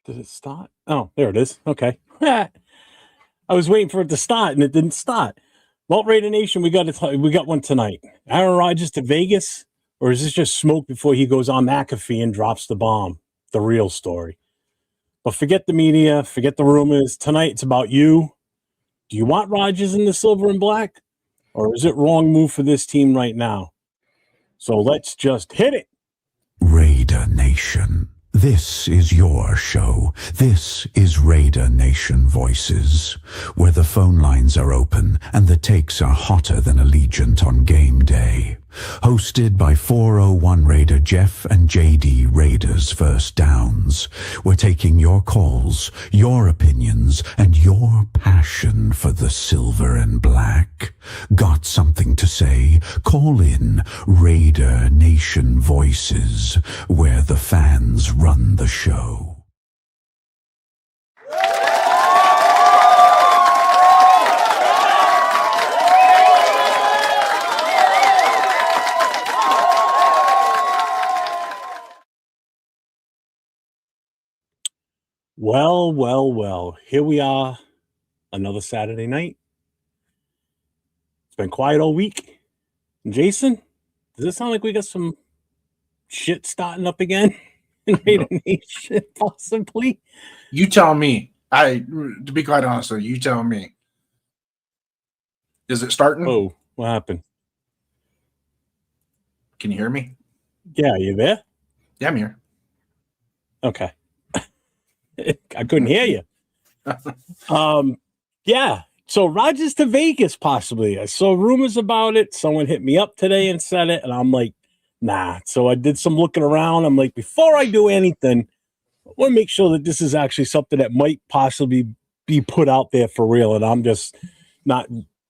Did it start? Oh, there it is. Okay. I was waiting for it to start and it didn't start. Well, Raider Nation, we got one tonight. Aaron Rodgers to Vegas, or is this just smoke before he goes on McAfee and drops the bomb? The real story. But forget the media, forget the rumors. Tonight it's about you. Do you want Rodgers in the silver and black, or is it wrong move for this team right now? So let's just hit it. Raider Nation. This is your show. This is Raider Nation Voices, where the phone lines are open and the takes are hotter than Allegiant on game day. Hosted by 401 Raider Jeff and JD Raiders First Downs. We're taking your calls, your opinions, and your passion for the silver and black. Got something to say? Call in Raider Nation Voices, where the fans run the show. Well. Here we are, another Saturday night. It's been quiet all week. Jason, does it sound like we got some shit starting up again in Raider Nation, possibly? You tell me. To be quite honest with you, tell me. Is it starting? Oh, what happened? Can you hear me? Yeah, you there? Yeah, I'm here. Okay. I couldn't hear you. Yeah. So Rodgers to Vegas, possibly. I saw rumors about it. Someone hit me up today and said it, and I'm like, nah. So I did some looking around. I'm like, before I do anything, I want to make sure that this is actually something that might possibly be put out there for real, and I'm just not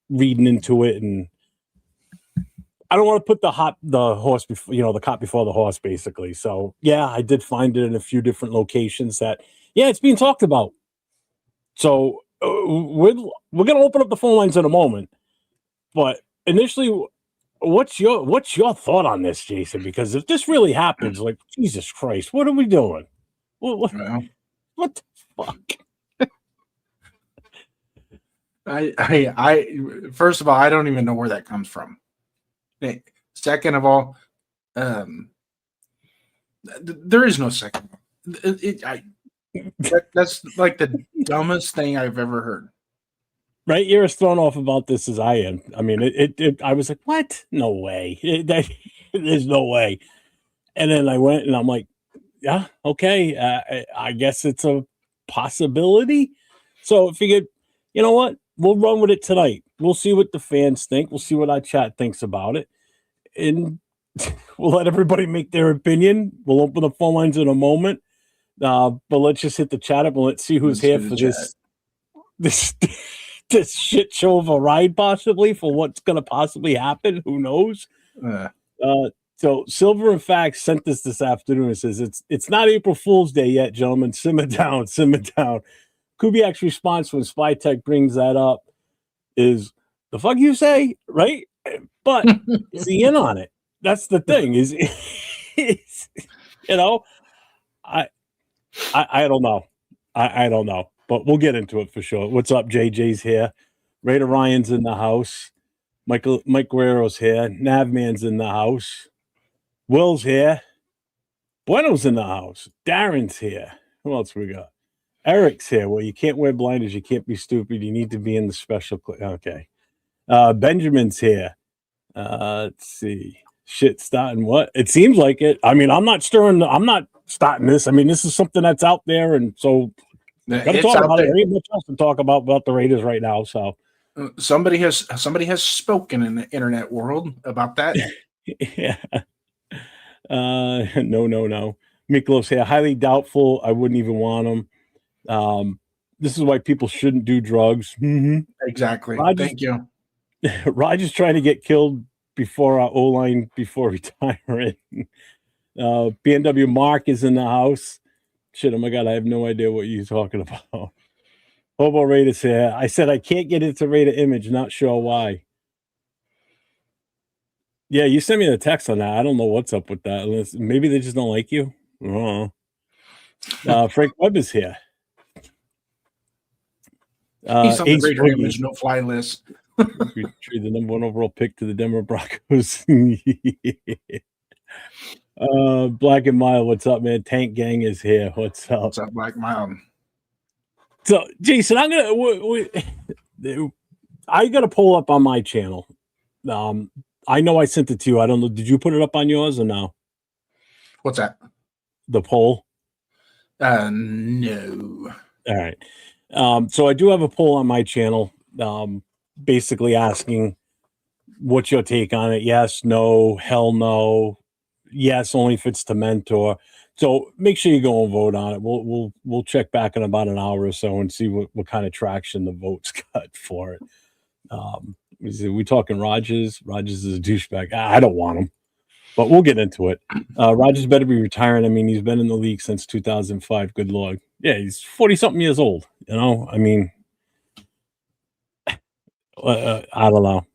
reading into it. And I don't want to put the horse before, the cart before the horse, basically. So yeah, I did find it in a few different locations that, yeah, it's being talked about. So we're going to open up the phone lines in a moment. But initially, what's your thought on this, Jason? Because if this really happens, like, Jesus Christ, what are we doing? What the fuck? I first of all, I don't even know where that comes from. Second of all, there is no second. That's like the dumbest thing I've ever heard. Right? You're as thrown off about this as I am. I mean, I was like, what? No way. There's no way. And then I went and I'm like, yeah, okay. I guess it's a possibility. So I figured, you know what? We'll run with it tonight. We'll see what the fans think. We'll see what our chat thinks about it. And we'll let everybody make their opinion. We'll open the phone lines in a moment. But let's just hit the chat up and let's see who's here for this shit show of a ride, possibly, for what's going to possibly happen. Who knows? So Silver and Facts sent this afternoon. It says, it's not April Fool's Day yet, gentlemen. Simmer down. Kubiak's response when Spytech brings that up is, the fuck you say? Right? But is he in on it? That's the thing. Is I don't know. I don't know. But we'll get into it for sure. What's up? JJ's here. Raider Ryan's in the house. Mike Guerrero's here. Navman's in the house. Will's here. Bueno's in the house. Darren's here. Who else we got? Eric's here. Well, you can't wear blinders. You can't be stupid. You need to be in the special. Okay. Benjamin's here. Let's see. Shit starting what? It seems like it. I mean, I'm not starting this. I mean, this is something that's out there. And so gotta talk about it. There ain't much else to talk about the Raiders right now. So somebody has spoken in the internet world about that. Yeah. No. Miklos here. Highly doubtful. I wouldn't even want him. This is why people shouldn't do drugs. Mm-hmm. Exactly. Thank you. Rodgers trying to get killed before our O-line before retiring. BMW Mark is in the house. Shit, oh my God, I have no idea what you're talking about. Hobo Raiders here. I said I can't get into Raider image, not sure why. Yeah, you sent me the text on that. I don't know what's up with that. Maybe they just don't like you. I don't know. Frank Webb is here. He's on the Ace Greater Boogie, Image no fly list. we trade the number 1 overall pick to the Denver Broncos. Black and Mild, what's up, man? Tank Gang is here. What's up? What's up, Black Mild? So, Jason, I'm gonna. I got to pull up on my channel. I know I sent it to you. I don't know. Did you put it up on yours or no? What's that? The poll. No. All right. So I do have a poll on my channel, basically asking what's your take on it. Yes, no, hell no. Yes, only if it's to mentor. So make sure you go and vote on it. We'll check back in about an hour or so and see what kind of traction the votes got for it. We talking Rodgers? Rodgers is a douchebag. I don't want him, but we'll get into it. Rodgers better be retiring. I mean, he's been in the league since 2005. Good Lord. Yeah, he's 40-something years old. You know, I mean, I don't know.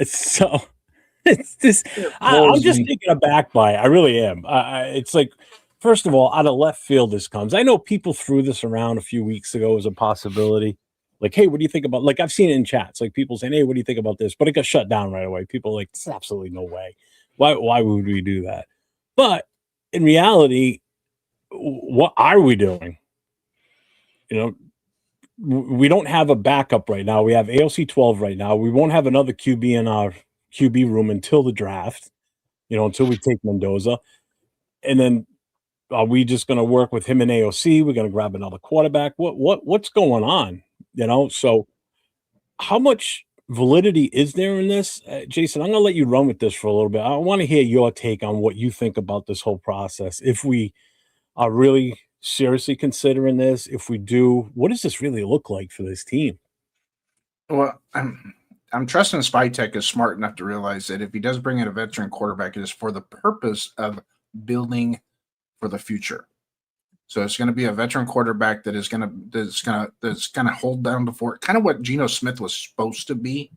So it's this. I'm just taken aback by it. I really am. It's like, first of all, out of left field this comes. I know people threw this around a few weeks ago as a possibility. Like, hey, what do you think about? Like, I've seen it in chats. Like, people saying, hey, what do you think about this? But it got shut down right away. People are like, there's absolutely no way. Why would we do that? But in reality, what are we doing? You know, we don't have a backup right now. We have AOC 12 right now. We won't have another QB in our QB room until the draft, you know, until we take Mendoza. And then are we just going to work with him and AOC? We're going to grab another quarterback. What's going on? You know, so how much validity is there in this? Jason, I'm going to let you run with this for a little bit. I want to hear your take on what you think about this whole process. If we are really seriously considering this, if we do, what does this really look like for this team? Well, I'm trusting Spytech is smart enough to realize that if he does bring in a veteran quarterback, it is for the purpose of building for the future. So it's going to be a veteran quarterback that's going to hold down the fort, kind of what Geno Smith was supposed to be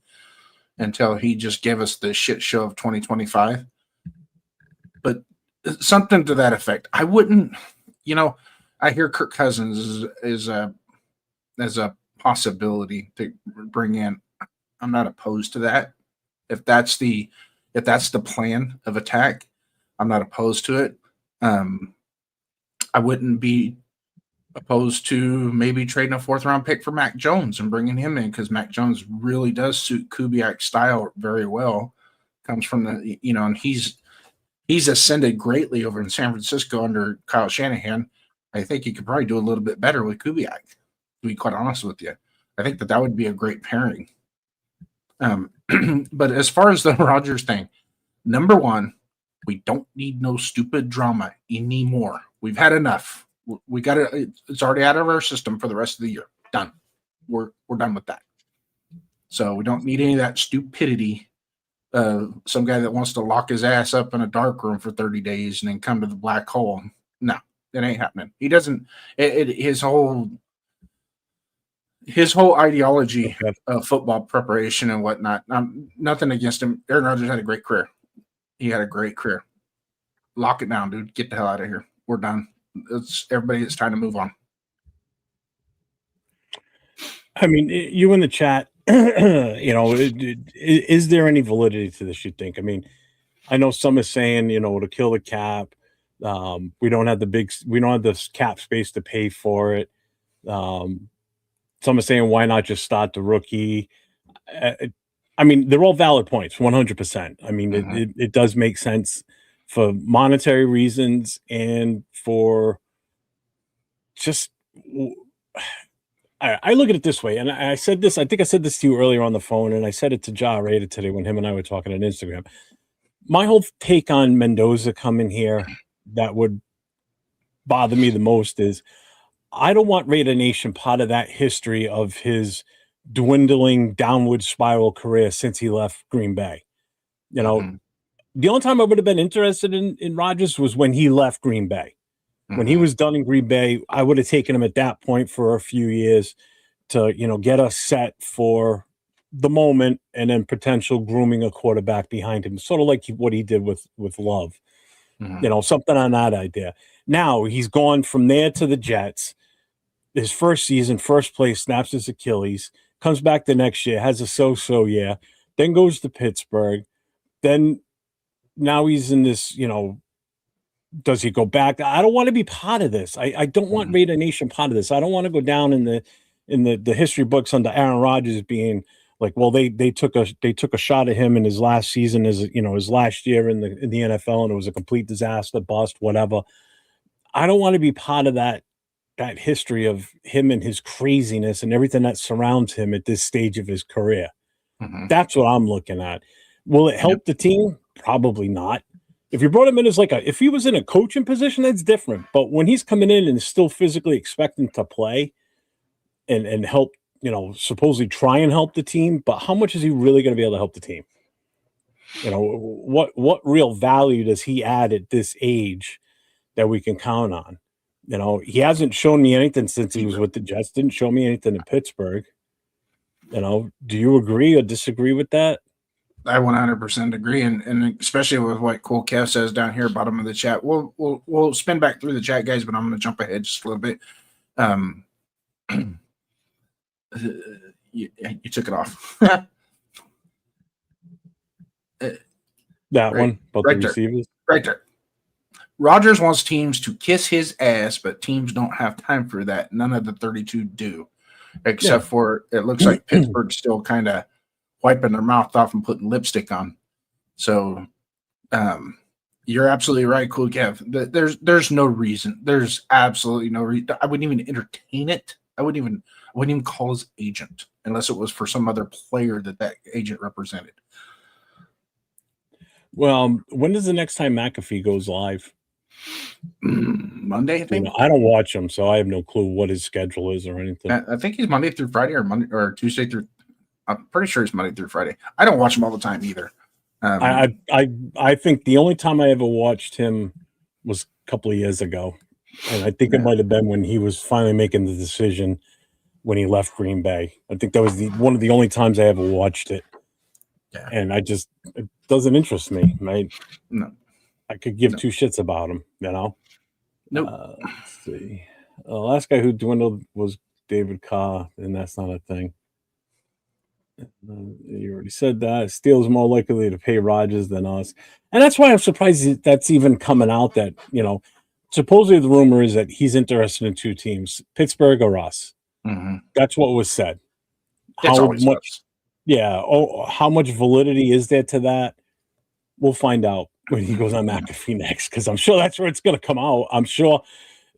until he just gave us the shit show of 2025. But something to that effect. I wouldn't, you know, I hear Kirk Cousins is a possibility to bring in. I'm not opposed to that. If that's the plan of attack, I'm not opposed to it. I wouldn't be opposed to maybe trading a 4th-round pick for Mac Jones and bringing him in because Mac Jones really does suit Kubiak's style very well. Comes from the, you know, and he's ascended greatly over in San Francisco under Kyle Shanahan. I think he could probably do a little bit better with Kubiak, to be quite honest with you. I think that would be a great pairing. But as far as the Rodgers thing, number one, we don't need no stupid drama anymore. We've had enough. We got it. It's already out of our system for the rest of the year. Done. We're done with that. So we don't need any of that stupidity. Some guy that wants to lock his ass up in a dark room for 30 days and then come to the black hole. No, it ain't happening. He doesn't. His whole ideology of football preparation and whatnot. Nothing against him. Aaron Rodgers had a great career. He had a great career. Lock it down, dude. Get the hell out of here. We're done. It's time to move on. I mean, you in the chat, you know, is there any validity to this, you think? I mean, I know some is saying, you know, to kill the cap. We don't have the cap space to pay for it. Some are saying, why not just start the rookie? I mean, they're all valid points, 100%. I mean, it does make sense for monetary reasons and for just I look at it this way, and I said this, I think I said this to you earlier on the phone, and I said it to Ja Rada today when him and I were talking on Instagram. My whole take on Mendoza coming here that would bother me the most is I don't want Raider Nation part of that history of his dwindling downward spiral career since he left Green Bay. You know, the only time I would have been interested in Rodgers was when he left Green Bay. When he was done in Green Bay, I would have taken him at that point for a few years to, you know, get us set for the moment and then potential grooming a quarterback behind him, sort of like what he did with Love. Something on that idea. Now he's gone from there to the Jets. His first season, first place, snaps his Achilles, comes back the next year, has a so-so year, then goes to Pittsburgh. Then now he's in this, does he go back? I don't want to be part of this. I don't want Raider Nation part of this. I don't want to go down in the history books under Aaron Rodgers being like, well, they took a shot at him in his last season, his last year in the NFL, and it was a complete disaster, bust, whatever. I don't want to be part of that history of him and his craziness and everything that surrounds him at this stage of his career. That's what I'm looking at. Will it help the team? Probably not. If you brought him in as if he was in a coaching position, that's different. But when he's coming in and still physically expecting to play and help, supposedly try and help the team, but how much is he really going to be able to help the team? What real value does he add at this age that we can count on? He hasn't shown me anything since he was with the Jets. Didn't show me anything in Pittsburgh. Do you agree or disagree with that? I 100% agree, and especially with what Cool Kev says down here, bottom of the chat. We'll spin back through the chat, guys, but I'm going to jump ahead just a little bit. You took it off. That one, both the receivers, right there. Rodgers wants teams to kiss his ass, but teams don't have time for that. None of the 32 do, except for it looks like Pittsburgh's still kind of wiping their mouth off and putting lipstick on. So you're absolutely right, Cool Kev. There's no reason. There's absolutely no reason. I wouldn't even entertain it. I wouldn't even call his agent unless it was for some other player that agent represented. Well, when is the next time McAfee goes live? Monday, I think. I don't watch him, so I have no clue what his schedule is or anything. I think he's Monday through Friday or Tuesday through. I'm pretty sure it's Monday through Friday. I don't watch him all the time either. I think the only time I ever watched him was a couple of years ago, and I think it might have been when he was finally making the decision when he left Green Bay. I think that was one of the only times I ever watched it. Yeah. And it doesn't interest me, right? No. I could give two shits about him, Nope. Let's see. The last guy who dwindled was David Carr, and that's not a thing. You already said that. Steele's more likely to pay Rodgers than us. And that's why I'm surprised that's even coming out that, supposedly the rumor is that he's interested in two teams, Pittsburgh or us. That's what was said. How much? Yeah. How much validity is there to that? We'll find out when he goes on McAfee next, because I'm sure that's where it's going to come out. I'm sure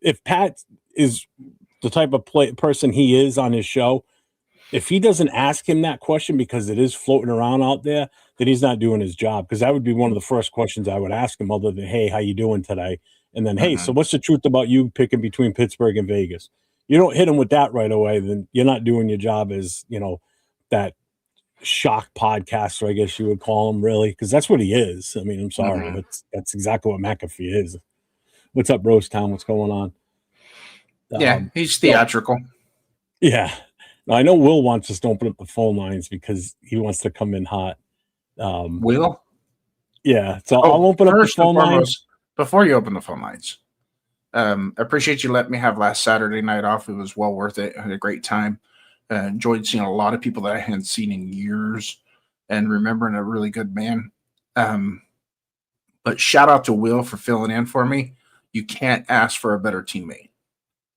if Pat is the type of person he is on his show, if he doesn't ask him that question because it is floating around out there, then he's not doing his job. Because that would be one of the first questions I would ask him, other than, hey, how you doing today? And then, hey, so what's the truth about you picking between Pittsburgh and Vegas? You don't hit him with that right away, then you're not doing your job as, that shock podcaster, I guess you would call him, really, because that's what he is. I mean, I'm sorry. That's exactly what McAfee is. What's up, Rose Town? What's going on? Yeah, he's theatrical. Yeah. Now, I know Will wants us to open up the phone lines because he wants to come in hot. Will? Yeah. So I'll open up the phone lines. Before you open the phone lines, I appreciate you letting me have last Saturday night off. It was well worth it. I had a great time. Enjoyed seeing a lot of people that I hadn't seen in years and remembering a really good man. But shout out to Will for filling in for me. You can't ask for a better teammate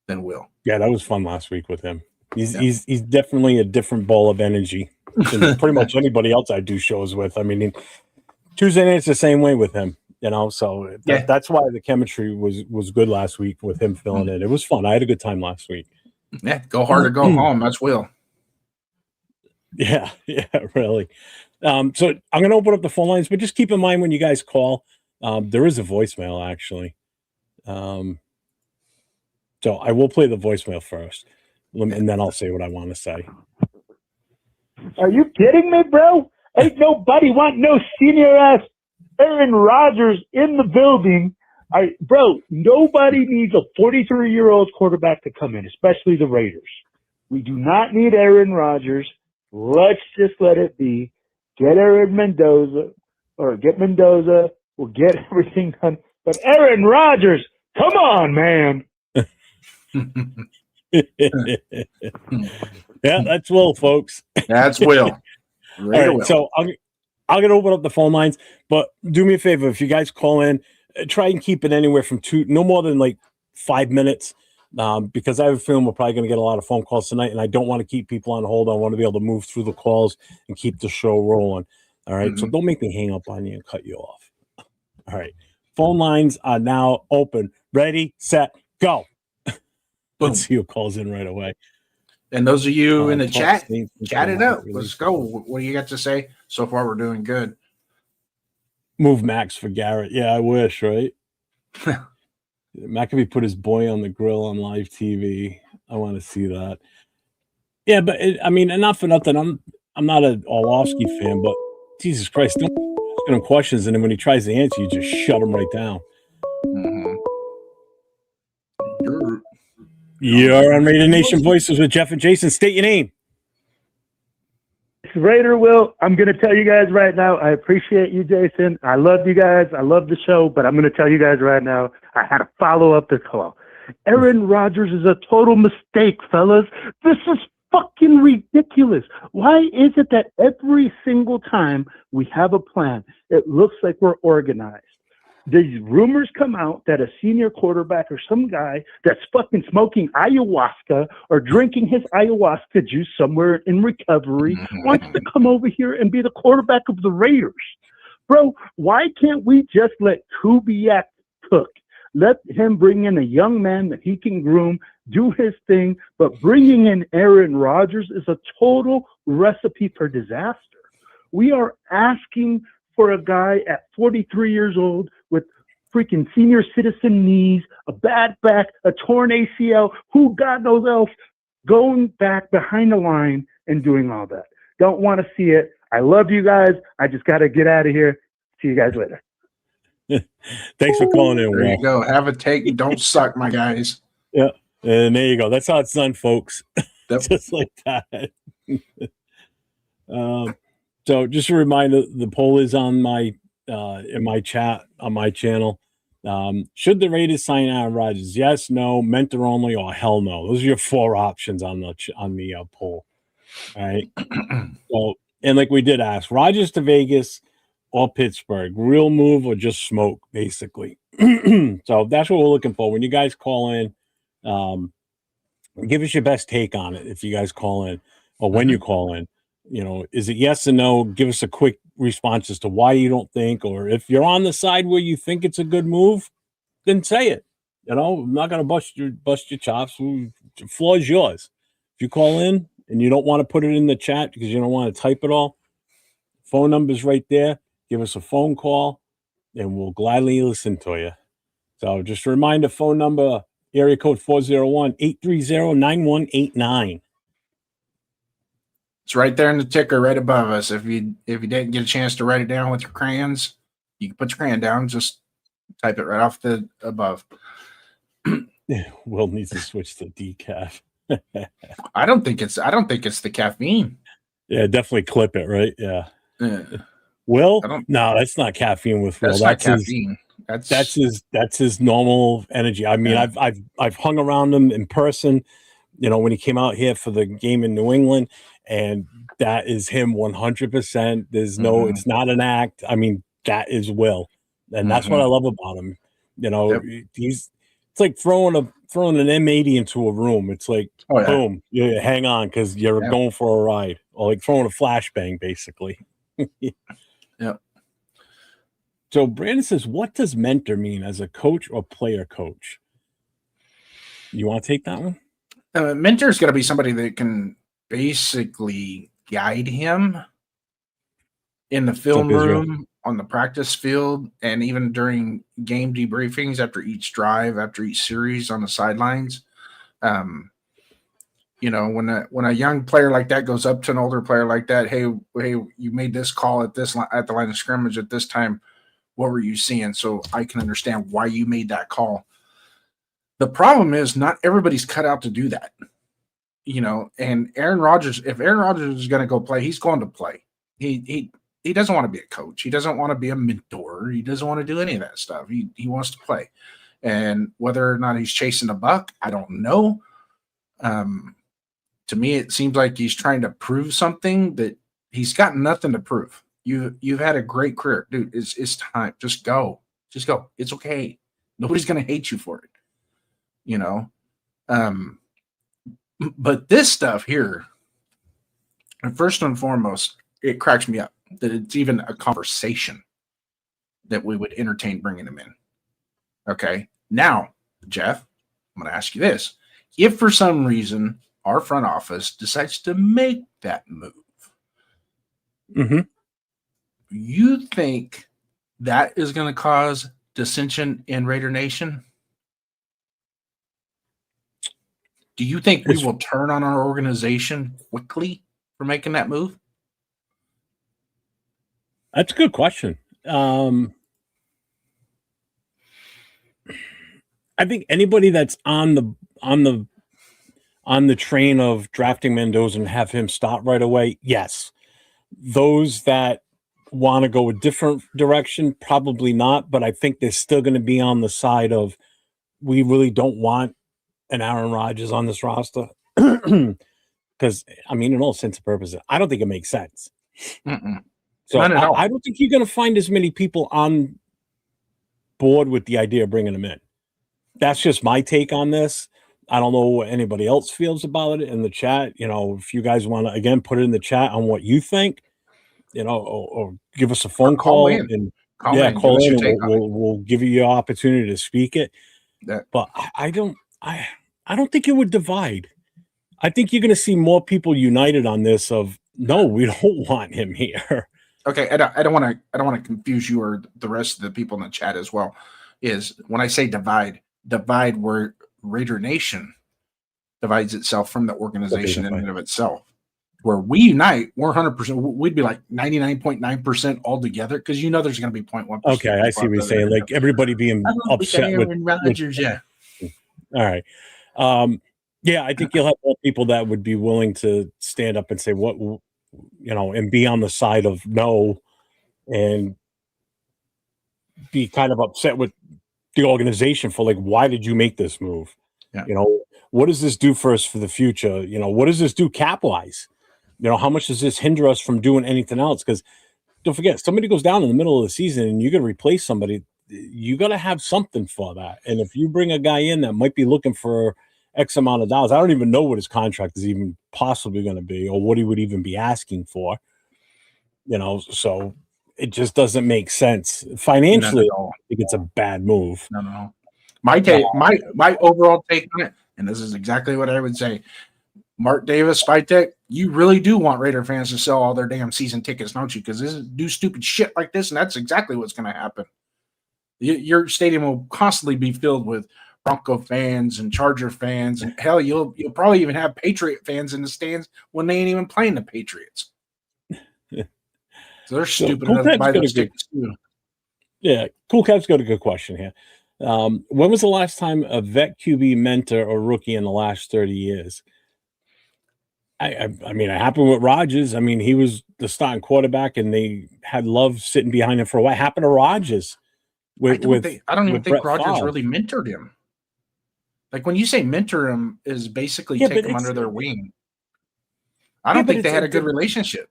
than Will. Yeah, that was fun last week with him. He's definitely a different ball of energy than pretty much anybody else I do shows with. I mean, Tuesday night's the same way with him, so that's why the chemistry was good last week with him filling in. It was fun. I had a good time last week. Yeah, go hard or go home. That's Will. Yeah, really. So I'm going to open up the phone lines, but just keep in mind when you guys call, there is a voicemail, actually. So I will play the voicemail first, and then I'll say what I want to say. Are you kidding me, bro? Ain't nobody want no senior-ass Aaron Rodgers in the building. Bro, nobody needs a 43-year-old quarterback to come in, especially the Raiders. We do not need Aaron Rodgers. Let's just let it be. Get Mendoza. We'll get everything done. But Aaron Rodgers, come on, man. Yeah, that's Will, folks. That's Will. All right, Will. so I'm gonna open up the phone lines, but do me a favor, if you guys call in, try and keep it anywhere from no more than like 5 minutes, because I have a feeling we're probably gonna get a lot of phone calls tonight, and I don't want to keep people on hold. I want to be able to move through the calls and keep the show rolling. All right, so don't make me hang up on you and cut you off. All right, phone lines are now open. Ready, set, go. Let's see who calls in right away. And those of you in the chat, chat it up. Really Let's go. What do you got to say? So far, we're doing good. Move Max for Garrett. Yeah, I wish, right? McAfee put his boy on the grill on live TV. I want to see that. Yeah, but I mean, enough for nothing. I'm not an Orlovsky fan, but Jesus Christ, don't ask him questions, and then when he tries to answer, you just shut him right down. You're on Raider Nation Voices with Jeff and Jason. State your name. It's Raider Will. I'm going to tell you guys right now, I appreciate you, Jason. I love you guys. I love the show, but I'm going to tell you guys right now, I had to follow up this call. Aaron Rodgers is a total mistake, fellas. This is fucking ridiculous. Why is it that every single time we have a plan, it looks like we're organized? These rumors come out that a senior quarterback or some guy that's fucking smoking ayahuasca or drinking his ayahuasca juice somewhere in recovery wants to come over here and be the quarterback of the Raiders. Bro, why can't we just let Kubiak cook? Let him bring in a young man that he can groom, do his thing, but bringing in Aaron Rodgers is a total recipe for disaster. We are asking for a guy at 43 years old with freaking senior citizen knees, a bad back, a torn ACL, who God knows else, going back behind the line and doing all that. Don't want to see it. I love you guys. I just got to get out of here. See you guys later. Thanks for calling in, There Will. you go. Have a take. Don't suck, my guys. Yeah, and there you go. That's how it's done, folks. Yep. Just like that. So just a reminder, the poll is on my in my chat on my channel. Should the Raiders sign Aaron Rodgers? Yes, no, mentor only, or hell no. Those are your 4 options on the poll. All right. So, and like we did ask, Rodgers to Vegas or Pittsburgh, real move or just smoke, basically. So that's what we're looking for. When you guys call in, give us your best take on it. If you guys call in, or when you call in. You know, is it yes or no? Give us a quick response as to why you don't think, or if you're on the side where you think it's a good move, then say it. You know, I'm not going to bust your chops. The floor is yours. If you call in and you don't want to put it in the chat because you don't want to type it all, phone number's right there. Give us a phone call, and we'll gladly listen to you. So just a reminder, phone number, area code 401-830-9189. It's right there in the ticker right above us. If you didn't get a chance to write it down with your crayons, you can put your crayon down, just type it right off the above. Will needs to switch to decaf. I don't think it's the caffeine. Yeah, definitely clip it, right? Yeah. Will? No, that's not caffeine with Will. That's not caffeine. That's his normal energy. I mean, yeah. I've hung around him in person, you know, when he came out here for the game in New England. And that is him 100%. There's no, it's not an act. I mean, that is Will. And that's what I love about him. You know, it's like throwing an M80 into a room. It's like, boom, yeah, hang on, because you're going for a ride. Or like throwing a flashbang, basically. Yeah. So Brandon says, what does mentor mean as a coach or player coach? You want to take that one? Mentor is going to be somebody that can basically guide him in the film room, on the practice field, and even during game debriefings after each drive, after each series on the sidelines. You know, when a young player like that goes up to an older player like that, hey, you made this call at the line of scrimmage at this time. What were you seeing? So I can understand why you made that call. The problem is not everybody's cut out to do that. You know, and Aaron Rodgers, if Aaron Rodgers is going to go play, he's going to play. He he doesn't want to be a coach. He doesn't want to be a mentor. He doesn't want to do any of that stuff. He wants to play. And whether or not he's chasing a buck, I don't know. To me, it seems like he's trying to prove something that he's got nothing to prove. You've had a great career, dude. It's time. Just go. Just go. It's okay. Nobody's going to hate you for it. You know? But this stuff here, and first and foremost, it cracks me up that it's even a conversation that we would entertain bringing him in. Okay. Now, Jeff, I'm going to ask you this. If for some reason our front office decides to make that move, you think that is going to cause dissension in Raider Nation? Do you think we will turn on our organization quickly for making that move? That's a good question. I think anybody that's on the train of drafting Mendoza and have him start right away, yes. Those that want to go a different direction, probably not. But I think they're still going to be on the side of we really don't want an Aaron Rodgers on this roster. Because, I mean, in all sense and purposes, I don't think it makes sense. So I don't think you're going to find as many people on board with the idea of bringing him in. That's just my take on this. I don't know what anybody else feels about it in the chat. You know, if you guys want to, again, put it in the chat on what you think, you know, or give us a phone call and call in and we'll give you your opportunity to speak it. But I don't think it would divide. I think you're going to see more people united on this of, no, we don't want him here. Okay. I don't want to confuse you or the rest of the people in the chat as well. Is when I say divide where Raider Nation divides itself from the organization in and of itself. Where we unite, we're 100%. We'd be like 99.9% all together because you know there's going to be 0.1%. Okay, I see what you're saying. Like everybody being upset with Rodgers. Yeah. All right. Yeah, I think you'll have more people that would be willing to stand up and say what, you know, and be on the side of no, and be kind of upset with the organization for like, why did you make this move? Yeah. You know, what does this do for us for the future? You know, what does this do cap-wise? You know, how much does this hinder us from doing anything else? Because don't forget, somebody goes down in the middle of the season and you got to replace somebody. You got to have something for that. And if you bring a guy in that might be looking for X amount of dollars, I don't even know what his contract is even possibly going to be or what he would even be asking for. You know, so it just doesn't make sense financially. I think it's a bad move. No. My take, my overall take on it, and this is exactly what I would say. Mark Davis, Spytek, you really do want Raider fans to sell all their damn season tickets, don't you? Because do stupid shit like this, and that's exactly what's going to happen. Your stadium will constantly be filled with Bronco fans and Charger fans, and hell, you'll probably even have Patriot fans in the stands when they ain't even playing the Patriots. So they're stupid enough to buy those tickets too. Yeah, Cool Cap's got a good question here. When was the last time a vet QB mentor or rookie in the last 30 years? I mean, it happened with Rodgers. I mean, he was the starting quarterback, and they had Love sitting behind him for a while. It happened to Rodgers. I don't even think Rodgers really mentored him. Like when you say mentor him, is basically take him under their wing. I don't think they had a good relationship.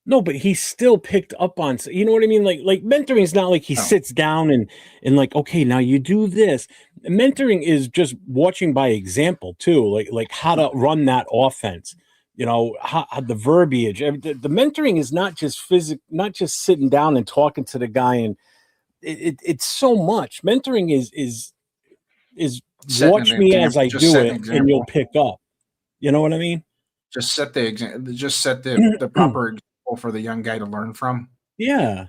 No, but he still picked up on, you know what I mean? Like mentoring is not like he sits down and like, okay, now you do this. Mentoring is just watching by example too, like how to run that offense. You know, how the verbiage. The mentoring is not just not just sitting down and talking to the guy, and it's so much. Mentoring is watch me as I do it, and you'll pick up. You know what I mean? Just set the example. Just set the proper example for the young guy to learn from. Yeah.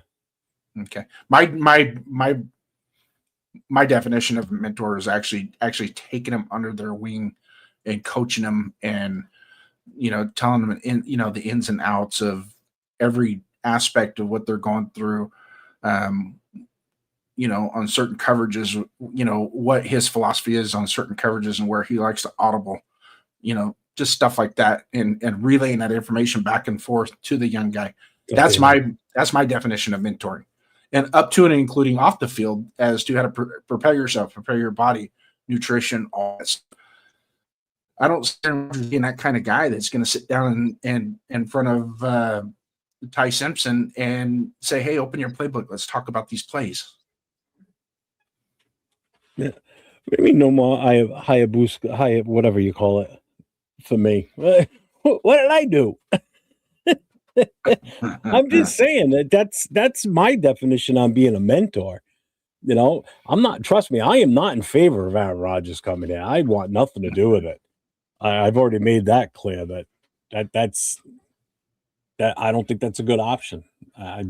Okay. My definition of mentor is actually taking them under their wing and coaching them, and telling them the ins and outs of every aspect of what they're going through. On certain coverages, what his philosophy is on certain coverages and where he likes to audible, just stuff like that, and relaying that information back and forth to the young guy. That's Okay. my definition of mentoring, and up to and including off the field as to how to prepare yourself, prepare your body, nutrition, all that stuff. I don't see him being that kind of guy that's going to sit down and in front of Ty Simpson and say, "Hey, open your playbook. Let's talk about these plays." Yeah. Maybe no more Hayabusa, whatever you call it for me. What did I do? I'm just saying that's my definition on being a mentor. You know, trust me, I am not in favor of Aaron Rodgers coming in. I want nothing to do with it. I've already made that clear that I don't think that's a good option. I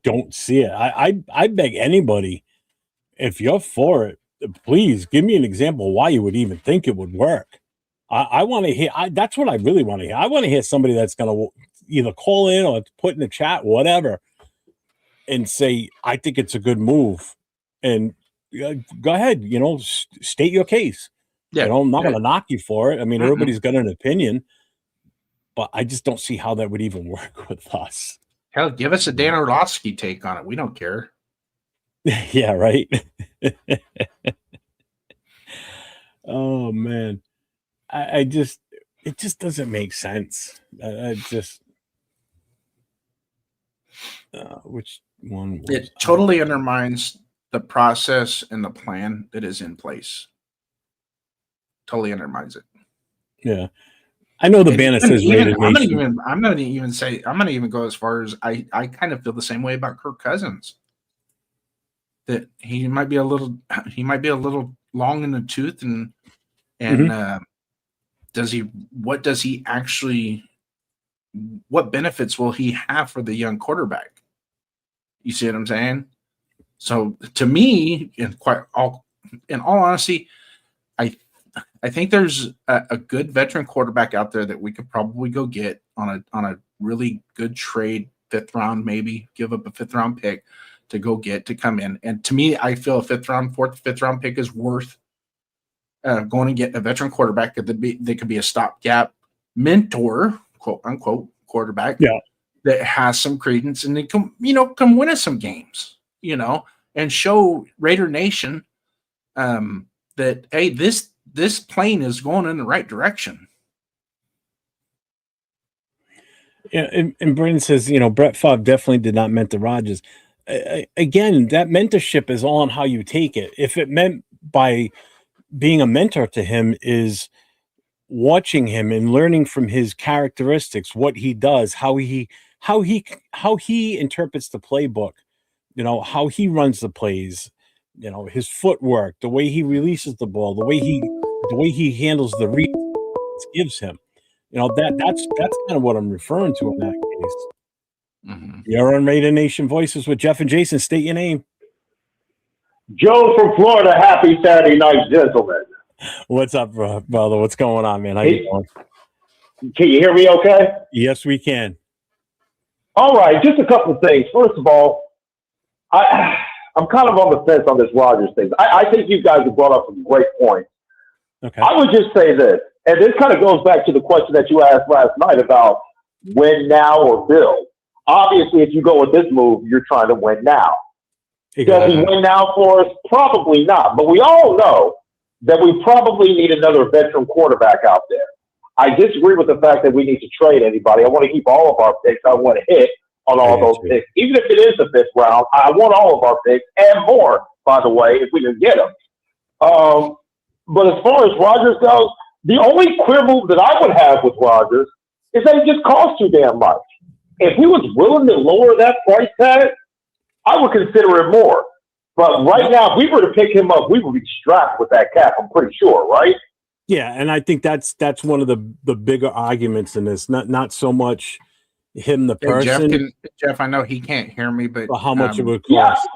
don't see it. I beg anybody, if you're for it, please give me an example why you would even think it would work. I want to hear. That's what I really want to hear. I want to hear somebody that's going to either call in or put in the chat, whatever, and say, I think it's a good move. And go ahead, state your case. Yeah, I'm not going to knock you for it. I mean, Mm-mm. everybody's got an opinion, but I just don't see how that would even work with us. Hell, give us a Dan Orlovsky take on it. We don't care. Yeah, right. Oh man, it just doesn't make sense. Which one? It totally undermines the process and the plan that is in place. Totally undermines it. Yeah, I know the banner says Raider Nation. I'm not even go as far as I kind of feel the same way about Kirk Cousins. That he might be a little long in the tooth, and what benefits will he have for the young quarterback? You see what I'm saying? So to me, in all honesty, I think there's a good veteran quarterback out there that we could probably go get on a really good trade, 5th round, maybe give up a 5th round pick to go get to come in. And to me, I feel a 5th round pick is worth going and get a veteran quarterback that could be a stopgap mentor, quote unquote, quarterback. Yeah. That has some credence and they come win us some games, and show Raider Nation that, hey, this plane is going in the right direction. Yeah, and Brendan says, Brett Favre definitely did not mentor Rodgers. Again, that mentorship is all on how you take it. If it meant by being a mentor to him is watching him and learning from his characteristics, what he does, how he interprets the playbook, how he runs the plays, his footwork, the way he releases the ball, the way he handles the read gives him, that's kind of what I'm referring to in that case. Mm-hmm. You're on Raider Nation Voices with Jeff and Jason. State your name. Joe from Florida. Happy Saturday night, gentlemen. What's up, brother? What's going on, man? How you doing? Can you hear me okay? Yes, we can. All right, just a couple of things. First of all, I'm kind of on the fence on this Rodgers thing. I think you guys have brought up some great points. Okay. I would just say this, and this kind of goes back to the question that you asked last night about win now or build. Obviously, if you go with this move, you're trying to win now. Exactly. Does he win now for us? Probably not. But we all know that we probably need another veteran quarterback out there. I disagree with the fact that we need to trade anybody. I want to keep all of our picks. I want to hit on all those picks. Even if it is the 5th round, I want all of our picks and more, by the way, if we can get them. But as far as Rodgers goes, the only quibble that I would have with Rodgers is that he just costs too damn much. If he was willing to lower that price tag, I would consider it more. But right now, if we were to pick him up, we would be strapped with that cap, I'm pretty sure, right? Yeah, and I think that's one of the bigger arguments in this. Not so much him, the person. Jeff, I know he can't hear me, but how much it would cost.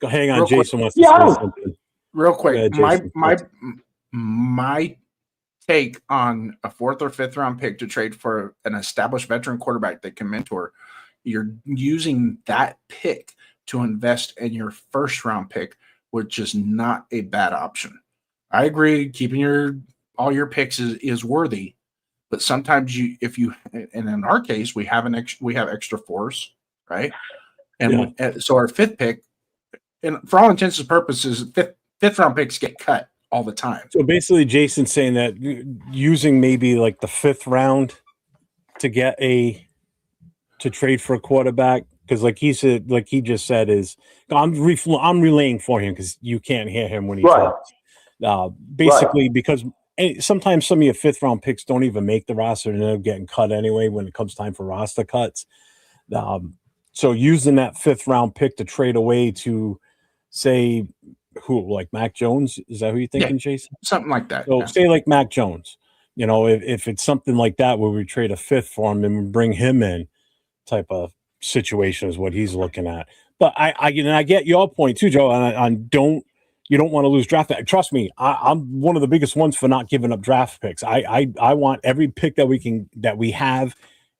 Yeah. Hang on, Jason wants to say something. Real quick, my take on a 4th or 5th round pick to trade for an established veteran quarterback that can mentor, you're using that pick to invest in your 1st round pick, which is not a bad option. I agree, keeping all your picks is worthy, But sometimes and in our case, we have extra force, right? And so our fifth pick, and for all intents and purposes, fifth round picks get cut all the time. So basically, Jason's saying that using maybe like the fifth round to to trade for a quarterback, because like he just said, is I'm relaying for him because you can't hear him when he talks. Basically, because sometimes some of your fifth round picks don't even make the roster and end up getting cut anyway when it comes time for roster cuts. So using that fifth round pick to trade away to say like Mac Jones, is that who you're thinking, Jason? Something like that. So say like Mac Jones, if it's something like that where we trade a fifth for him and we bring him in, type of situation is what he's looking at. But I get your point too, Joe. And you don't want to lose draft pick. Trust me, I'm one of the biggest ones for not giving up draft picks. I want every pick that we have,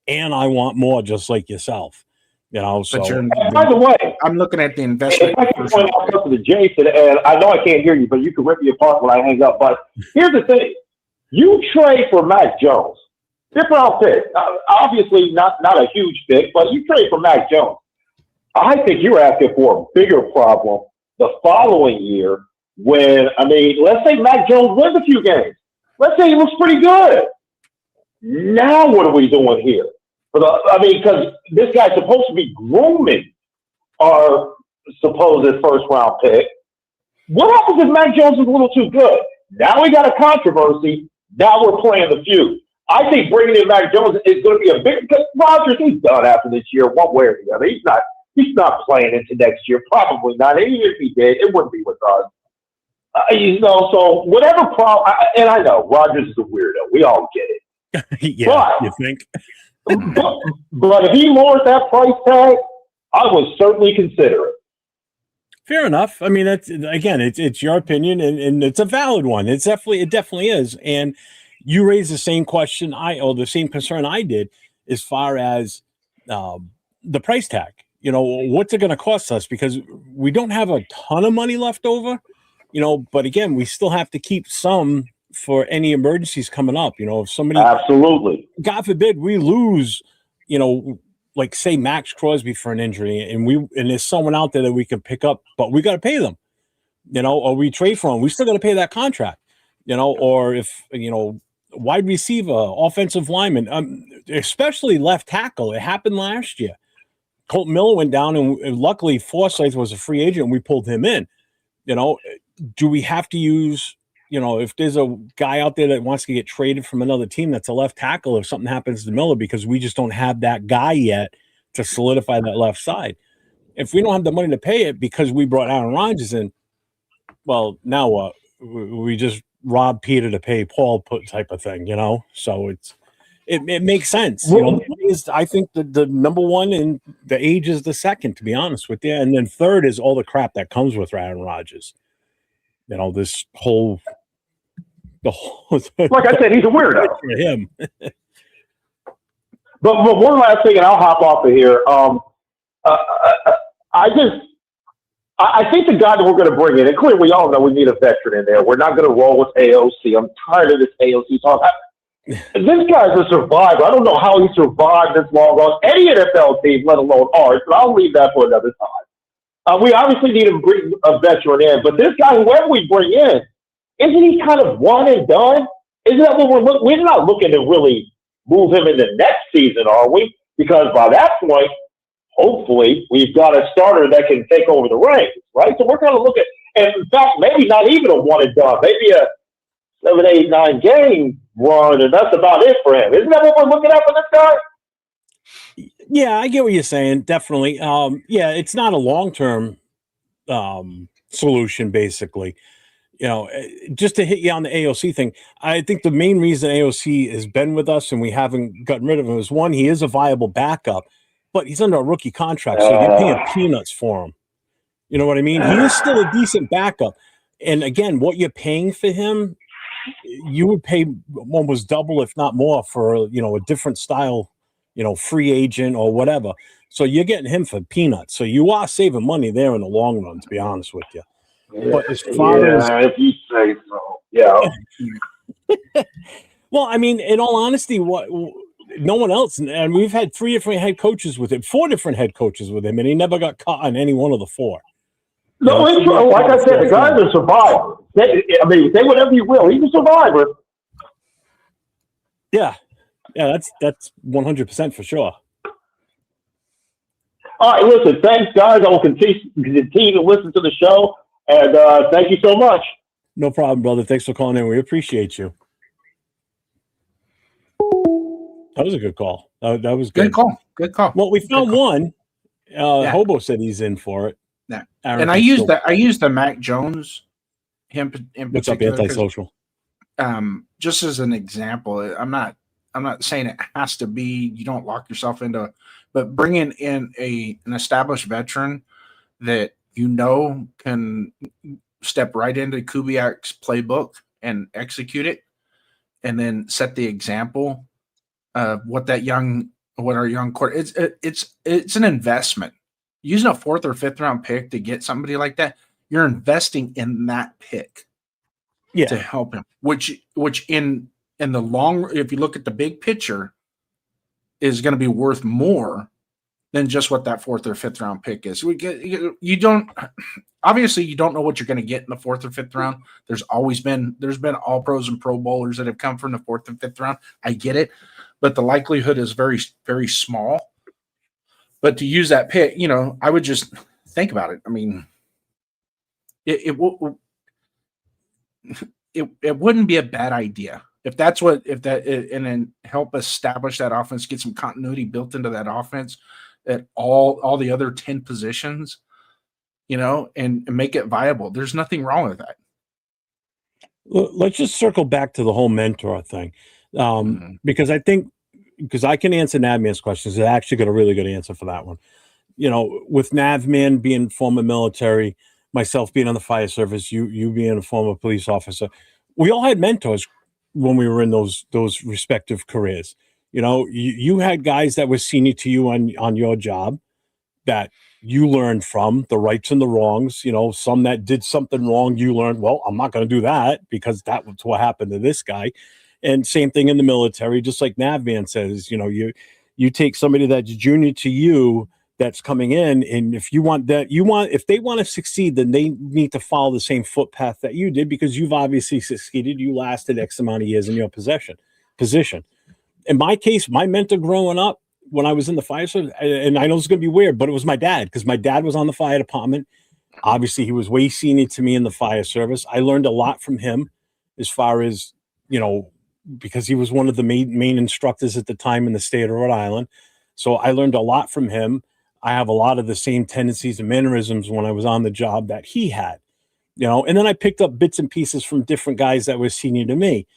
and I want more, just like yourself. So by the way, I'm looking at the investment. If I can point out something to Jason, and I know I can't hear you, but you can rip me apart when I hang up. But here's the thing: you trade for Mac Jones, fifth round pick. Obviously, not a huge pick, but you trade for Mac Jones. I think you're asking for a bigger problem the following year. Let's say Mac Jones wins a few games. Let's say he looks pretty good. Now, what are we doing here? Because this guy's supposed to be grooming our supposed first round pick. What happens if Mac Jones is a little too good? Now we got a controversy. Now we're playing the feud. I think bringing in Mac Jones is going to be a big, because Rodgers, he's done after this year, one way or the other. He's not playing into next year. Probably not. Even if he did, it wouldn't be with us. So whatever problem, and I know Rodgers is a weirdo. We all get it. Yeah, you think? But if he lowers that price tag, I would certainly consider it. Fair enough. I mean, it's your opinion, and it's a valid one. It definitely is. And you raised the same question the same concern I did, as far as the price tag. What's it going to cost us? Because we don't have a ton of money left over. But again, we still have to keep some for any emergencies coming up. If somebody, absolutely, God forbid, we lose, like say Max Crosby for an injury, and there's someone out there that we can pick up, but we got to pay them, or we trade for them. We still got to pay that contract, or if, wide receiver, offensive lineman, especially left tackle. It happened last year. Colt Miller went down, and luckily Forsyth was a free agent, and we pulled him in. Do we have to use, if there's a guy out there that wants to get traded from another team that's a left tackle, if something happens to Miller, because we just don't have that guy yet to solidify that left side. If we don't have the money to pay it because we brought Aaron Rodgers in, well, now what? We just rob Peter to pay Paul type of thing, So it makes sense. I think the number one, and the age is the second, to be honest with you. And then third is all the crap that comes with Aaron Rodgers. This whole like I said, he's a weirdo. For him. But one last thing, and I'll hop off of here. I think the guy that we're going to bring in, and clearly we all know we need a veteran in there. We're not going to roll with AOC. I'm tired of this AOC talk. This guy's a survivor. I don't know how he survived this long on any NFL team, let alone ours, but I'll leave that for another time. We obviously need to bring a veteran in, but this guy, whoever we bring in, isn't he kind of one and done? Isn't that what we're not looking to really move him into next season, are we? Because by that point, hopefully, we've got a starter that can take over the reins, right? So we're kind of looking, and in fact, maybe not even a one and done, maybe a 7, 8, 9 game run, and that's about it for him. Isn't that what we're looking at for this guy? Yeah, I get what you're saying. Definitely. It's not a long-term solution, basically. Just to hit you on the AOC thing, I think the main reason AOC has been with us and we haven't gotten rid of him is, one, he is a viable backup, but he's under a rookie contract, so you're paying peanuts for him. You know what I mean? He is still a decent backup. And again, what you're paying for him, you would pay almost double, if not more, for a different style, free agent or whatever. So you're getting him for peanuts. So you are saving money there in the long run, to be honest with you. But as far as if you say so, yeah. Well, I mean, in all honesty, no one else, and we've had 3 different head coaches with him, 4 different head coaches with him, and he never got caught on any one of the 4. No, he's, like I said, the guy's a survivor. Say whatever you will. He's a survivor. Yeah, that's 100% for sure. All right, listen, thanks, guys. I will continue to listen to the show, and thank you so much. No problem, brother. Thanks for calling in. We appreciate you. That was a good call. That was good. Good call. Well, we found one. Hobo said he's in for it. Yeah. And I used the Mac Jones, him in What's up, antisocial? Just as an example, I'm not saying it has to be, you don't lock yourself into, but bringing in an established veteran that can step right into Kubiak's playbook and execute it, and then set the example of what our young court. It's an investment. Using a 4th or 5th round pick to get somebody like that, you're investing in that pick to help him, which in the long, if you look at the big picture, is going to be worth more than just what that 4th or 5th round pick is. Obviously you don't know what you're going to get in the 4th or 5th round. There's been all pros and pro bowlers that have come from the 4th and 5th round. I get it, but the likelihood is very, very small. But to use that pick, I would just think about it. I mean, it wouldn't be a bad idea and then help establish that offense, get some continuity built into that offense at all the other 10 positions, and make it viable. There's nothing wrong with that. Let's just circle back to the whole mentor thing, because I can answer Navman's questions. I actually got a really good answer for that one. With Navman being former military, myself being on the fire service, you being a former police officer, we all had mentors when we were in those respective careers. You had guys that were senior to you on your job that you learned from, the rights and the wrongs. Some that did something wrong, you learned, well, I'm not going to do that because that was what happened to this guy. And same thing in the military, just like Navman says, you take somebody that's junior to you that's coming in, and if they want to succeed, then they need to follow the same footpath that you did, because you've obviously succeeded. You lasted X amount of years in your position. In my case, my mentor growing up when I was in the fire service, and I know it's going to be weird, but it was my dad, because my dad was on the fire department. Obviously, he was way senior to me in the fire service. I learned a lot from him as far as, because he was one of the main instructors at the time in the state of Rhode Island. So I learned a lot from him. I have a lot of the same tendencies and mannerisms when I was on the job that he had, and then I picked up bits and pieces from different guys that were senior to me.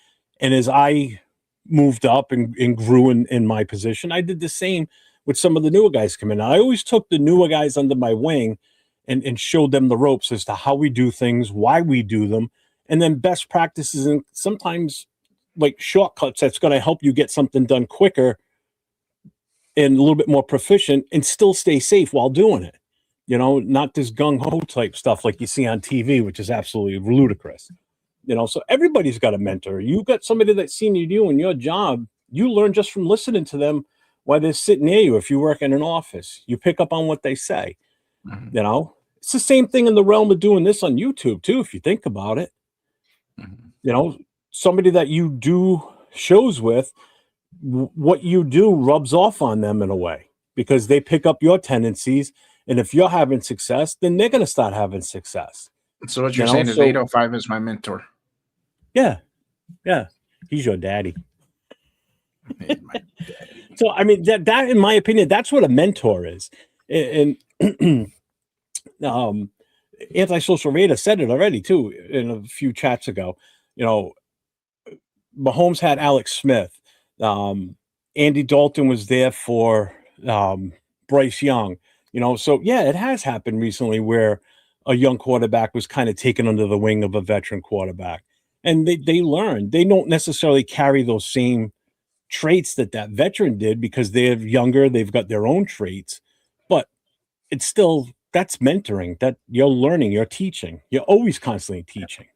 And as I moved up and grew in my position, I did the same with some of the newer guys coming in. I always took the newer guys under my wing and showed them the ropes as to how we do things, why we do them, and then best practices, and sometimes like shortcuts that's going to help you get something done quicker and a little bit more proficient and still stay safe while doing it. Not this gung-ho type stuff like you see on TV, which is absolutely ludicrous. So everybody's got a mentor. You got somebody that's senior to you in your job. You learn just from listening to them while they're sitting near you. If you work in an office, you pick up on what they say. Mm-hmm. It's the same thing in the realm of doing this on YouTube too, if you think about it. Mm-hmm. Somebody that you do shows with, what you do rubs off on them in a way, because they pick up your tendencies. And if you're having success, then they're going to start having success. So what you're saying is 805 is my mentor. Yeah. Yeah. He's your daddy. So, I mean, that in my opinion, that's what a mentor is. And Antisocial Raider said it already too, in a few chats ago. Mahomes had Alex Smith. Andy Dalton was there for Bryce Young. So yeah, it has happened recently where a young quarterback was kind of taken under the wing of a veteran quarterback, and they learn. They don't necessarily carry those same traits that veteran did, because they're younger, they've got their own traits, but it's still, that's mentoring, that you're learning, you're teaching, you're always constantly teaching.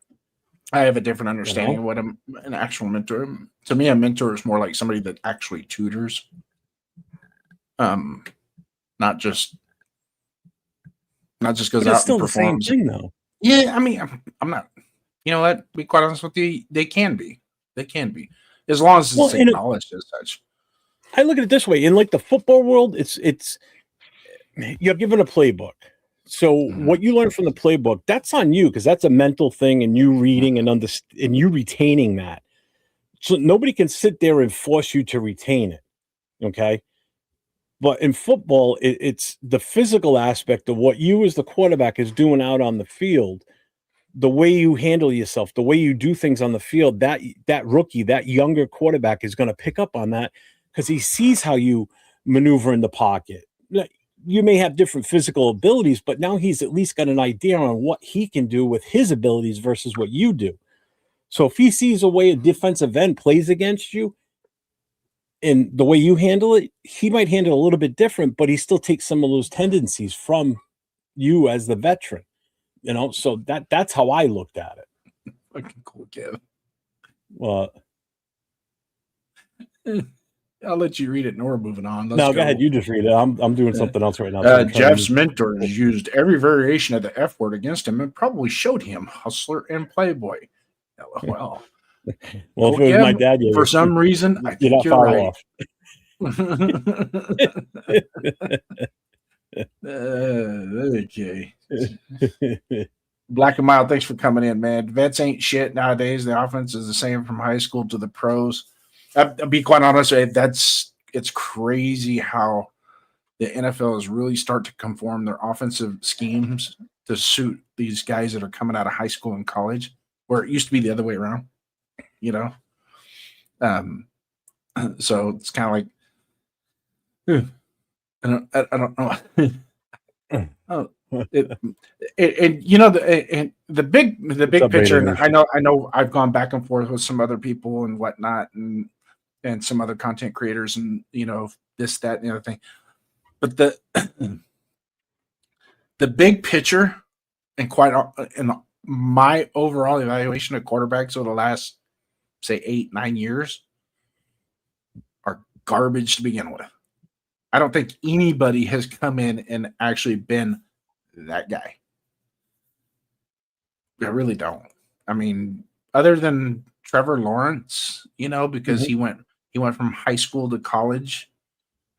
I have a different understanding of what an actual mentor. To me, a mentor is more like somebody that actually tutors, not just goes But it's out still and the same performs. thing, though. Yeah, I mean, I'm not. You know what? To be quite honest with you, they can be. They can be, as long as it's acknowledged as such. I look at it this way: in like the football world, it's you're given a playbook. So what you learn from the playbook, that's on you, because that's a mental thing, and you reading and and you retaining that. So nobody can sit there and force you to retain it. Okay. But in football, it's the physical aspect of what you as the quarterback is doing out on the field, the way you handle yourself, the way you do things on the field. That rookie, that younger quarterback is going to pick up on that because he sees how you maneuver in the pocket. You may have different physical abilities, but now he's at least got an idea on what he can do with his abilities versus what you do. So if he sees a way a defensive end plays against you and the way you handle it, he might handle it a little bit different, but he still takes some of those tendencies from you as the veteran. So that's how I looked at it. Fucking cool, Kev. Well, I'll let you read it, and we're moving on. Go ahead. You just read it. I'm doing something else right now. So Jeff's mentors used every variation of the F word against him and probably showed him hustler and playboy. LOL. Well, if it was my dad, for some reason, I think you're right. Okay. Black and Mild, thanks for coming in, man. Vets ain't shit nowadays. The offense is the same from high school to the pros. I'll be quite honest, it's crazy how the NFL has really started to conform their offensive schemes to suit these guys that are coming out of high school and college, where it used to be the other way around, So it's kind of like, I don't know. The big picture, and I know I've gone back and forth with some other people and whatnot, and some other content creators, and this, that, and the other thing. But the big picture, and in my overall evaluation of quarterbacks over the last, say, 8-9 years, are garbage to begin with. I don't think anybody has come in and actually been that guy. I really don't. I mean, other than Trevor Lawrence, because he went from high school to college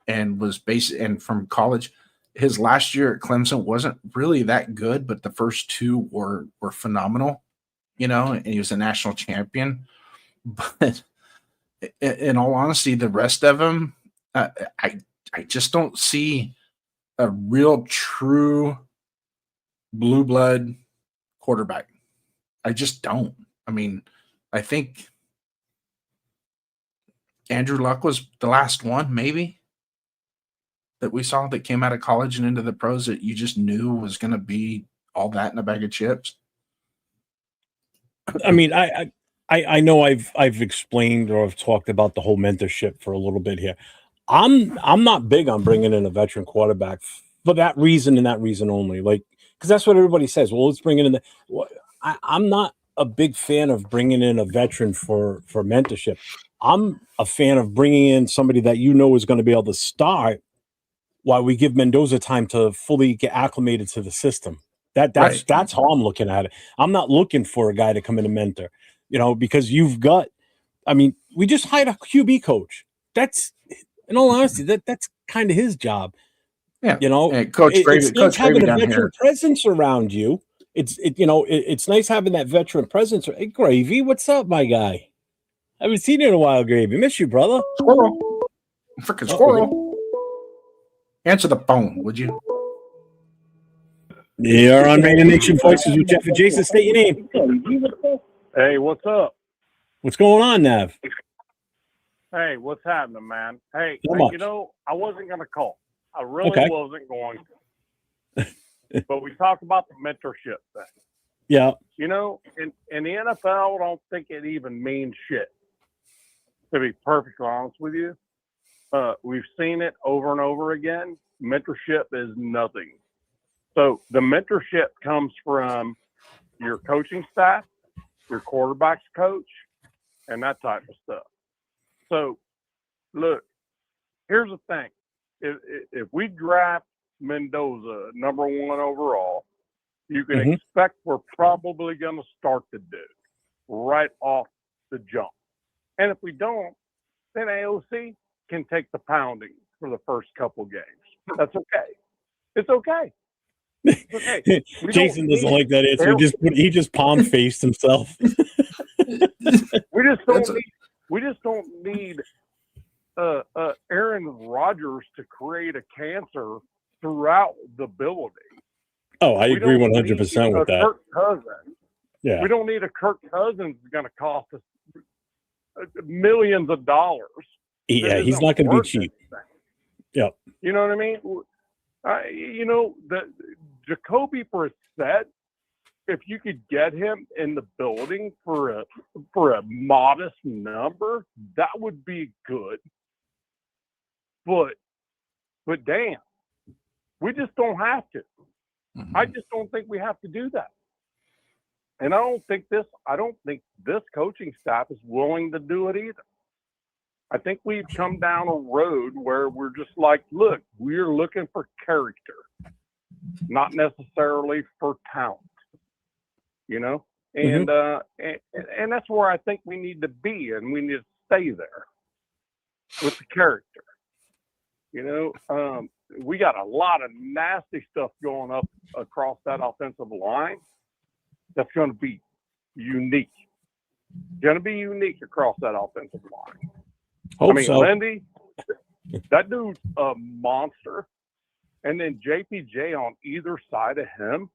and was and from college, his last year at Clemson wasn't really that good, but the first two were phenomenal, and he was a national champion. But in all honesty, the rest of them, I just don't see a real true blue blood quarterback. I just don't. I mean, I think Andrew Luck was the last one, maybe, that we saw that came out of college and into the pros that you just knew was going to be all that in a bag of chips. I mean, I know I've explained or I've talked about the whole mentorship for a little bit here. I'm not big on bringing in a veteran quarterback for that reason and that reason only. Like, because that's what everybody says. Well, let's bring it in. I'm not a big fan of bringing in a veteran for mentorship. I'm a fan of bringing in somebody that is going to be able to start while we give Mendoza time to fully get acclimated to the system. That's how I'm looking at it. I'm not looking for a guy to come in and mentor, because we just hired a QB coach. That's, in all honesty, that's kind of his job. Yeah. Coach Gravy, it's nice having a veteran presence around you. It's nice having that veteran presence. Hey, Gravy, what's up, my guy? I haven't seen you in a while, Gravy. Miss you, brother. Squirrel. Freaking squirrel. Answer the phone, would you? You're on Raider Nation Voices with Jeff and Jason. State your name. Hey, what's up? What's going on, Nav? Hey, what's happening, man? Hey, I wasn't going to call. I really wasn't going to. But we talked about the mentorship thing. Yeah. In the NFL, I don't think it even means shit, to be perfectly honest with you. We've seen it over and over again. Mentorship is nothing. So the mentorship comes from your coaching staff, your quarterback's coach, and that type of stuff. So, look, here's the thing. If we draft Mendoza #1 overall, you can expect we're probably going to start the dude right off the jump. And if we don't, then AOC can take the pounding for the first couple games. That's okay. It's okay. It's okay. Jason doesn't like that answer. He just palm faced himself. We just don't need Aaron Rodgers to create a cancer throughout the building. Oh, I agree 100% with that. Kirk Cousins. Yeah. We don't need a Kirk Cousins that's going to cost us millions of dollars. Yeah, he's not going to be cheap. Yep. You know what I mean? The Jacoby Brissett, if you could get him in the building for a modest number, that would be good. But damn, we just don't have to. I just don't think we have to do that. And I don't think this coaching staff is willing to do it either. I think we've come down a road where we're just like, look, we're looking for character, not necessarily for talent, and that's where I think we need to be, and we need to stay there with the character. We got a lot of nasty stuff going up across that offensive line that's going to be unique. Going to be unique across that offensive line. Lindy, that dude's a monster. And then JPJ on either side of him.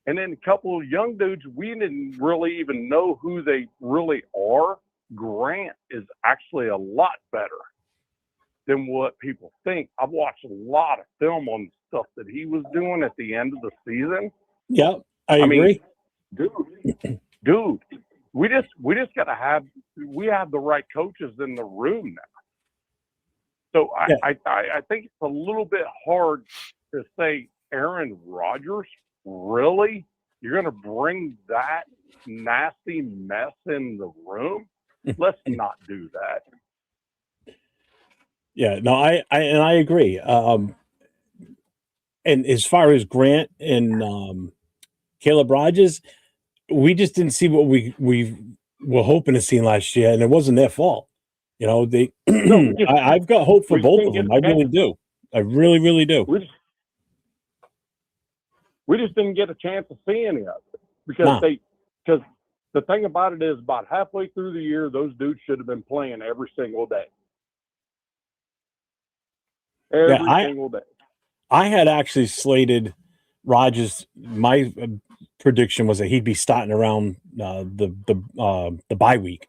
And then a couple of young dudes, we didn't really even know who they really are. Grant is actually a lot better than what people think. I've watched a lot of film on the stuff that he was doing at the end of the season. Yeah, I agree. Dude, we just got to have the right coaches in the room now. So I think it's a little bit hard to say Aaron Rodgers, really? You're going to bring that nasty mess in the room? Let's not do that. Yeah, no, I agree. And as far as Grant and Caleb Rodgers, we just didn't see what we were hoping to see last year, and it wasn't their fault. I've got hope for both of them. I really do. I really, really do. We just didn't get a chance to see any of it because the thing about it is about halfway through the year, those dudes should have been playing every single day. Every single day. I had actually slated Rodgers. My prediction was that he'd be starting around the bye week.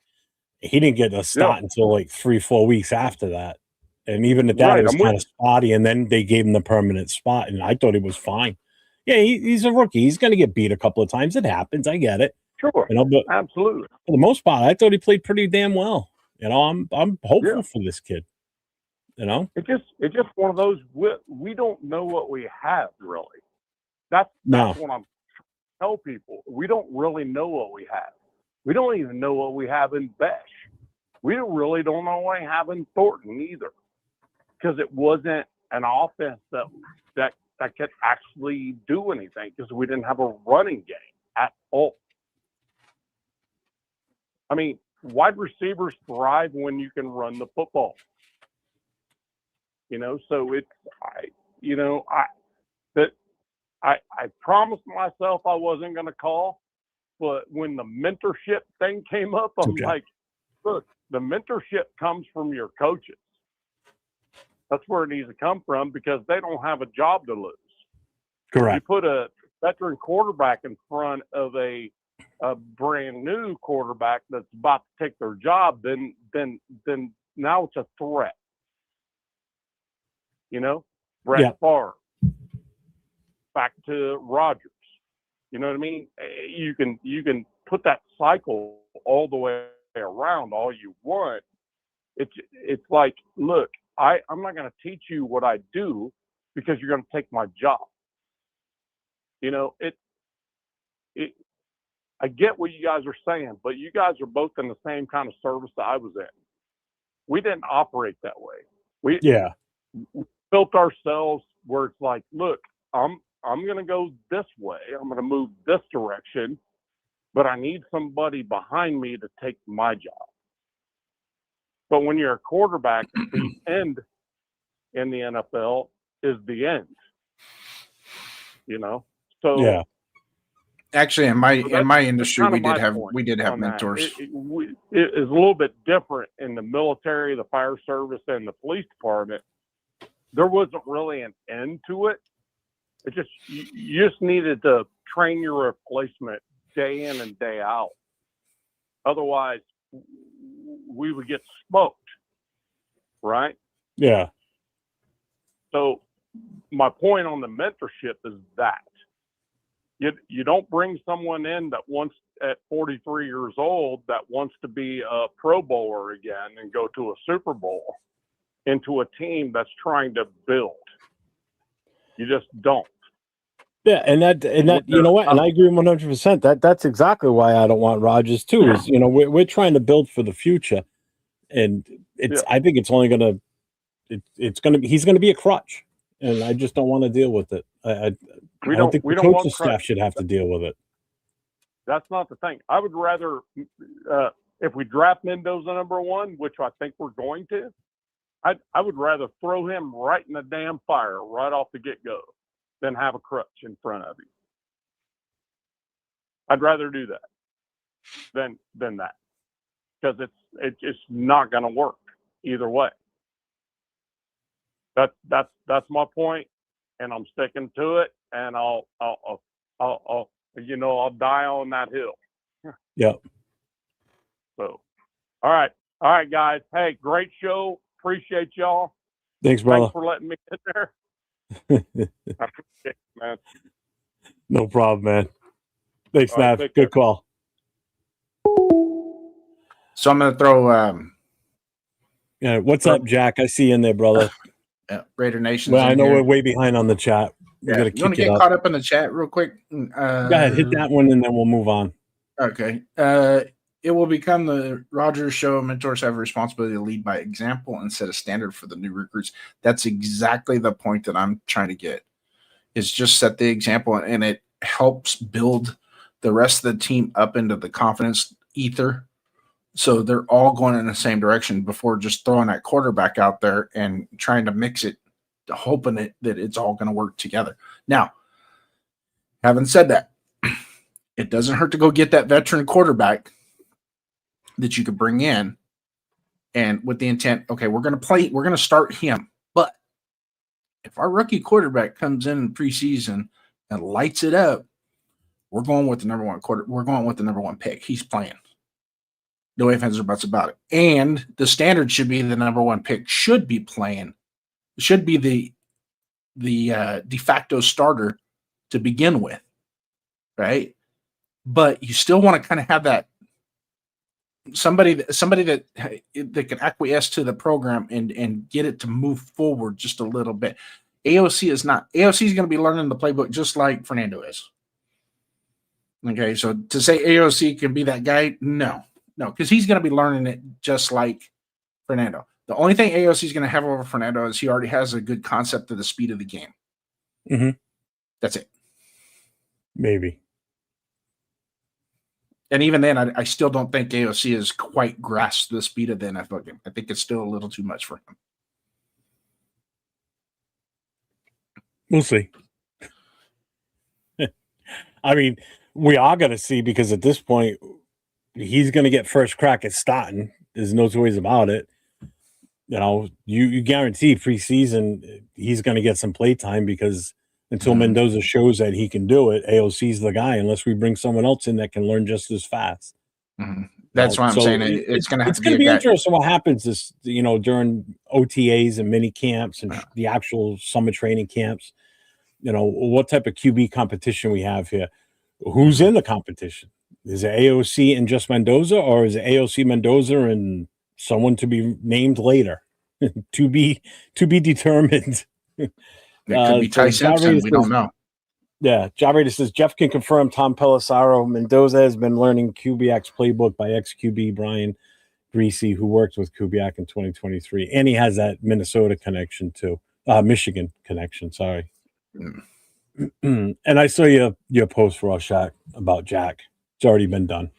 He didn't get a start until like 3-4 weeks after that, and even at that, it was kind of spotty. And then they gave him the permanent spot, and I thought he was fine. Yeah, he's a rookie. He's going to get beat a couple of times. It happens. I get it. Sure, but absolutely. For the most part, I thought he played pretty damn well. I'm hopeful for this kid. It's just one of those. We don't know what we have really. That's what I'm tell people. We don't really know what we have. We don't even know what we have in Besh. We really don't know what we have in Thornton either, because it wasn't an offense that could actually do anything because we didn't have a running game at all. I mean, wide receivers thrive when you can run the football. So I promised myself I wasn't going to call, but when the mentorship thing came up, I'm like, look, the mentorship comes from your coaches. That's where it needs to come from because they don't have a job to lose. Correct. You put a veteran quarterback in front of a brand new quarterback that's about to take their job, then now it's a threat. Brett Favre, back to Rodgers. You know what I mean? You can put that cycle all the way around all you want. It's like, look, I'm not going to teach you what I do because you're going to take my job. I get what you guys are saying, but you guys are both in the same kind of service that I was in. We didn't operate that way. We built ourselves where it's like, look, I'm going to go this way. I'm going to move this direction, but I need somebody behind me to take my job. But when you're a quarterback, the end in the NFL is the end. You know? So yeah. Actually, in my industry, we did have on mentors. It is a little bit different in the military, the fire service, and the police department. There wasn't really an end to it. It just you just needed to train your replacement day in and day out. Otherwise, we would get smoked, right? Yeah. So my point on the mentorship is that you don't bring someone in that wants at 43 years old that wants to be a Pro Bowler again and go to a Super Bowl into a team that's trying to build. You just don't. Yeah, and that you know what? And I agree 100%. That's exactly why I don't want Rodgers too. Is we're trying to build for the future, and I think it's only gonna he's gonna be a crutch, and I just don't want to deal with it. I don't think the coaching staff should have to deal with it. That's not the thing. I would rather if we draft Mendoza number 1, which I think we're going to, I would rather throw him right in the damn fire right off the get-go than have a crutch in front of him. I'd rather do that than that, because it's not going to work either way. That's my point, and I'm sticking to it, and I'll die on that hill. Yeah. So, all right, guys. Hey, great show. Appreciate y'all. Thanks, brother. Thanks for letting me in there. I appreciate it, man. No problem, man. Thanks, Nav. Right, good call. So I'm going to throw. Yeah, what's up, Jack? I see you in there, brother. Raider Nation. Well, I know we're way behind on the chat. You want to get caught up in the chat real quick? Go ahead, hit that one, and then we'll move on. Okay. It will become the Rodgers show. Mentors have a responsibility to lead by example and set a standard for the new recruits. That's exactly the point that I'm trying to get, is just set the example, and it helps build the rest of the team up into the confidence ether. So they're all going in the same direction before just throwing that quarterback out there and trying to mix it, hoping that it's all going to work together. Now, having said that, it doesn't hurt to go get that veteran quarterback that you could bring in, and with the intent, okay, we're going to start him. But if our rookie quarterback comes in preseason and lights it up, we're going with the number one we're going with the number 1 pick. He's playing. No ifs or buts about it. And the standard should be the number 1 pick should be playing. Should be the de facto starter to begin with, right? But you still want to kind of have that somebody that can acquiesce to the program and get it to move forward just a little bit. AOC is going to be learning the playbook just like Fernando is. Okay, so to say AOC can be that guy, no, because he's going to be learning it just like Fernando. The only thing AOC is going to have over Fernando is he already has a good concept of the speed of the game. Mm-hmm. That's it. Maybe. And even then, I still don't think AOC has quite grasped the speed of the NFL game. I think it's still a little too much for him. We'll see. I mean, we are going to see, because at this point, he's going to get first crack at starting. There's no two ways about it. You guarantee preseason he's going to get some play time, because until Mendoza shows that he can do it, AOC's the guy, unless we bring someone else in that can learn just as fast. Mm-hmm. That's why I'm saying it's going to be interesting what happens this, during OTAs and mini camps and the actual summer training camps. What type of QB competition we have here. Who's in the competition? Is it AOC and just Mendoza, or is it AOC, Mendoza, and someone to be named later? to be determined. It could be Tyson. We don't know. Yeah, Job Raider says Jeff can confirm Tom Pelissaro Mendoza has been learning Kubiak's playbook by ex-QB Brian Greasy, who worked with Kubiak in 2023, and he has that Minnesota connection too, Michigan connection. Sorry. And I saw your post for Shaq about Jack. It's already been done.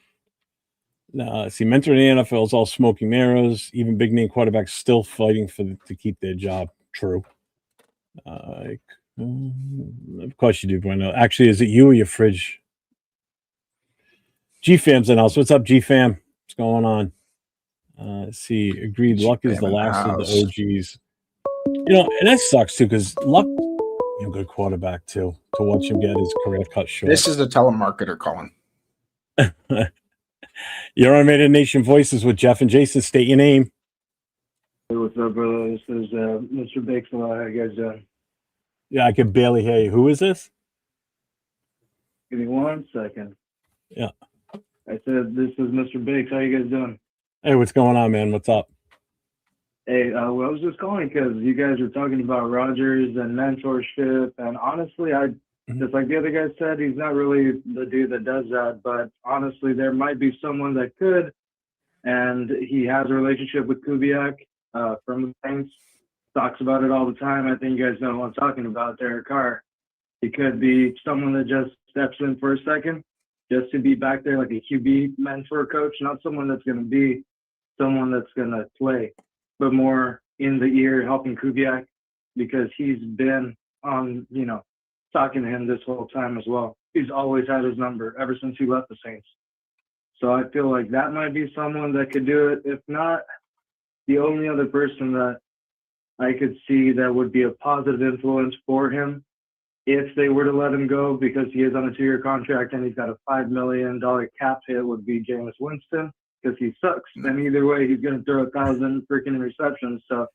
See, mentoring in the NFL is all smoking mirrors. Even big name quarterbacks still fighting to keep their job. True. Of course you do, Bueno. Actually, is it you or your fridge? G-Fam's in house. What's up, G-Fam? What's going on? Let's see. Agreed. Luck is the last of the OGs. And that sucks too, because Luck, a good quarterback too. To watch him get his career cut short. This is the telemarketer calling. You're on Raider Nation Voices with Jeff and Jason. State your name. Hey, what's up, brother? This is Mr. Bakes. How you guys doing? Yeah, I can barely hear you. Who is this? Give me 1 second. Yeah. I said, this is Mr. Bakes. How you guys doing? Hey, what's going on, man? What's up? Hey, well, I was just calling because you guys were talking about Rodgers and mentorship, and honestly, just like the other guy said, he's not really the dude that does that, but honestly, there might be someone that could, and he has a relationship with Kubiak from the Saints, talks about it all the time. I think you guys know what I'm talking about there, Carr. He could be someone that just steps in for a second, just to be back there like a QB mentor coach, not someone that's going to be someone that's going to play, but more in the ear helping Kubiak, because he's been on, talking to him this whole time as well. He's always had his number ever since he left the Saints. So I feel like that might be someone that could do it. If not, the only other person that I could see that would be a positive influence for him if they were to let him go, because he is on a 2-year contract and he's got a $5 million cap hit, would be Jameis Winston, because he sucks. And either way, he's going to throw 1,000 freaking interceptions. So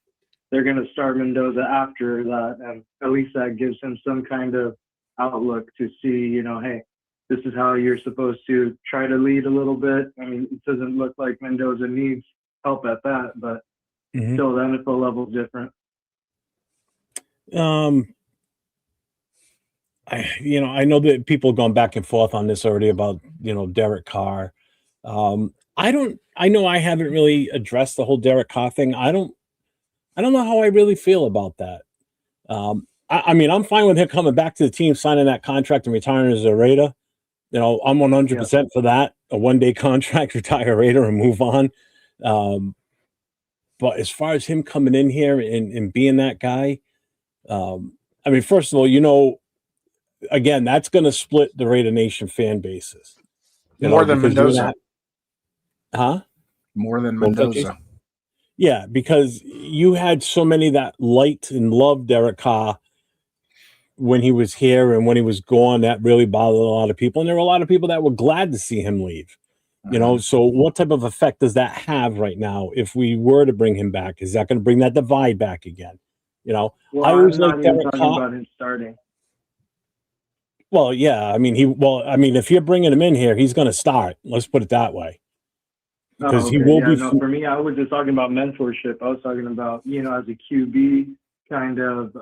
they're going to start Mendoza after that. And at least that gives him some kind of outlook to see, hey, this is how you're supposed to try to lead a little bit. I mean, it doesn't look like Mendoza needs help at that, but still the NFL level's different. I know that people have gone back and forth on this already about, Derek Carr. I know I haven't really addressed the whole Derek Carr thing. I don't know how I really feel about that. I mean, I'm fine with him coming back to the team, signing that contract and retiring as a Raider. I'm 100% for that. A 1-day contract, retire Raider and move on. But as far as him coming in here and being that guy, I mean, first of all, again, that's going to split the Raider Nation fan bases. More than Mendoza. More than Mendoza. Yeah, because you had so many that liked and loved Derek Carr when he was here, and when he was gone, that really bothered a lot of people. And there were a lot of people that were glad to see him leave. So what type of effect does that have right now if we were to bring him back? Is that going to bring that divide back again? Well, I always like Derek Carr. About him starting. Well, yeah, I mean, if you're bringing him in here, he's going to start. Let's put it that way. Because he will be. No, for me, I was just talking about mentorship. I was talking about, as a QB kind of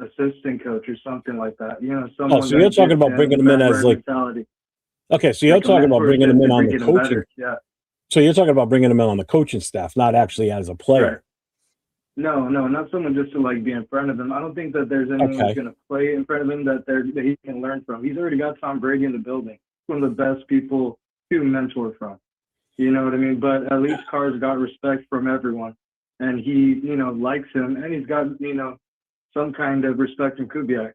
assistant coach or something like that. Someone. So you're talking about bringing him in as mentality. Okay, so you're talking about bringing him in on the coaching. Yeah. So you're talking about bringing him in on the coaching staff, not actually as a player. Right. No, not someone just to be in front of him. I don't think that there's anyone who's going to play in front of him that he can learn from. He's already got Tom Brady in the building, one of the best people to mentor from. You know what I mean? But at least Carr's got respect from everyone, and he, likes him, and he's got, some kind of respect from Kubiak.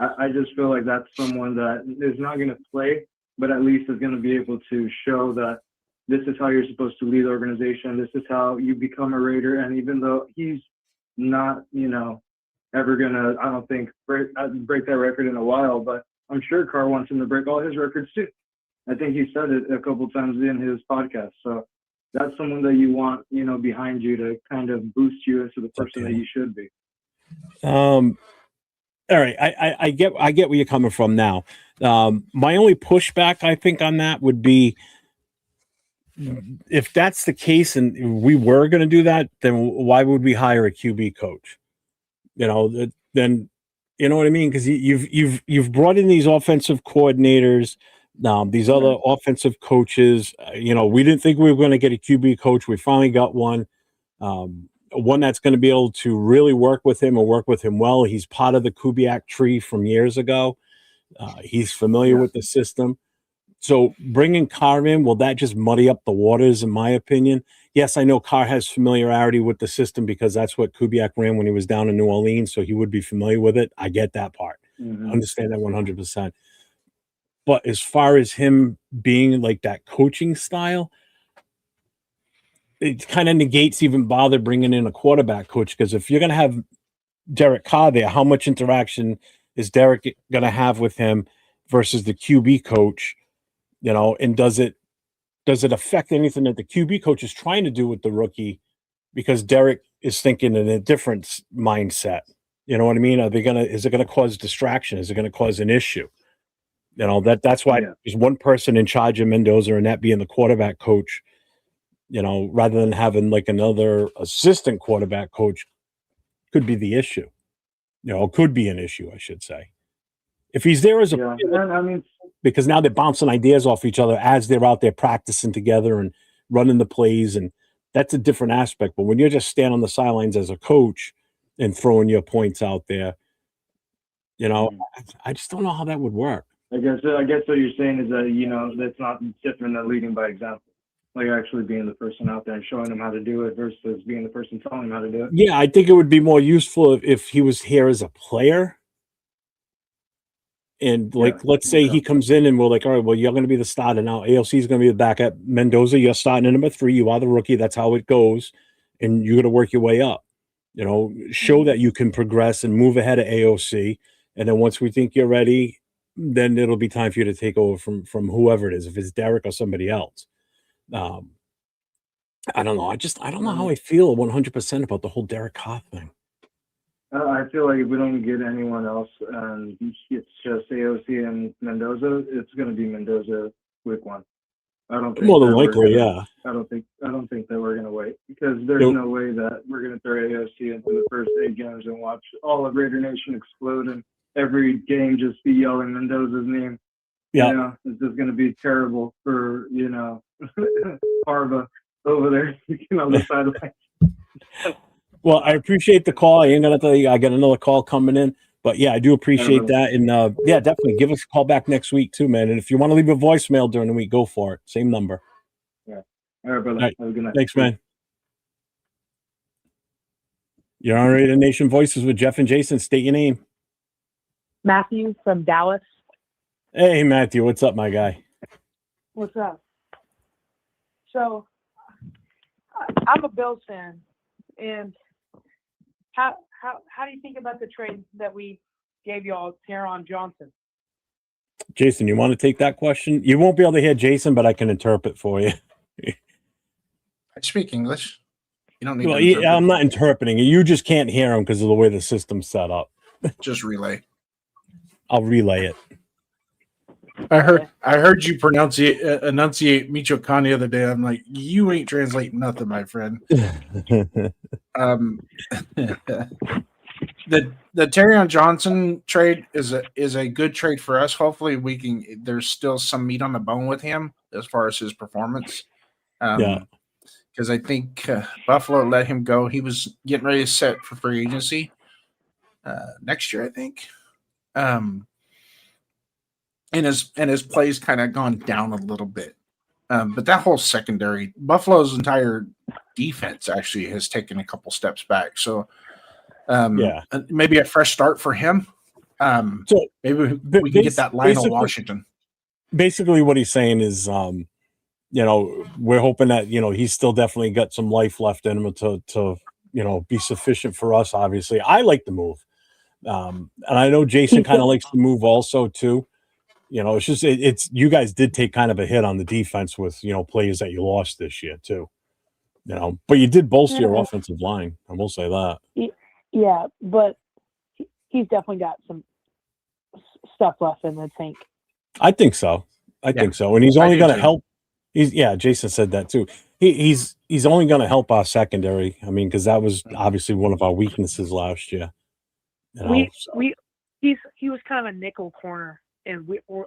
I just feel like that's someone that is not going to play, but at least is going to be able to show that this is how you're supposed to lead the organization. This is how you become a Raider. And even though he's not, ever going to, I don't think, break that record in a while, but I'm sure Carr wants him to break all his records too. I think he said it a couple of times in his podcast. So that's someone that you want, behind you to kind of boost you into the person that you should be. All right. I get where you're coming from now. My only pushback, I think, on that would be, if that's the case and we were going to do that, then why would we hire a QB coach? Then You know what I mean? Because you've brought in these offensive coordinators, these other offensive coaches. We didn't think we were going to get a QB coach. We finally got one. One that's going to be able to really work with him and work with him well. He's part of the Kubiak tree from years ago. He's familiar with the system. So bringing Carr in, will that just muddy up the waters, in my opinion? Yes, I know Carr has familiarity with the system because that's what Kubiak ran when he was down in New Orleans, so he would be familiar with it. I get that part. I understand that 100%. But as far as him being like that coaching style, it kind of negates even bother bringing in a quarterback coach, because if you're going to have Derek Carr there, how much interaction is Derek going to have with him versus the QB coach? And does it affect anything that the QB coach is trying to do with the rookie, because Derek is thinking in a different mindset? You know what I mean? Is it gonna cause distraction? Is it gonna cause an issue? That's why there's one person in charge of Mendoza, and that being the quarterback coach, rather than having like another assistant quarterback coach, could be the issue. Could be an issue, I should say. If he's there as a because now they're bouncing ideas off each other as they're out there practicing together and running the plays, and that's a different aspect. But when you're just standing on the sidelines as a coach and throwing your points out there, I just don't know how that would work. I guess what you're saying is that, that's not different than leading by example. Like actually being the person out there and showing them how to do it versus being the person telling them how to do it. Yeah, I think it would be more useful if he was here as a player. And let's say he comes in and we're like, all right, well, you're going to be the starter now. AOC is going to be the backup. Mendoza, you're starting at number 3. You are the rookie. That's how it goes. And you're going to work your way up. Show that you can progress and move ahead of AOC. And then once we think you're ready, then it'll be time for you to take over from whoever it is, if it's Derek or somebody else. I don't know. I don't know how I feel 100% about the whole Derek Carr thing. I feel like if we don't get anyone else and it's just AOC and Mendoza, it's going to be Mendoza week 1. I don't think more than likely, yeah. I don't think that we're going to wait, because there's no way that we're going to throw AOC into the first 8 games and watch all of Raider Nation explode and every game just be yelling Mendoza's name. Yeah, it's just going to be terrible for Harva over there on the sideline. Well, I appreciate the call. I ain't gonna tell you I got another call coming in, but yeah, I do appreciate that. And definitely give us a call back next week too, man. And if you want to leave a voicemail during the week, go for it. Same number. Yeah. All right, brother. All right. Have a good night. Thanks, man. You're on Raider Nation Voices with Jeff and Jason. State your name. Matthew from Dallas. Hey, Matthew. What's up, my guy? What's up? So, I'm a Bills fan, and how do you think about the trade that we gave y'all, Aaron Johnson? Jason, you want to take that question? You won't be able to hear Jason, but I can interpret for you. I speak English. You don't need well, to I'm not interpreting it. You just can't hear him because of the way the system's set up. Just relay. I'll relay it. I heard you enunciate Michoacán the other day. I'm like, you ain't translating nothing, my friend. The Terrion Johnson trade is a good trade for us. Hopefully there's still some meat on the bone with him as far as his performance. Because I think Buffalo let him go. He was getting ready to set for free agency next year, I think. And his play's kind of gone down a little bit. But that whole secondary, Buffalo's entire defense actually has taken a couple steps back. So maybe a fresh start for him. So maybe we can get that Lionel Washington. Basically what he's saying is, we're hoping that, he's still definitely got some life left in him to be sufficient for us. Obviously, I like the move. And I know Jason kind of likes the move also too. It's just it's you guys did take kind of a hit on the defense with players that you lost this year too. But you did bolster your offensive line. I will say that. Yeah, but he's definitely got some stuff left in the tank. I think so. I think so, and he's only going to help. Jason said that too. He's only going to help our secondary. I mean, because that was obviously one of our weaknesses last year. he was kind of a nickel corner, and we're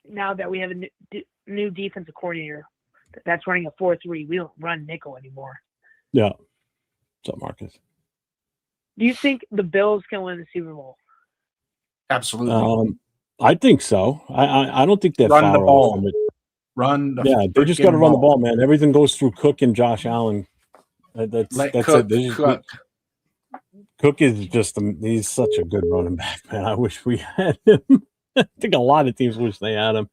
now that we have a new defensive coordinator that's running a 4-3, we don't run nickel anymore. Yeah. What's up, Marcus? Do you think the Bills can win the Super Bowl? Absolutely. I think so. I don't think they're Run the far ball. off from it. Run the Yeah, they just got to run the ball, man. Everything goes through Cook and Josh Allen. That's Cook, it. Cook is just he's such a good running back, man. I wish we had him. I think a lot of teams wish they had him.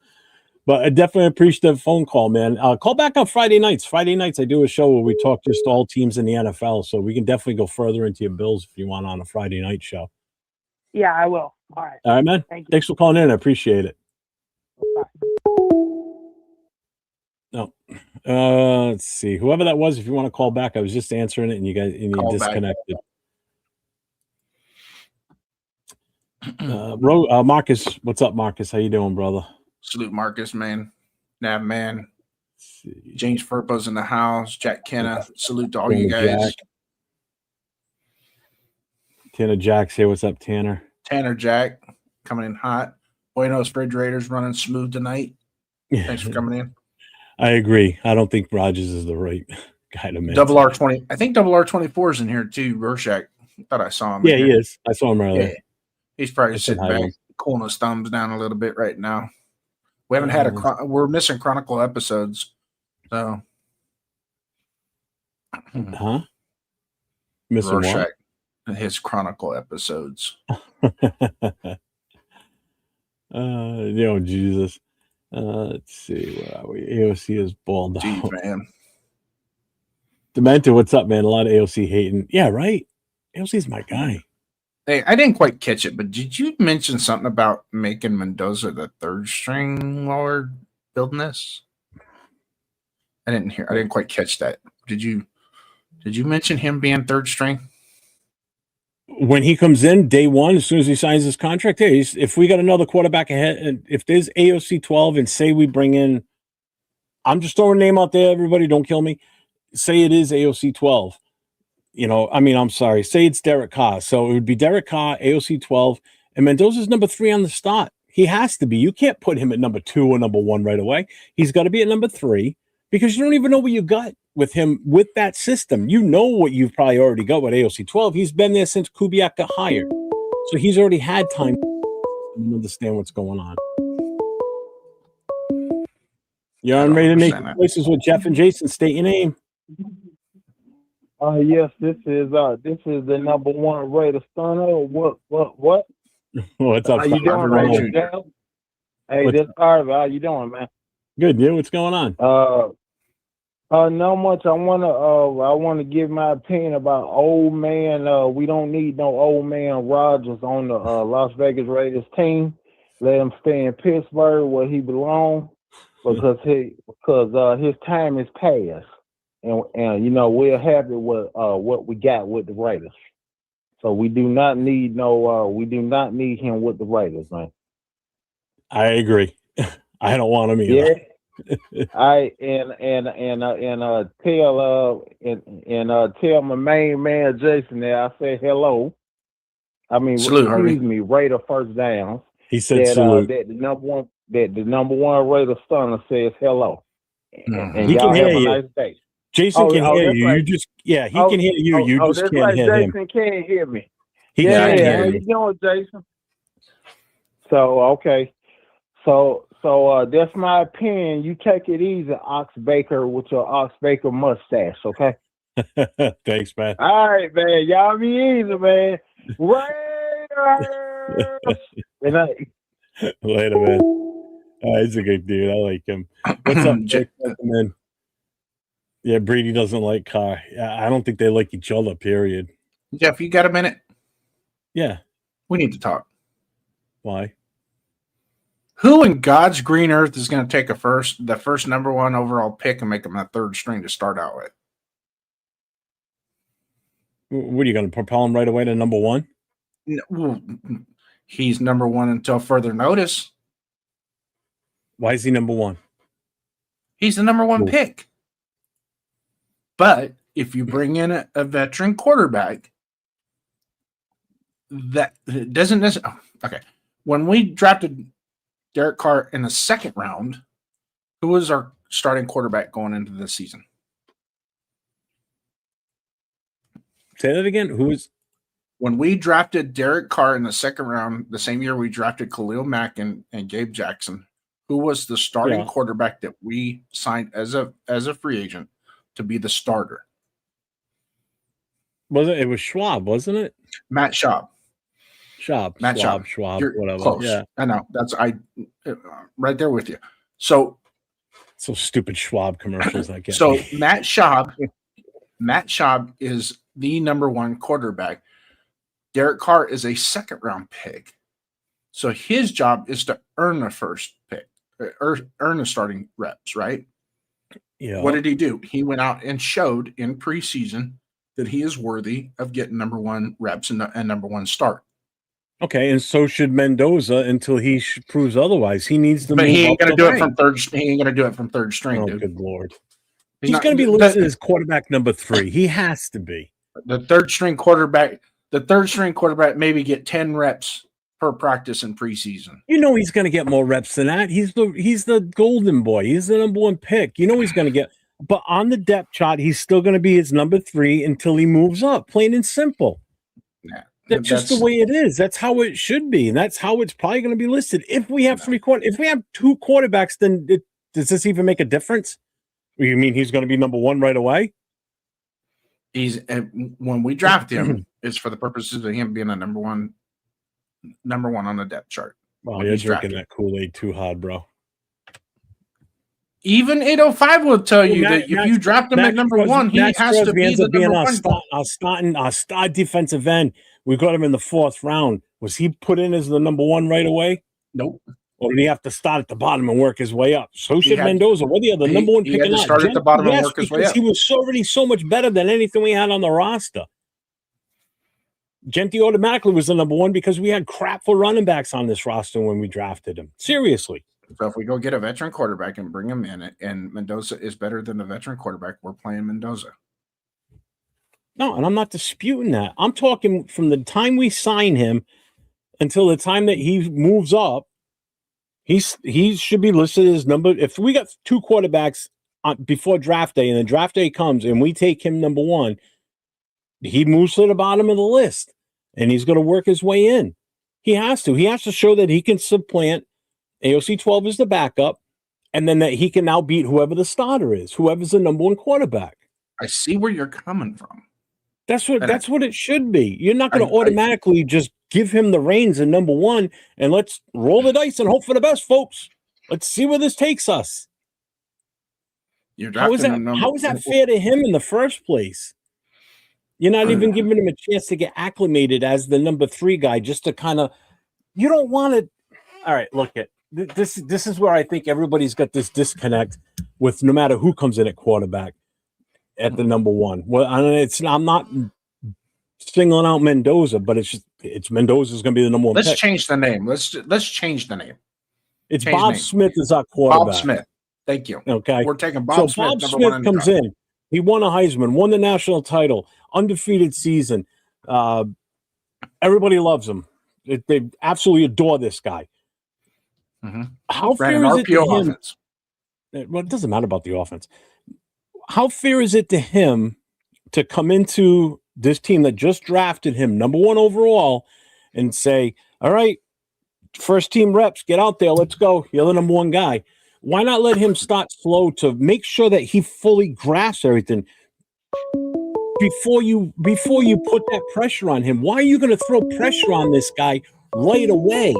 But I definitely appreciate the phone call, man. Call back on Friday nights. Friday nights, I do a show where we talk just all teams in the NFL. So we can definitely go further into your Bills if you want on a Friday night show. Yeah, I will. All right. All right, man. Thank you. Thanks for calling in. I appreciate it. No. Let's see. Whoever that was, if you want to call back, I was just answering it and you disconnected. Marcus, what's up, Marcus? How you doing, brother? Salute Marcus, man. Nav, man. James Furpo's in the house. Jack Kenna. Salute to all you guys. Tanner Jack's here. What's up, Tanner? Tanner Jack coming in hot. Buenos Refrigerators running smooth tonight. Thanks for coming in. I agree. I don't think Rodgers is the right guy to make. Double R20. I think Double R24 is in here too. Rorschach. Thought I saw him. Yeah, he is. I saw him earlier. Yeah. He's probably sitting back, cooling his thumbs down a little bit right now. We haven't had we're missing Chronicle episodes. So. Missing Rorschach and his Chronicle episodes. Jesus. Let's see. Where are we? AOC is balled out. Jeez, man. Dementor, what's up, man? A lot of AOC hating. Yeah, right. AOC's my guy. Hey, I didn't quite catch it, but did you mention something about making Mendoza the third string while we're building this? I didn't quite catch that. Did you mention him being third string? When he comes in day one, as soon as he signs his contract, hey, if we got another quarterback ahead, and if there's AOC 12 and say we bring in, I'm just throwing a name out there, everybody, don't kill me. Say it is AOC 12. I'm sorry. Say it's Derek Carr. So it would be Derek Carr, AOC 12, and Mendoza's number 3 on the start. He has to be. You can't put him at number 2 or number 1 right away. He's got to be at number 3 because you don't even know what you got with him with that system. You know what you've probably already got with AOC 12. He's been there since Kubiak got hired. So he's already had time to understand what's going on. You're on Raider Nation Voices with Jeff and Jason. State your name. Yes, this is the number 1 Raider stunner. What? What's up? How you doing, man? Hey, this is Harvey. How you doing, man? Good. Yeah. What's going on? Not much. I wanna give my opinion about old man. We don't need no old man Rodgers on the Las Vegas Raiders team. Let him stay in Pittsburgh where he belongs because his time is past. And we're happy with what we got with the Raiders. So we do not need him with the Raiders, man. I agree. I don't want him either. Yeah. Tell my main man Jason there. I said hello. Excuse me, Raider first down. He said salute. That the number one Raider stunner says hello. And he y'all can hear have a you. nice day. Jason can hear you. Right. He can hear you. You just can't hear him. Jason can't hear me. He can't hear how you. you doing, Jason? So okay. So that's my opinion. You take it easy, Ox Baker, with your Ox Baker mustache, okay? Thanks, man. All right, man. Y'all be easy, man. Raiders! Good night. Later, man. He's a good dude. I like him. What's up, Jake? Man? Yeah, Brady doesn't like Carr. I don't think they like each other, period. Jeff, you got a minute? Yeah. We need to talk. Why? Who in God's green earth is going to take the first number 1 overall pick and make him a third string to start out with? What are you going to propel him right away to number 1? No, he's number 1 until further notice. Why is he number 1? He's the number 1 pick. But if you bring in a veteran quarterback, that doesn't necessarily. Okay. When we drafted Derek Carr in the second round, who was our starting quarterback going into this season? Say that again. Who was? When we drafted Derek Carr in the second round, the same year we drafted Khalil Mack and Gabe Jackson, who was the starting quarterback that we signed as a free agent to be the starter? It was Schwab, wasn't it? Matt Schaub. Schwab, You're whatever. Close. Yeah. I know. That's right there with you. So stupid Schwab commercials I get. So Matt Schaub is the number one quarterback. Derek Carr is a second round pick. So his job is to earn the first pick, earn the starting reps, right? Yeah. What did he do? He went out and showed in preseason that he is worthy of getting number one reps and number one start. Okay, and so should Mendoza until he proves otherwise. He needs to. But he ain't going to do it from third. He ain't going to do it from third string, dude. Good Lord. He's going to be listed as quarterback number 3. He has to be. The third string quarterback maybe get 10 reps per practice in preseason. You know he's going to get more reps than that. He's the golden boy. He's the number 1 pick. You know he's going to get. But on the depth chart, he's still going to be his number 3 until he moves up. Plain and simple. Yeah. That's just the way it is. That's how it should be, and that's how it's probably going to be listed. If we have if we have 2 quarterbacks, then does this even make a difference? You mean he's going to be number 1 right away? When we draft him, it's for the purposes of him being a number one on the depth chart. Well, you're drinking that Kool-Aid too hard, bro. Even 805 will tell you that if you draft him at number 1, he has to be the number 1. Our star defensive end. We got him in the 4th round. Was he put in as the number 1 right away? Nope. Or did he have to start at the bottom and work his way up? So should Mendoza. Whether you're the number 1 pick or not. Start at the bottom and work his way up. He was already so much better than anything we had on the roster. Genty automatically was the number 1 because we had crap for running backs on this roster when we drafted him. Seriously. So if we go get a veteran quarterback and bring him in, and Mendoza is better than the veteran quarterback, we're playing Mendoza. No, and I'm not disputing that. I'm talking from the time we sign him until the time that he moves up. He should be listed as number. If we got 2 quarterbacks before draft day, and then draft day comes, and we take him number 1, he moves to the bottom of the list, and he's going to work his way in. He has to. He has to show that he can supplant AOC 12 as the backup, and then that he can now beat whoever the starter is, whoever's the number 1 quarterback. I see where you're coming from. That's what it should be. You're not going to automatically just give him the reins in number 1 and let's roll the dice and hope for the best, folks. Let's see where this takes us. How is that fair to him in the first place? You're not even giving him a chance to get acclimated as the number 3 guy, just to kind of. You don't want to. All right, look at this. This is where I think everybody's got this disconnect with no matter who comes in at quarterback at the number 1. Well, I'm not singling out Mendoza, but it's Mendoza's going to be the number 1. Let's pick. Change the name. Let's change the name. It's change Bob name. Smith is our quarterback. Bob Smith. Thank you. Okay, we're taking Bob Smith. Bob Smith comes in. He won a Heisman, won the national title, undefeated season. Everybody loves him. They absolutely adore this guy. Mm-hmm. How fair is it to him? Offense. Well, it doesn't matter about the offense. How fair is it to him to come into this team that just drafted him number 1 overall and say, all right, first team reps, get out there, let's go. You're the number 1 guy. Why not let him start slow to make sure that he fully grasps everything before you put that pressure on him? Why are you going to throw pressure on this guy right away?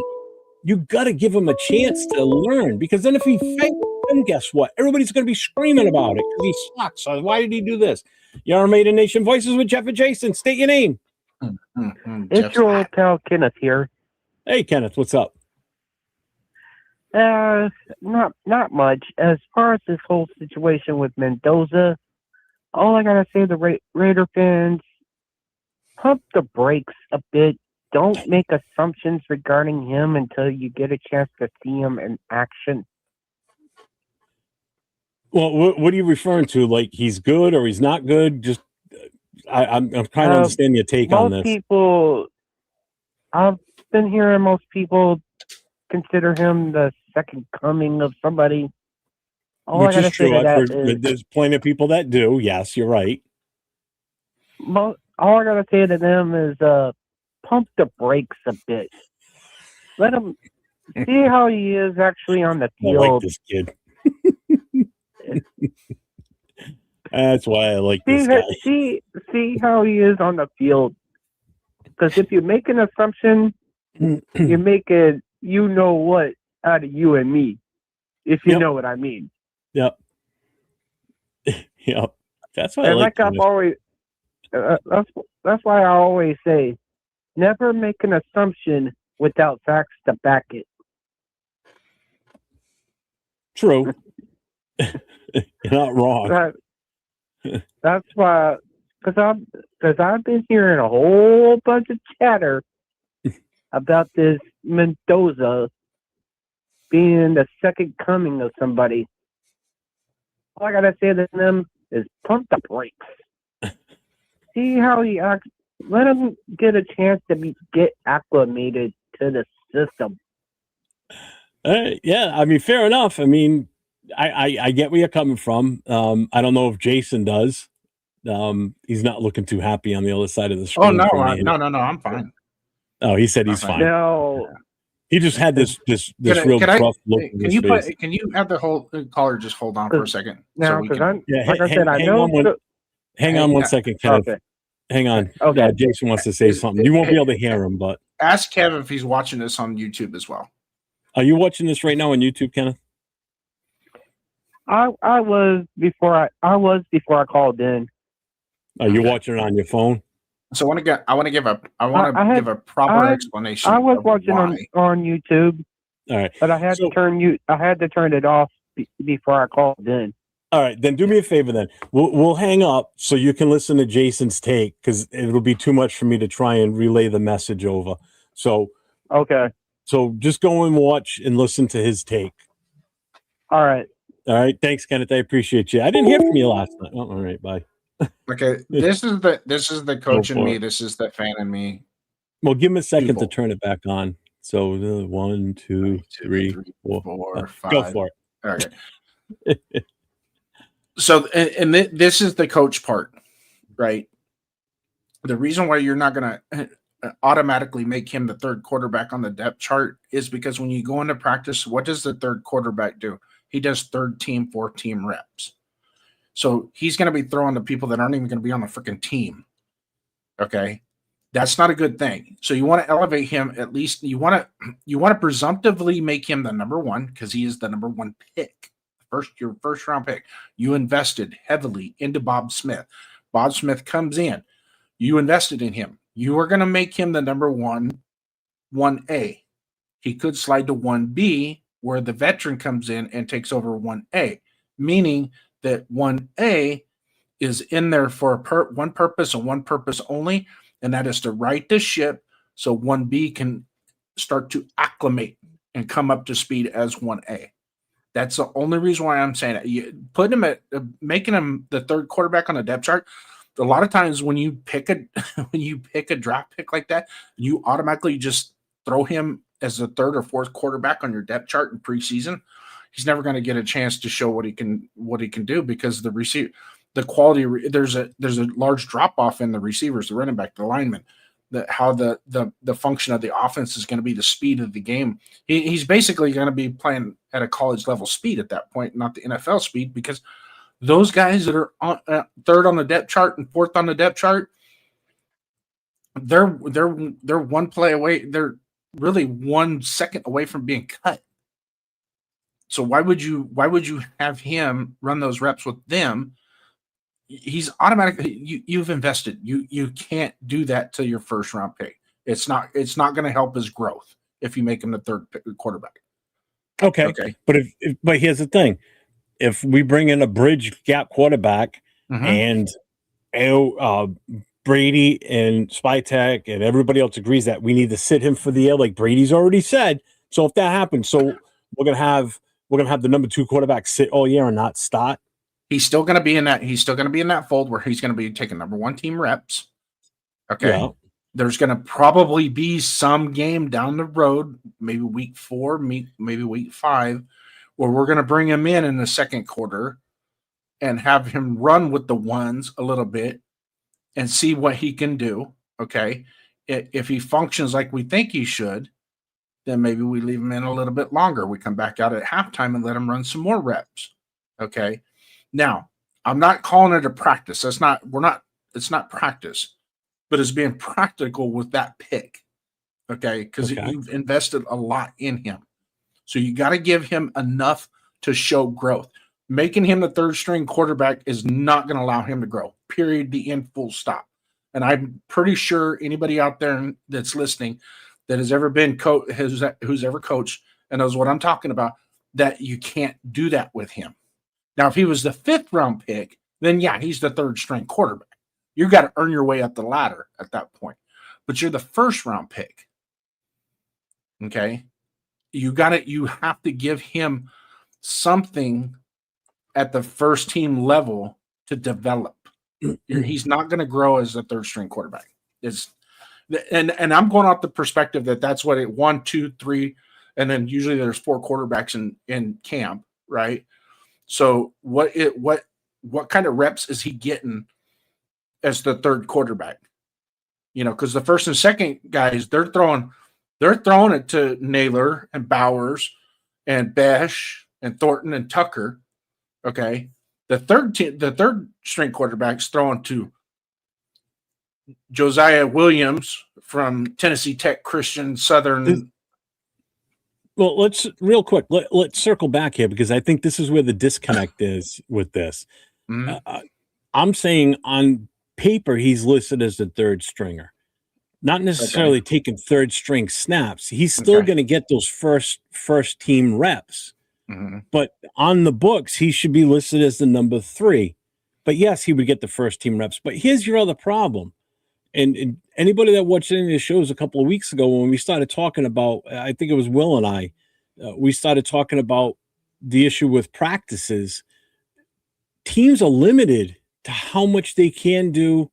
You got to give him a chance to learn, because then if he fakes, then guess what? Everybody's going to be screaming about it because he sucks. So why did he do this? Your Raider Nation Voices with Jeff and Jason. State your name. It's your old pal Kenneth here. Hey, Kenneth, what's up? Not much. As far as this whole situation with Mendoza, all I gotta say, the Raider fans, pump the brakes a bit. Don't make assumptions regarding him until you get a chance to see him in action. Well, what are you referring to? Like he's good or he's not good? Just I'm trying to understand your take on this. Most people, been hearing most people consider him the second coming of somebody. All Which I is gotta say true. to I've that heard is, there's plenty of people that do. Yes, you're right. all I gotta say to them is, pump the brakes a bit. Let him see how he is actually on the I like field. this kid. That's why I like this guy. See how he is on the field. Because if you make an assumption, you make it, you know what, out of you and me, if you know what I mean. Yep. Yep. That's why I And like I've always, that's why I always say, never make an assumption without facts to back it. True. You're not wrong. That's why, because I've been hearing a whole bunch of chatter about this Mendoza being the second coming of somebody. All I gotta say to them is pump the brakes. See how he acts. Let him get a chance to get acclimated to the system. Yeah, I mean, fair enough. I mean, I get where you're coming from. I don't know if Jason does. He's not looking too happy on the other side of the screen. Oh no, for me. no, I'm fine. Oh, he said he's fine. No, He just had this real tough look in his face. Can you have the whole caller just hold on for a second? Now, because like I said, hang on one second, Kenneth. Okay. Hang on. Okay. Jason wants to say something. You won't be able to hear him, but ask Kevin if he's watching this on YouTube as well. Are you watching this right now on YouTube, Kenneth? I was before I called in. Are you watching it on your phone? So I want to give a proper explanation. I was watching on YouTube. All right, but I had to turn it off before I called in. All right, then do me a favor. Then we'll hang up so you can listen to Jason's take because it'll be too much for me to try and relay the message over. So okay. So just go and watch and listen to his take. All right. All right. Thanks, Kenneth. I appreciate you. I didn't hear from you last night. Oh, all right. Bye. Okay. This is the coach in me. This is the fan in me. Well, give him a second to turn it back on. So 1, 2, 3, 4, 5. Go for it. All right. So, and this is the coach part, right? The reason why you're not going to automatically make him the third quarterback on the depth chart is because when you go into practice, what does the third quarterback do? He does third team, fourth team reps. So he's going to be throwing to people that aren't even going to be on the freaking team. Okay. That's not a good thing. So you want to elevate him. At least you want to presumptively make him the number one because he is the number one pick. Your first round pick. You invested heavily into Bob Smith. Bob Smith comes in. You invested in him. You are going to make him the number 1A. He could slide to 1B where the veteran comes in and takes over 1A, meaning that 1A is in there for one purpose and one purpose only, and that is to right the ship so 1B can start to acclimate and come up to speed as 1A. That's the only reason why I'm saying it. Making him the third quarterback on the depth chart. A lot of times when you pick a draft pick like that, you automatically just throw him as the third or fourth quarterback on your depth chart in preseason. He's never going to get a chance to show what he can do because the quality, there's a large drop off in the receivers, the running back, the lineman, how the function of the offense is going to be the speed of the game. He's basically going to be playing at a college level speed at that point, not the NFL speed, because those guys that are on, third on the depth chart and fourth on the depth chart, they're one play away. They're really 1 second away from being cut. So why would you have him run those reps with them? He's automatically you've invested. You can't do that to your first round pick. It's not going to help his growth if you make him the third quarterback. Okay. But here's the thing. If we bring in a bridge gap quarterback and Brady and Spytek and everybody else agrees that we need to sit him for the year, like Brady's already said. So if that happens, so we're gonna have the number 2 quarterback sit all year and not start. He's still gonna be in that. He's still gonna be in that fold where he's gonna be taking number 1 team reps. Okay. There's going to probably be some game down the road, maybe week 4, maybe week 5, where we're going to bring him in the second quarter and have him run with the ones a little bit and see what he can do. Okay. If he functions like we think he should, then maybe we leave him in a little bit longer. We come back out at halftime and let him run some more reps. Okay. Now, I'm not calling it a practice. It's not practice, but it's being practical with that pick. Okay. Because you've invested a lot in him. So you got to give him enough to show growth. Making him the third string quarterback is not going to allow him to grow. Period. The end, full stop. And I'm pretty sure anybody out there that's listening that has ever been who's ever coached and knows what I'm talking about, that you can't do that with him. Now, if he was the 5th round pick, then yeah, he's the third string quarterback. You got to earn your way up the ladder at that point. But you're the 1st round pick. Okay. You have to give him something at the first team level to develop. He's not going to grow as a third string quarterback. And I'm going off the perspective that that's what 1, 2, 3, and then usually there's 4 quarterbacks in camp, right? So what kind of reps is he getting as the third quarterback? Because the first and second guys, they're throwing it to Naylor and Bowers and Besh and Thornton and Tucker. Okay. The third string quarterback's throwing to Josiah Williams from Tennessee Tech Christian Southern. Well, let's circle back here, because I think this is where the disconnect is with this. Mm-hmm. I'm saying on paper, he's listed as the third stringer, not necessarily taking third string snaps. He's still going to get those first team reps. Mm-hmm. But on the books, he should be listed as the number 3. But yes, he would get the first team reps. But here's your other problem. And anybody that watched any of the shows a couple of weeks ago, when we started talking about, I think it was Will and I, we started talking about the issue with practices. Teams are limited to how much they can do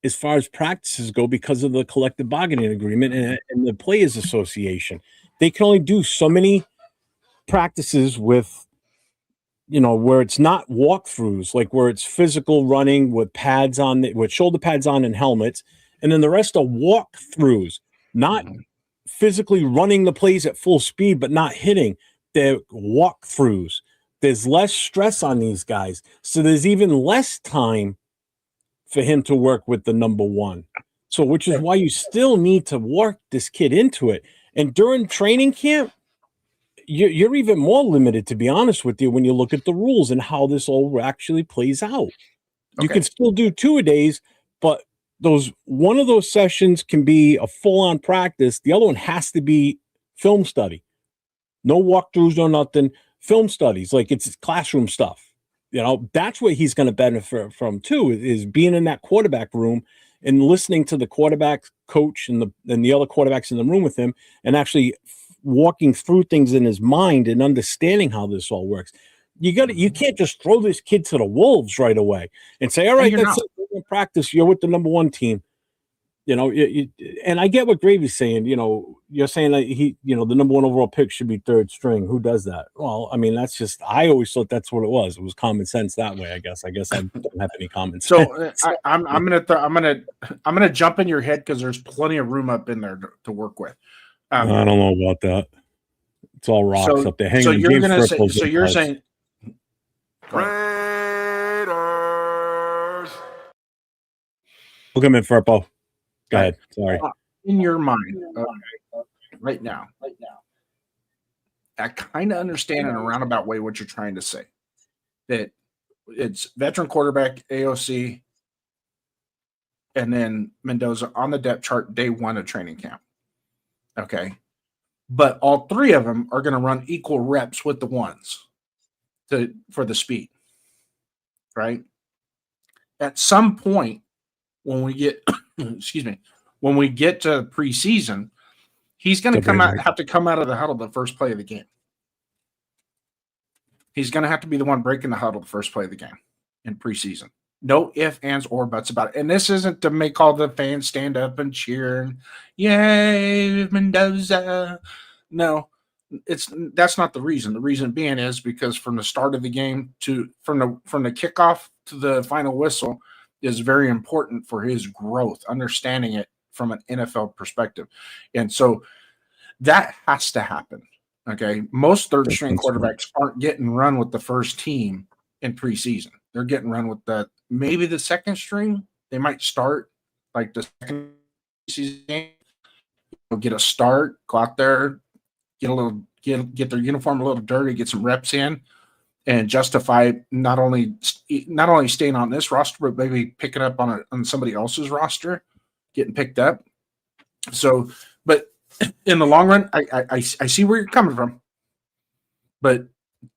as far as practices go because of the collective bargaining agreement and the Players Association. They can only do so many practices with, where it's not walkthroughs, like where it's physical running with pads on, with shoulder pads on and helmets. And then the rest are walkthroughs, not physically running the plays at full speed, but not hitting. They're walkthroughs. There's less stress on these guys. So there's even less time for him to work with the number 1. So, which is why you still need to work this kid into it. And during training camp, you're even more limited, to be honest with you, when you look at the rules and how this all actually plays out. You can still do 2-a-days, but one of those sessions can be a full-on practice. The other one has to be film study. No walkthroughs, no nothing. Film studies, like it's classroom stuff. That's what he's going to benefit from too, is being in that quarterback room and listening to the quarterback coach and the other quarterbacks in the room with him, and actually walking through things in his mind and understanding how this all works. You can't just throw this kid to the wolves right away and say, all right, that's it. We're going to practice. You're with the number 1 team. And I get what Gravy's saying. You're saying that the number 1 overall pick should be third string. Who does that? Well, I mean, that's just, I always thought that's what it was. It was common sense that way, I guess. I don't have any common sense. So I'm gonna jump in your head, because there's plenty of room up in there to work with. I don't know about that. It's all rocks up there. So you're going to say, so you're saying Raiders. Look him in, Furpo. Go ahead. Sorry. In your mind, right now, I kind of understand in a roundabout way what you're trying to say. That it's veteran quarterback, AOC, and then Mendoza on the depth chart day 1 of training camp. Okay. But all 3 of them are going to run equal reps with the ones for the speed. Right. At some point, when we get, when we get to preseason, he's going to have to come out of the huddle the first play of the game. He's going to have to be the one breaking the huddle the first play of the game in preseason. No ifs, ands, or buts about it. And this isn't to make all the fans stand up and cheer and yay, Mendoza. No, that's not the reason. The reason being is because from the start of the game from the kickoff to the final whistle is very important for his growth, understanding it from an NFL perspective. And so that has to happen. Okay. Most third string quarterbacks aren't getting run with the first team in preseason. They're getting run with maybe the second string. They might start like the second season game, get a start, go out there, get their uniform a little dirty, get some reps in, and justify not only staying on this roster, but maybe picking up on somebody else's roster, getting picked up. So, but in the long run, I see where you're coming from, but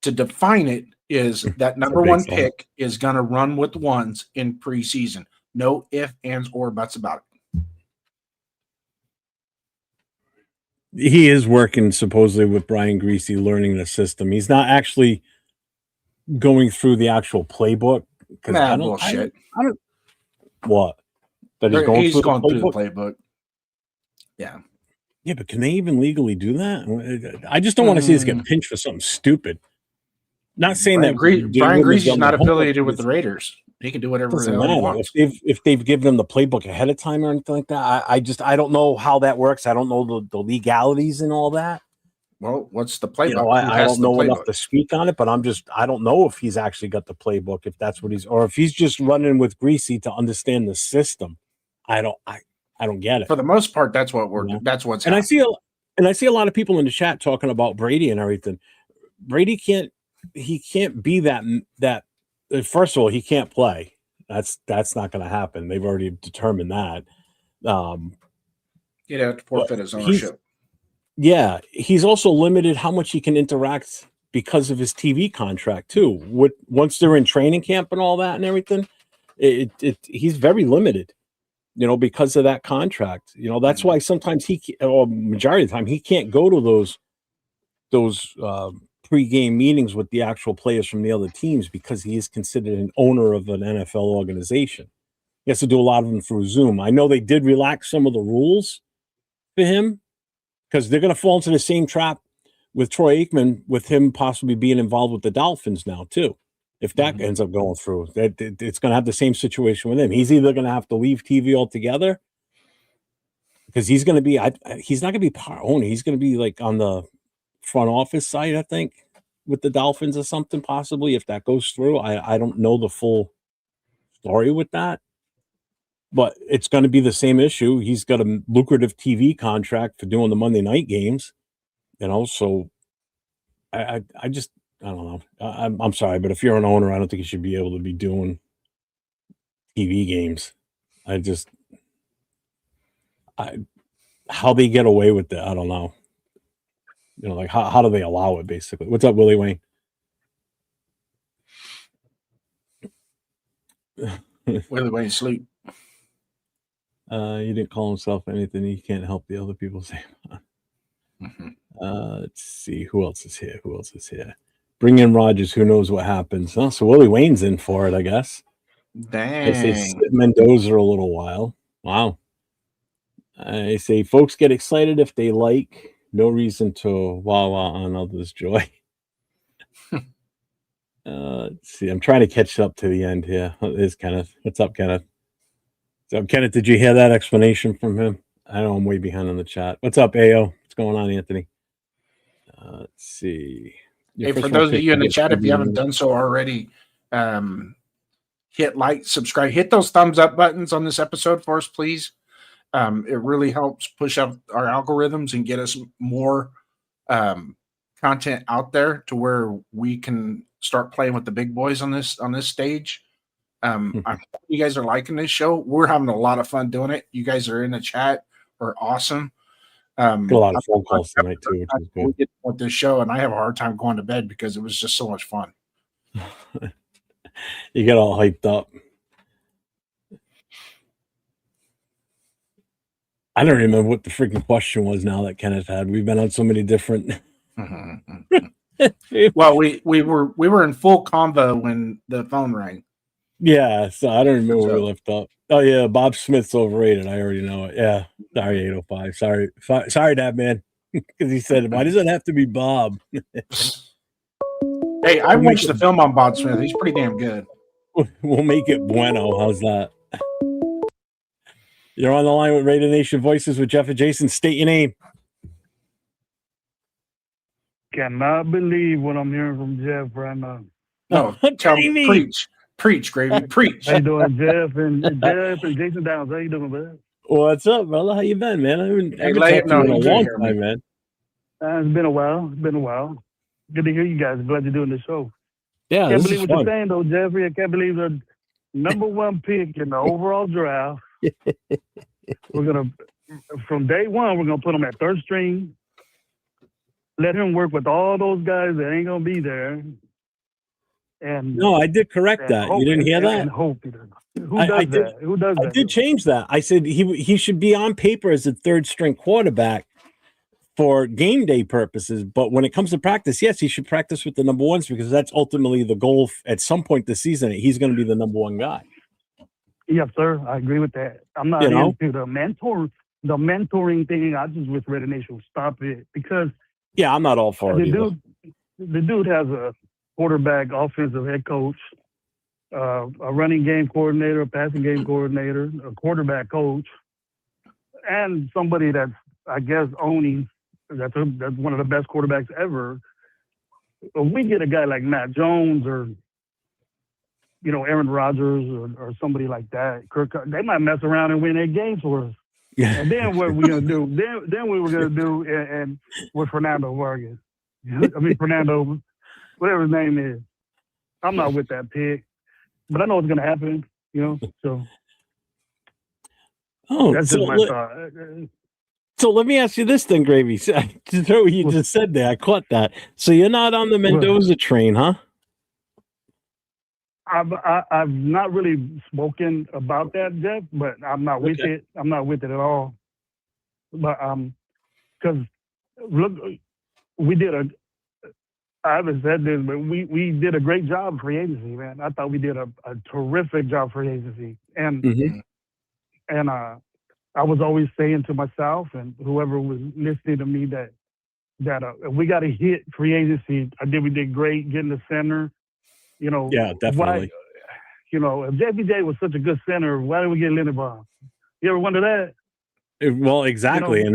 to define it is that number one pick is going to run with ones in preseason. No ifs, ands, or buts about it. He is working supposedly with Brian Greasy, learning the system. He's not actually going through the actual playbook. Bullshit. I don't. What? That he's going through the playbook. Yeah. Yeah, but can they even legally do that? I just don't want to see us get pinched for something stupid. Not saying Brian Greasy's not affiliated with the Raiders. He can do whatever he wants. If they've given him the playbook ahead of time or anything like that, I don't know how that works. I don't know the legalities and all that. Well, what's the playbook? You know, I don't know enough to speak on it, but I don't know if he's actually got the playbook, if that's what or if he's just running with Greasy to understand the system. I don't get it. For the most part, that's what that's what's happening. I see a lot of people in the chat talking about Brady and everything. Brady can't be that. First of all, he can't play. That's not going to happen. They've already determined that. He'd have to forfeit his ownership. He's also limited how much he can interact because of his TV contract too. Once they're in training camp and all that and everything, he's very limited. You know, because of that contract. You know, that's why sometimes majority of the time he can't go to those pre-game meetings with the actual players from the other teams because he is considered an owner of an NFL organization. He has to do a lot of them through Zoom. I know they did relax some of the rules for him because they're going to fall into the same trap with Troy Aikman, with him possibly being involved with the Dolphins now too. If that ends up going through, it's going to have the same situation with him. He's either going to have to leave TV altogether because he's going to be, he's not going to be part owner. He's going to be like on the front office side, I think, with the Dolphins or something, possibly, if that goes through. I don't know the full story with that, but it's going to be the same issue. He's got a lucrative TV contract for doing the Monday night games, you know, so I don't know. I'm sorry, but if you're an owner, I don't think you should be able to be doing TV games. How they get away with that, I don't know. You know, like how do they allow it, basically? What's up, Willie Wayne? Willie Wayne sleep. He didn't call himself anything. He can't help the other people say. Let's see. Who else is here? Bring in Rodgers. Who knows what happens? Oh, so Willie Wayne's in for it, I guess. Dang. They say sit Mendoza a little while. Wow. I say folks get excited if they like. No reason to wah-wah on others' joy. Let's see. I'm trying to catch up to the end here. There's Kenneth. What's up, Kenneth? So, Kenneth, did you hear that explanation from him? I know I'm way behind on the chat. What's up, AO? What's going on, Anthony? Let's see. Hey, for those of you in the chat, if you haven't done so already, hit like, subscribe, hit those thumbs up buttons on this episode for us, please. It really helps push up our algorithms and get us more content out there to where we can start playing with the big boys on this stage. I hope you guys are liking this show. We're having a lot of fun doing it. You guys are in the chat. We're awesome. Got a lot of phone calls tonight too, which is good. We get with this show, and I have a hard time going to bed because it was just so much fun. You get all hyped up. I don't remember what the freaking question was now that Kenneth had. We've been on so many different. Well, we were in full convo when the phone rang. Yeah, so I don't remember where we So- left off. Oh yeah, Bob Smith's overrated. I already know it. Yeah, sorry, 805. Sorry, Dad, man, because he said, "Why does it have to be Bob?" Hey, I We'll make watched the it- film on Bob Smith. He's pretty damn good. We'll make it bueno. How's that? You're on the line with Raider Nation Voices with Jeff and Jason. State your name. Cannot believe what I'm hearing from Jeff right now. No, tell me, Gravy. preach, Gravy, preach. How you doing, Jeff and Jason Downs? How you doing, man? What's up, brother? How you been, man? I haven't Hey, talked to you in a you long hear me. time, man. It's been a while. Good to hear you guys. Glad you're doing this show. Yeah, Can't this believe is what fun. you're saying, though, Jeffrey. I can't believe the number one pick in the overall draft. We're gonna, from day one, we're gonna put him at third string. Let him work with all those guys that ain't gonna be there. And No, I did correct and that. hope- You didn't hear and- that? And hope he does. Who I does did- that? Who does I that? did change that. I said he should be on paper as a third string quarterback for game day purposes. But when it comes to practice, yes, he should practice with the number ones because that's ultimately the goal at some point this season. He's going to be the number one guy. Yes, sir. I agree with that. I'm not You know? into the mentoring thing. I just wish Raider Nation would stop it because Yeah, I'm not all for it. either. the dude has a quarterback, offensive head coach, a running game coordinator, a passing game coordinator, a quarterback coach, and somebody that's, I guess, owning that's one of the best quarterbacks ever. If we get a guy like Matt Jones or Aaron Rodgers or somebody like that, Kirk, they might mess around and win 8 games for us. And then what we gonna do? Then what we're gonna do and with Fernando Vargas. Fernando, whatever his name is. I'm not with that pick, but I know it's gonna happen. So Oh, that's so, just my thought. so let me ask you this then, Gravy. To throw what you just said there, I caught that. So you're not on the Mendoza train, huh? I've not really spoken about that, Jeff, but I'm not with it. I'm not with it at all. But because look, I haven't said this, but we did a great job free agency, man. I thought we did a terrific job free agency, and I was always saying to myself and whoever was listening to me that we got to hit free agency. We did great getting the center. Yeah, definitely. If JPJ was such a good center, why did we get Lindenbaum? You ever wonder that? Well, exactly, and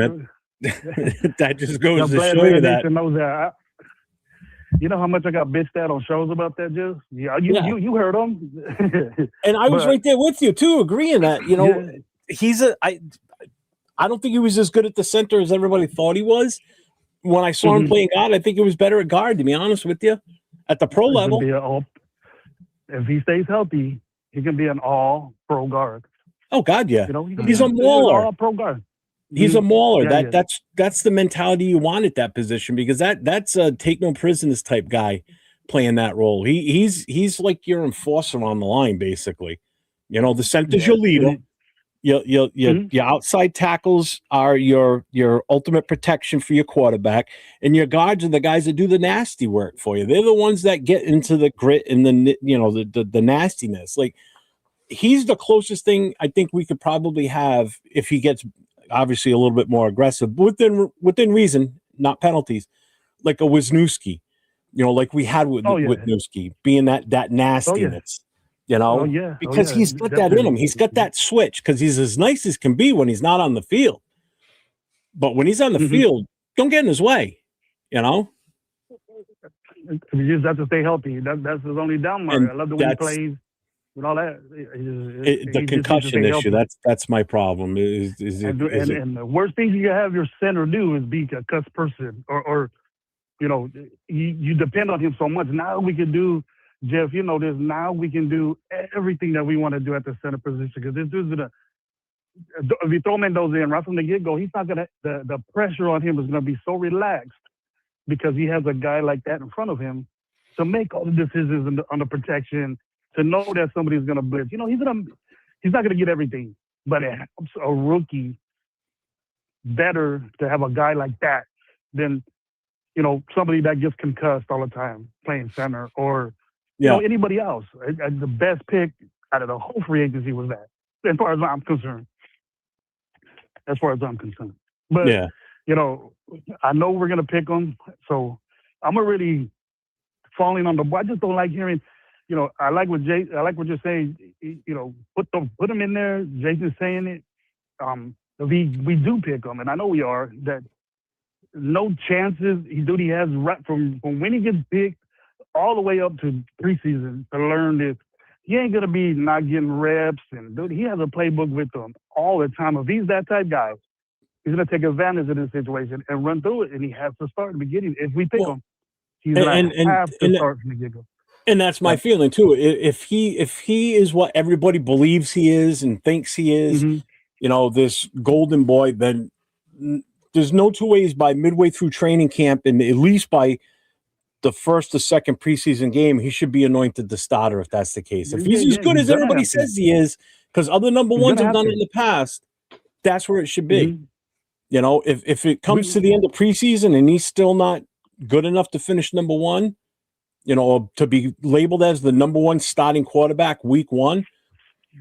that just goes to show you that. Knows that. You know how much I got bitched at on shows about that, Jeff? Yeah, you heard them. And I was right there with you too, agreeing that I don't think he was as good at the center as everybody thought he was. When I saw him playing guard, I think he was better at guard, to be honest with you. At the pro level. If he stays healthy, he can be an all-pro guard. Oh God, yeah. He's a An mauler. all-pro guard. He's a mauler. Yeah, That's the mentality you want at that position because that's a take no prisoners type guy playing that role. He's like your enforcer on the line, basically. The center's your leader. Your outside tackles are your ultimate protection for your quarterback, and your guards are the guys that do the nasty work for you. They're the ones that get into the grit and the nastiness. Like he's the closest thing I think we could probably have if he gets obviously a little bit more aggressive within reason, not penalties, like a Wisniewski, like we had with Wisniewski being that nastiness. Because he's got that in him. He's got that switch because he's as nice as can be when he's not on the field. But when he's on the field, don't get in his way, You just have to stay healthy. That's his only downmark. I love the way he plays and all that. The concussion issue, that's my problem. And the worst thing you can have your center do is be a cuss person or you depend on him so much. Now we can do Jeff, this. Now we can do everything that we want to do at the center position because this dude's if you throw Mendoza in right from the get-go, he's not gonna. The pressure on him is gonna be so relaxed because he has a guy like that in front of him to make all the decisions on the protection, to know that somebody's gonna blitz. He's not gonna get everything, but it helps a rookie better to have a guy like that than somebody that gets concussed all the time playing center or. Anybody else. The best pick out of the whole free agency was that, as far as I'm concerned. But, Yeah. you know, I know we're going to pick them. So I'm already falling on the board. I just don't like hearing, you know, I like what you're saying, you know, put them in there. Jason's saying it. We do pick them, and I know we are, that no chances dude he has right from when he gets picked all the way up to preseason to learn this. He ain't gonna be not getting reps, and dude, he has a playbook with them all the time. If he's that type guy, he's gonna take advantage of this situation and run through it, and he has to start at the beginning. If we pick him, he's gonna have to start from the get-go. And that's my feeling too. If he is what everybody believes he is and thinks he is, Mm-hmm. you know, this golden boy, then there's no two ways by midway through training camp, and at least by the first or second preseason game, he should be anointed the starter if that's the case. If he's as good as everybody says he is, because other number ones have done it in the past, that's where it should be. Mm-hmm. You know, if it comes to the end of preseason and he's still not good enough to finish number one, you know, to be labeled as the number one starting quarterback week one,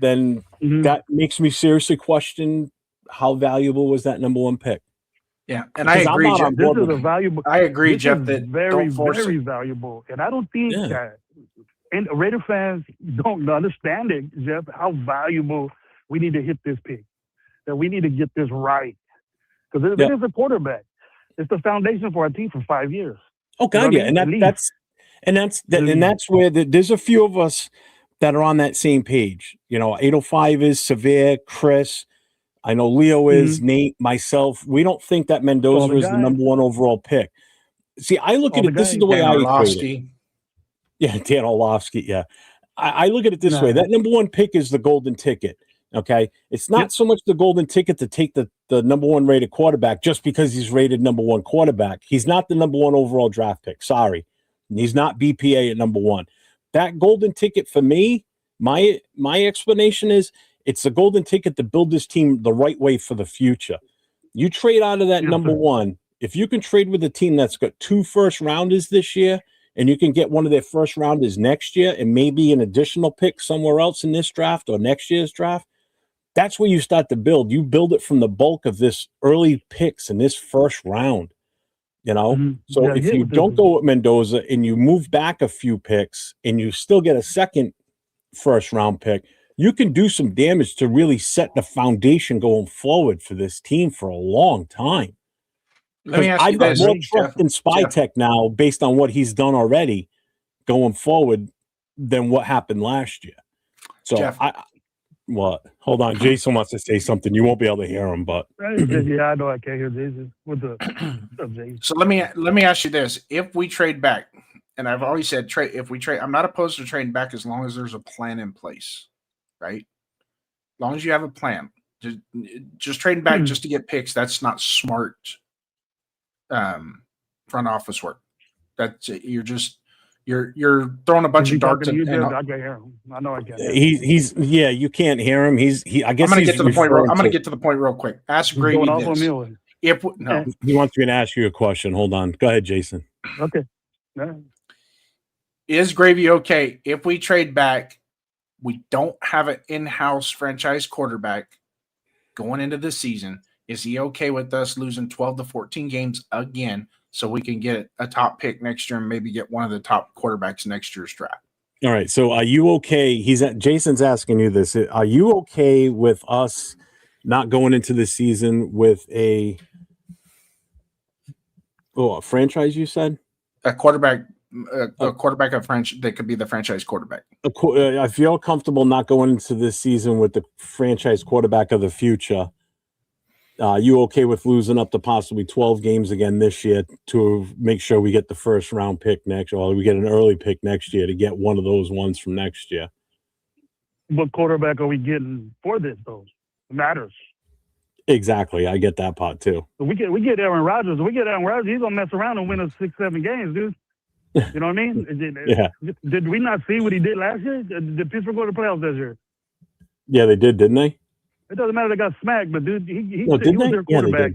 then that makes me seriously question how valuable was that number one pick. Yeah, and I agree, Jeff. This is a valuable. I agree, Jeff. That very, don't force very it. valuable, and I don't think that. And Raider fans don't understand it, Jeff. How valuable we need to hit this pick. That we need to get this right, because it is a quarterback. It's the foundation for our team for 5 years. Oh God, yeah, and that's where there's a few of us that are on that same page. You know, 805 is Severe, Chris. I know Leo is, Nate, myself. We don't think that Mendoza is the number one overall pick. See, I look at it, this is the way I equate it. Yeah, Dan Orlovsky, yeah. I look at it this way. That number one pick is the golden ticket, okay? It's not so much the golden ticket to take the number one rated quarterback just because he's rated number one quarterback. He's not the number one overall draft pick. Sorry. He's not BPA at number one. That golden ticket for me, my explanation is, it's a golden ticket to build this team the right way for the future. You trade out of that number one. If you can trade with a team that's got 2 first rounders this year, and you can get one of their first rounders next year, and maybe an additional pick somewhere else in this draft or next year's draft, that's where you start to build. You build it from the bulk of this early picks in this first round. You know, so if you don't go with Mendoza and you move back a few picks and you still get a second first round pick, you can do some damage to really set the foundation going forward for this team for a long time. I've got more trust in Spytek now based on what he's done already going forward than what happened last year. So Jeff. What? Hold on. Jason wants to say something. You won't be able to hear him, but yeah, I know I can't hear Jason. What's up, Jason? So let me ask you this: if we trade back, and I've always said trade. If we trade, I'm not opposed to trading back as long as there's a plan in place, right? As long as you have a plan. Just trading back just to get picks, that's not smart front office work. That's you're throwing a bunch of darts. I can hear him. I know I can. He's you can't hear him. I guess I'm going to get to the point. I'm going to get to the point real quick. Ask Gravy this. He wants me to ask you a question. Hold on. Go ahead, Jason. Okay. Is Gravy okay if we trade back? We don't have an in-house franchise quarterback going into this season. Is he okay with us losing 12 to 14 games again so we can get a top pick next year and maybe get one of the top quarterbacks next year's draft? All right. So are you okay? Jason's asking you this. Are you okay with us not going into the season with a franchise, you said? A quarterback. A quarterback of French that could be the franchise quarterback. I feel comfortable not going into this season with the franchise quarterback of the future. You okay with losing up to possibly 12 games again this year to make sure we get the first round pick next, or we get an early pick next year to get one of those ones from next year? What quarterback are we getting for this, though? It matters. Exactly. I get that part too. We get Aaron Rodgers. He's gonna mess around and win us 6-7 games, dude. You know what I mean? Yeah. Did we not see what he did last year? Did Pittsburgh go to the playoffs this year? Yeah, they did, didn't they? It doesn't matter. They got smacked, but dude, he was their quarterback.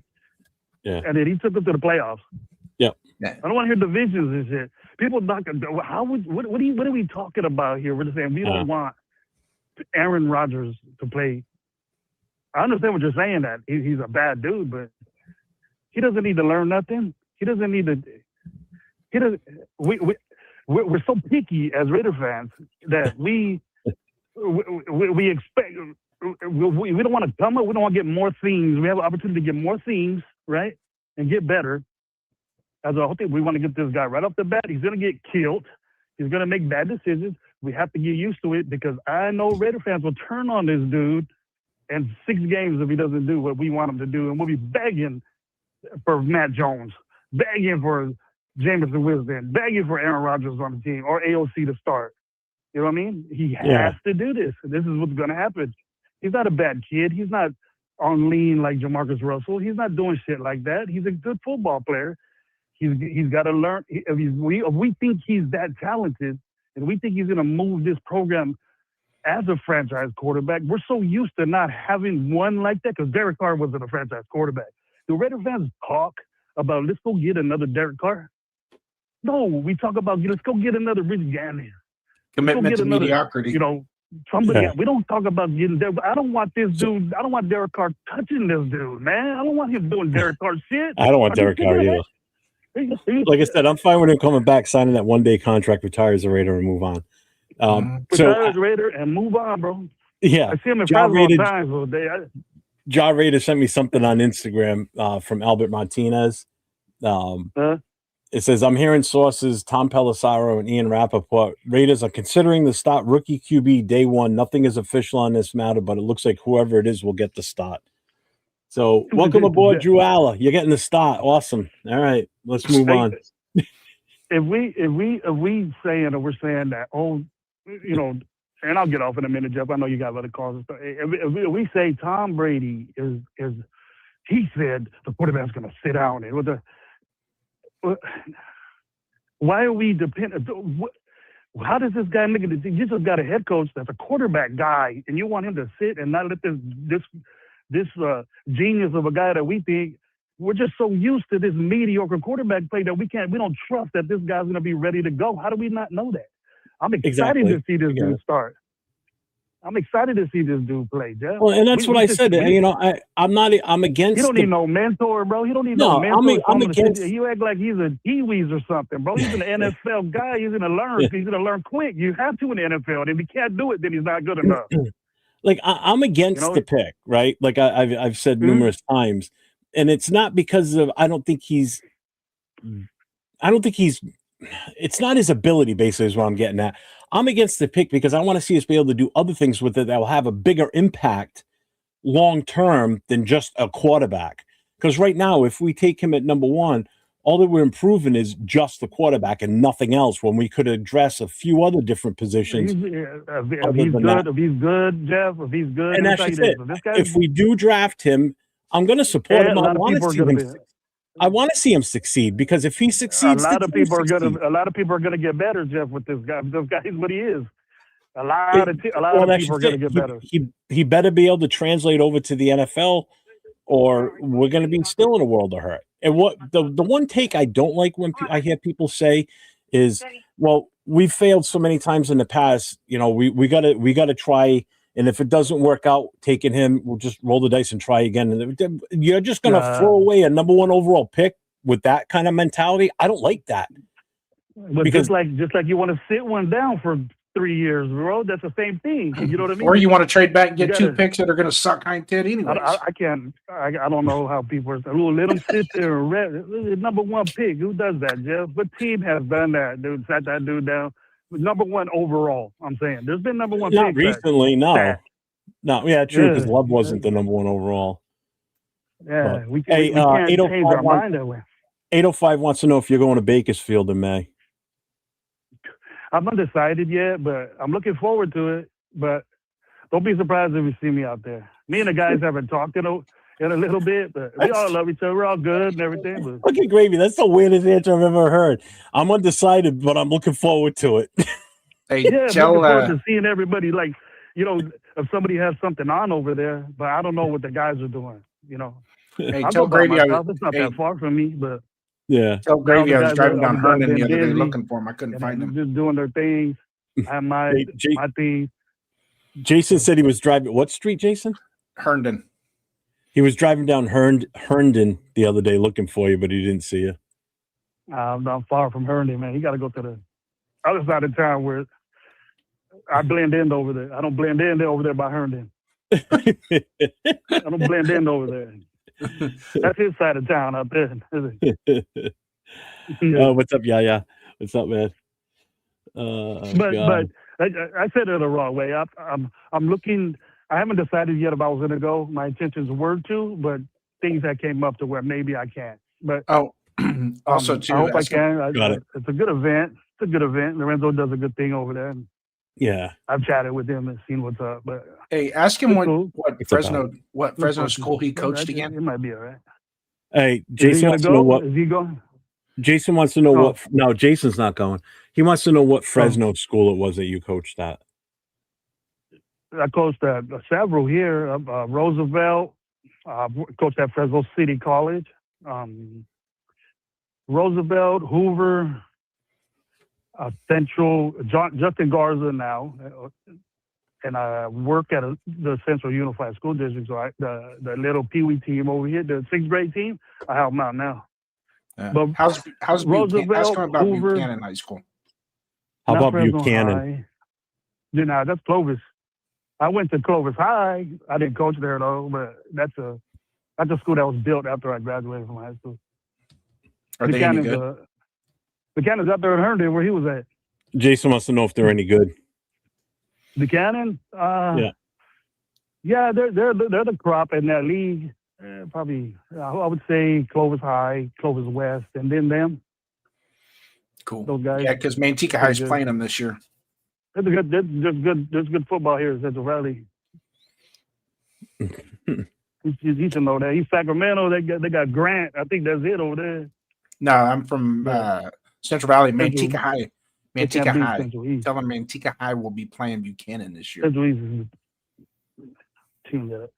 Yeah. And then he took them to the playoffs. Yep. Yeah. I don't want to hear divisions and shit. People talking. What are we talking about here? We're just saying we don't want Aaron Rodgers to play. I understand what you're saying, that he's a bad dude, but he doesn't need to learn nothing. He doesn't need to. He doesn't. We're so picky as Raider fans that we expect. We don't want to come up. We don't want to get more things. We have an opportunity to get more things, right, and get better. As a whole thing, we want to get this guy right off the bat. He's going to get killed. He's going to make bad decisions. We have to get used to it, because I know Raider fans will turn on this dude in 6 games if he doesn't do what we want him to do, and we'll be begging for Matt Jones, begging for Jameson Winston, begging for Aaron Rodgers on the team, or AOC to start. You know what I mean? He has to do this. This is what's going to happen. He's not a bad kid. He's not on lean like Jamarcus Russell. He's not doing shit like that. He's a good football player. He's got to learn. If we think he's that talented, and we think he's going to move this program as a franchise quarterback, we're so used to not having one like that, because Derek Carr wasn't a franchise quarterback. Do Raider fans talk about, let's go get another Derek Carr? No, we talk about, let's go get another Rich Gannon. Commitment to mediocrity. You know, somebody. We don't talk about getting there. I don't want this dude. I don't want Derek Carr touching this dude, man. I don't want him doing Derek Carr shit. I don't want Derek Carr either. Like I said, I'm fine with him coming back, signing that 1-day contract, retires a Raider, and move on. Retires Raider and move on, bro. Yeah. I see him in Fresno times. Ja Raider sent me something on Instagram from Albert Martinez. It says, I'm hearing sources, Tom Pelissero and Ian Rappaport, Raiders are considering the start rookie QB day one. Nothing is official on this matter, but it looks like whoever it is will get the start. So welcome aboard, Drew Alla. You're getting the start. Awesome. All right, let's move on. If we saying, or we're saying that, you know, and I'll get off in a minute, Jeff. I know you got other calls. If we say Tom Brady is he said the quarterback's going to sit down, and why are we dependent? How does this guy make it? You just got a head coach that's a quarterback guy, and you want him to sit and not let this genius of a guy that we think, we're just so used to this mediocre quarterback play that we don't trust that this guy's going to be ready to go. How do we not know that? I'm excited to see this dude start. I'm excited to see this dude play, Jeff. Well, and that's what I said. You know, I'm against. You don't need no mentor, bro. You don't need no mentor. I'm against. You act like he's a Pee-wees or something, bro. He's an NFL guy. He's going to learn. He's going to learn quick. You have to in the NFL. And if he can't do it, then he's not good enough. Like I'm against the pick, right? Like I've said numerous times, and it's not because of I don't think he's. It's not his ability, basically, is what I'm getting at. I'm against the pick because I want to see us be able to do other things with it that will have a bigger impact long term than just a quarterback. Because right now, if we take him at number one, all that we're improving is just the quarterback and nothing else, when we could address a few other different positions. If he's good, Jeff, if he's good. And that's just it. If we do draft him, I'm going to support him. I want to see him succeed, because if he succeeds, a lot of people are going to get better, Jeff, with this guy. This guy is what he is. A lot of people are going to get better. He better be able to translate over to the NFL, or we're going to be still in a world of hurt. And what the one take I don't like when I hear people say is, "Well, we've failed so many times in the past. You know, we got to try." And if it doesn't work out, taking him, we'll just roll the dice and try again. And you're just going to throw away a number one overall pick with that kind of mentality. I don't like that. But because just like you want to sit one down for 3 years, bro. That's the same thing. You know what I mean? Or you want to trade back and get 2 picks that are going to suck hind tit anyways. I can't. I don't know how people are saying, "Oh, let them sit there and rest." Number one pick. Who does that, Jeff? What team has done that? Dude, sat that dude down. Number one overall, I'm saying. There's been number one. Not recently, no. No, yeah, true, because Love wasn't the number one overall. Yeah, but, we can't change our mind that way. 805 wants to know if you're going to Bakersfield in May. I'm undecided yet, but I'm looking forward to it. But don't be surprised if you see me out there. Me and the guys haven't talked in a little bit, but we all love each other. We're all good and everything. But. Look at Gravy. That's the weirdest answer I've ever heard. I'm undecided, but I'm looking forward to it. Hey, yeah, I'm looking forward to seeing everybody. Like, you know, if somebody has something on over there, but I don't know what the guys are doing. You know, hey, tell Gravy it's not that far from me, but yeah. Tell Gravy I was driving down Herndon the other day looking for him. I couldn't find him. Just doing their things. I have my thing. Jason said he was driving. What street, Jason? Herndon. He was driving down Herndon the other day looking for you, but he didn't see you. I'm not far from Herndon, man. You got to go to the other side of town where I blend in over there. I don't blend in over there by Herndon. I don't blend in over there. That's his side of town out there. Oh, what's up, yeah? What's up, man? But I said it the wrong way. I'm looking. I haven't decided yet if I was going to go. My intentions were to, but things that came up to where maybe I can't. But also too, I hope I can. Got it. It's a good event. It's a good event. Lorenzo does a good thing over there. And yeah, I've chatted with him and seen what's up. But hey, ask him cool. what Fresno school he coached again. It might be all right. Hey, Jason wants to know what. Is he going? Jason wants to know what. No, Jason's not going. He wants to know what Fresno school it was that you coached at. I coached at several here. Roosevelt. Coached at Fresno City College. Roosevelt, Hoover, Central, Justin Garza now, and I work at the Central Unified School District. So the little Pee Wee team over here, the 6th grade team, I help them out now. Yeah. But how's Roosevelt, ask him about Hoover, Buchanan High School. How about Buchanan? That's Clovis. I went to Clovis High. I didn't coach there though, but that's a school that was built after I graduated from high school. Are they any good? Buchanan's out there in Herndon where he was at. Jason wants to know if they're any good. Buchanan? Yeah, they're the crop in that league. Probably, I would say Clovis High, Clovis West, and then them. Cool. Those guys. Yeah, because Manteca High's playing them this year. There's good football here at Central Valley. You should know that. He's Sacramento. They got Grant. I think that's it over there. No, I'm from Central Valley, Manteca High. Manteca High. Tell them Manteca High will be playing Buchanan this year. Central East is the team that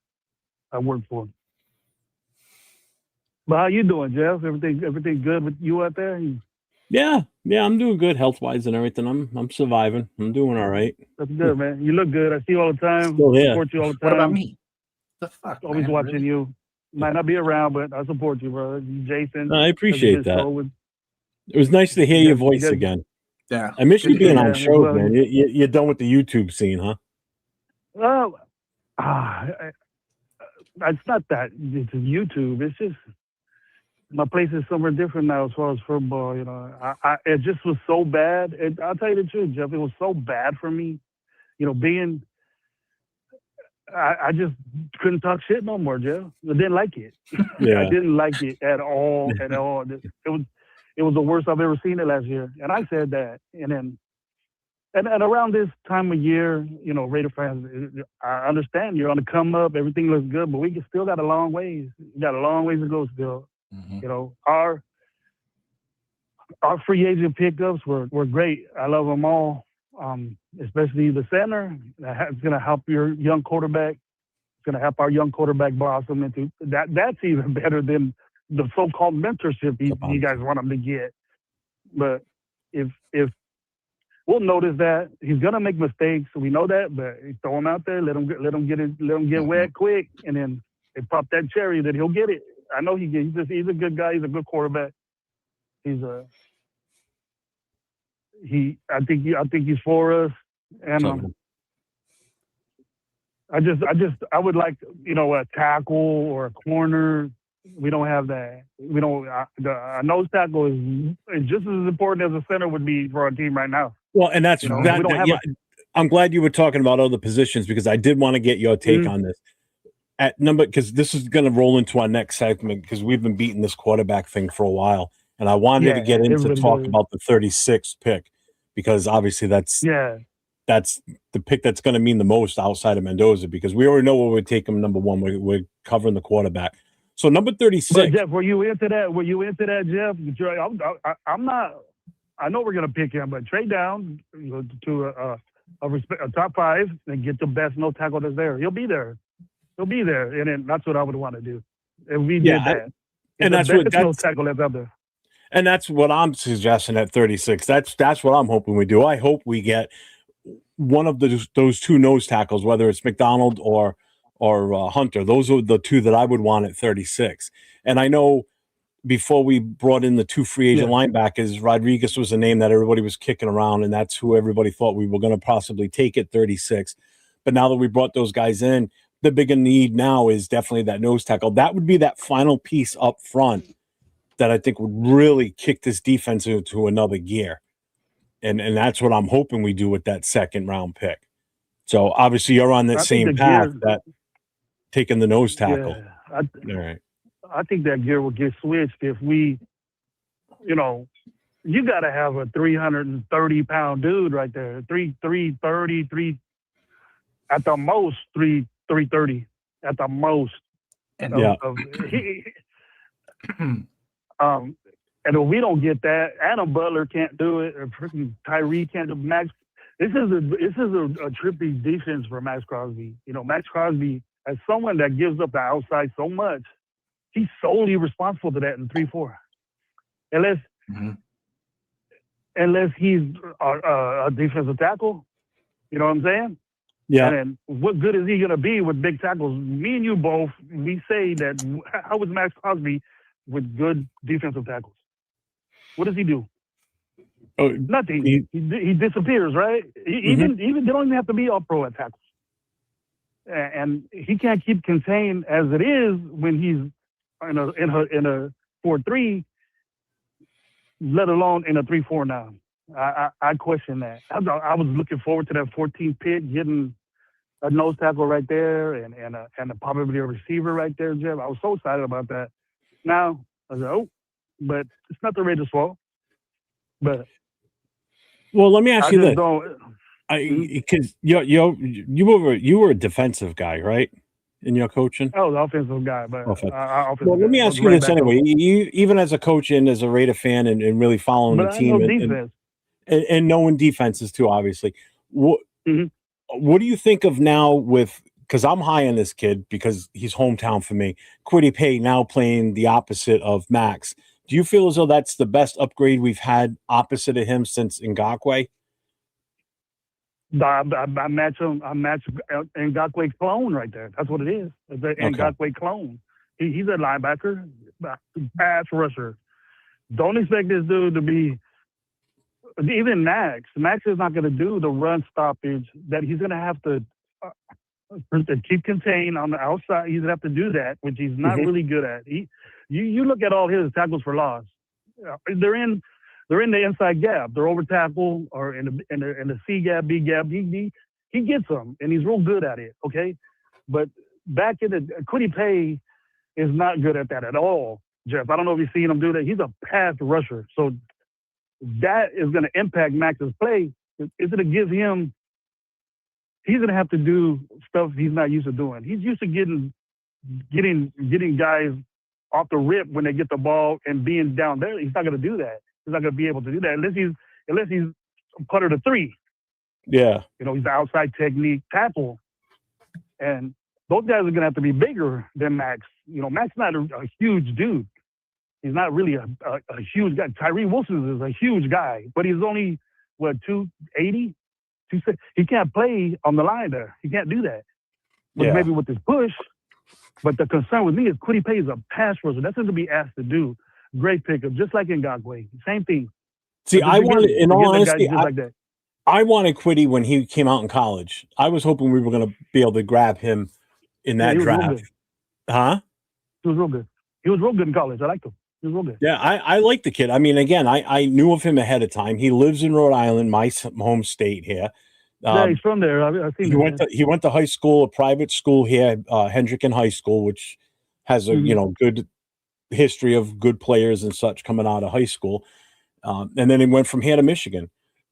I work for. But how you doing, Jeff? Everything good with you out there? Yeah, I'm doing good health-wise and everything. I'm surviving. I'm doing all right. That's good, man. You look good. I see you all the time. Still here. Support you all the time. What about me? The fuck? Always watching you. Might not be around, but I support you, bro. Jason. I appreciate that. It was nice to hear your voice again. Yeah. I miss you being on shows, man. You're done with the YouTube scene, huh? Well, it's not that it's YouTube. It's just my place is somewhere different now as far as football. You know, it just was so bad. I'll tell you the truth, Jeff. It was so bad for me. You know, I just couldn't talk shit no more, Jeff. I didn't like it. Yeah. I didn't like it at all. It was the worst I've ever seen it last year. And I said that. And then and around this time of year, you know, Raider fans, I understand you're on the come up, everything looks good, but we still got a long ways. We got a long ways to go still. Mm-hmm. You know, our free agent pickups were great. I love them all. Especially the center. It's going to help your young quarterback. It's going to help our young quarterback blossom into that. That's even better than the so-called mentorship you guys want him to get. But if we'll notice that he's going to make mistakes, we know that. But throw him out there, let him get wet quick, and then they pop that cherry that he'll get it. I know he's a good guy. He's a good quarterback. I think he's for us, and I would like, you know, a tackle or a corner. We don't have that. We don't. A nose tackle is just as important as a center would be for our team right now. Well, and that's I'm glad you were talking about other positions because I did want to get your take on this. Because this is going to roll into our next segment because we've been beating this quarterback thing for a while, and I wanted to get into talk about the 36th pick because obviously that's the pick that's going to mean the most outside of Mendoza because we already know where we take him number one. We're covering the quarterback. So number 36. But Jeff, were you into that, Jeff? I'm not. I know we're going to pick him, but trade down to a top 5 and get the best no tackle that's there. He'll be there, and then that's what I would want to do. If we did that, and that's no tackle that's out there. And that's what I'm suggesting at 36. That's what I'm hoping we do. I hope we get one of those two nose tackles, whether it's McDonald or Hunter. Those are the two that I would want at 36. And I know before we brought in the two free agent linebackers, Rodriguez was a name that everybody was kicking around, and that's who everybody thought we were going to possibly take at 36. But now that we brought those guys in, the bigger need now is definitely that nose tackle. That would be that final piece up front that I think would really kick this defense into another gear. And that's what I'm hoping we do with that second round pick. So obviously you're on that same path, that taking the nose tackle. Yeah, All right. I think that gear will get switched if we, you got to have a 330-pound dude right there, 330, at the most 330 at the most. And and if we don't get that, Adam Butler can't do it, or freaking Tyree can't do Max. This is a trippy defense for Max Crosby. Max Crosby, as someone that gives up the outside so much, he's solely responsible to that in 3-4. Unless he's a defensive tackle, you know what I'm saying? Yeah. And what good is he going to be with big tackles? Me and you both, we say that. How was Max Crosby with good defensive tackles? What does he do? Oh, nothing. He disappears, right? Even they don't even have to be all pro at tackles, and he can't keep contained as it is when he's in a 4-3, let alone in a 3-4 now. I question that. I was looking forward to that 14th pick, getting a nose tackle right there and probably a receiver right there, Jeff. I was so excited about that. Now I was like, but it's not the Raiders' fault. But well, let me ask you this: because you were a defensive guy, right? In your coaching, I was an offensive guy, but well, let me ask you this anyway. You, even as a coach and as a Raider fan, and really following the team and knowing defenses too, obviously. What do you think of now with? Because I'm high on this kid because he's hometown for me. Kwity Paye now playing the opposite of Max. Do you feel as though that's the best upgrade we've had opposite of him since Ngakoue? I match Ngakoue clone right there. That's what it is. It's an Ngakoue clone. He's a linebacker, pass rusher. Don't expect this dude to be even Max. Max is not going to do the run stoppage that he's going to have to keep contained on the outside. He's going to have to do that, which he's not really good at. You look at all his tackles for loss. They're in the inside gap. They're over tackle or in the C gap, B gap. He gets them, and he's real good at it. Okay, but back in the Kwity Paye is not good at that at all, Jeff. I don't know if you've seen him do that. He's a pass rusher, so that is going to impact Max's play. It's going to give him. He's going to have to do stuff he's not used to doing. He's used to getting guys off the rip when they get the ball and being down there. He's not going to do that. He's not going to be able to do that unless he's part of the 3. Yeah. He's the outside technique tackle. And those guys are going to have to be bigger than Max. Max is not a huge dude. He's not really a huge guy. Tyree Wilson is a huge guy, but he's only, 280? He can't play on the line there. He can't do that. But maybe with his push. But the concern with me is Kwity Paye is a pass rusher. That's going to be asked to do. Great pickup, just like Ngakoue. Same thing. See, I wanted, in all honesty, I wanted Kwity when he came out in college. I was hoping we were going to be able to grab him in that draft. Huh? He was real good. He was real good in college. I liked him. He was real good. Yeah, I like the kid. I mean, again, I knew of him ahead of time. He lives in Rhode Island, my home state here. Yeah, he's from there. I've seen he went to high school, a private school here, Hendricken High School, which has a good history of good players and such coming out of high school. And then he went from here to Michigan.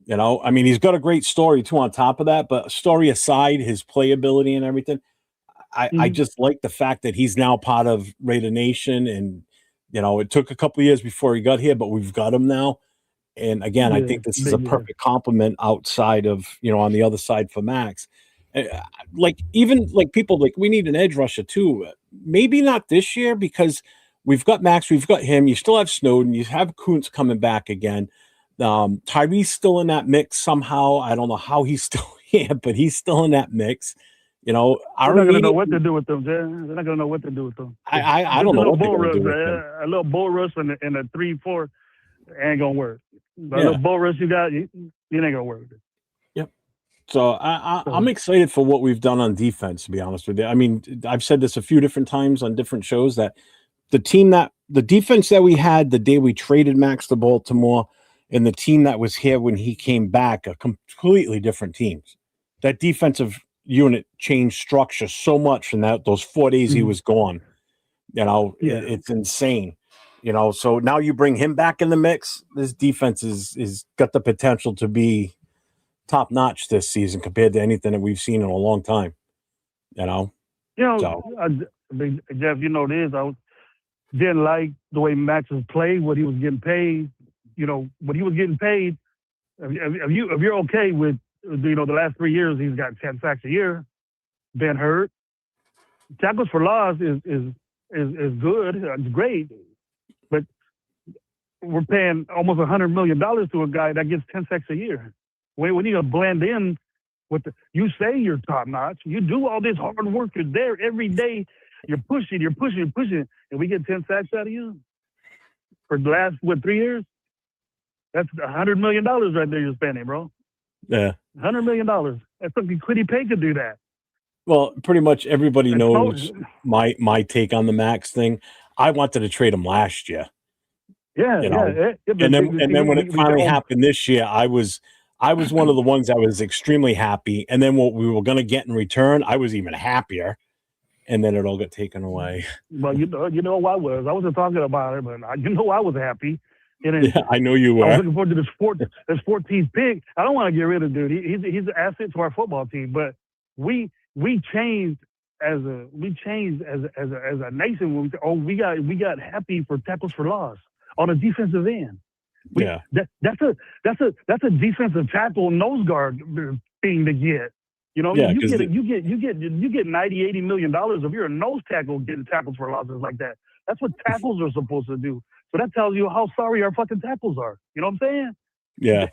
I mean, he's got a great story too on top of that, but story aside, his playability and everything, I just like the fact that he's now part of Raider Nation. And, it took a couple of years before he got here, but we've got him now. And again, I think this is a perfect compliment outside of, on the other side for Max. People we need an edge rusher too. Maybe not this year because we've got Max, we've got him. You still have Snowden. You have Kuntz coming back again. Tyree's still in that mix somehow. I don't know how he's Yeah, but he's still in that mix. You know, They're not gonna know what to do with them, Jay. They're not gonna know what to do with them. I don't know what they're gonna do with them. A little bull rush and a 3-4 ain't gonna work. The Yeah. little bull rush you got, it ain't gonna work. So I'm excited for what we've done on defense, to be honest with you. I mean, I've said this a few different times on different shows that the defense that we had the day we traded Max to Baltimore and the team that was here when he came back are completely different teams. That defensive unit changed structure so much in those 4 days he was gone. You know, it's insane. You know, so now you bring him back in the mix. This defense is got the potential to be top notch this season compared to anything that we've seen in a long time. You know, Jeff, you know this. I didn't like the way Max was played, what he was getting paid. You know, what he was getting paid. If you're okay with, you know, the last 3 years he's got 10 sacks a year, been hurt. Tackles for loss is good, it's great, but we're paying almost $100 million to a guy that gets 10 sacks a year. When you blend in with you say you're top notch, you do all this hard work, you're there every day, you're pushing, and we get 10 sacks out of you for the last 3 years. That's $100 million right there you're spending, bro. Yeah, $100 million. That's something Quiddy Pay could do that. Well, pretty much everybody knows my take on the Max thing. I wanted to trade him last year. Yeah, you know? And then when it finally happened this year, I was one of the ones that was extremely happy. And then what we were going to get in return, I was even happier. And then it all got taken away. Well, you know who I was. I wasn't talking about it, but you know I was happy. And yeah, I know you were. I was looking forward to this 14th pick. I don't want to get rid of dude. He's an asset to our football team. But we changed as a nation when we got happy for tackles for loss on a defensive end. That's a defensive tackle nose guard thing to get. You know, you get $90-80 million if you're a nose tackle getting tackles for losses like that. That's what tackles are supposed to do. So that tells you how sorry our fucking tackles are. You know what I'm saying? Yeah.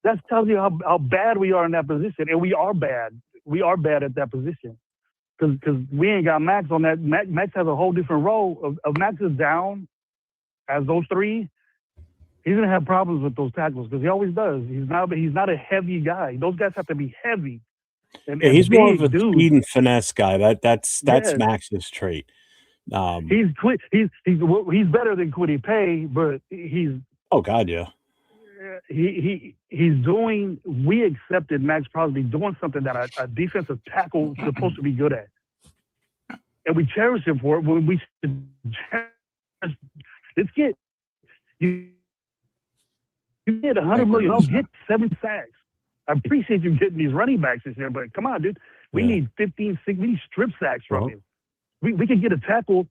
That tells you how bad we are in that position, and we are bad. We are bad at that position because we ain't got Max on that. Max has a whole different role. If Max is down as those three, he's gonna have problems with those tackles because he always does. He's not a heavy guy. Those guys have to be heavy. And he's more of a speed and finesse guy. That's Max's trait. He's better than Quiddy Pay, but he's he's doing. We accepted Max Crosby doing something that a defensive tackle is supposed to be good at, and we cherish him for it. When we let's get you get $100 million, you get 7 sacks. I appreciate you getting these running backs this year, but come on, dude. We need 15, 16, we need strip sacks from him. We can get a tackle.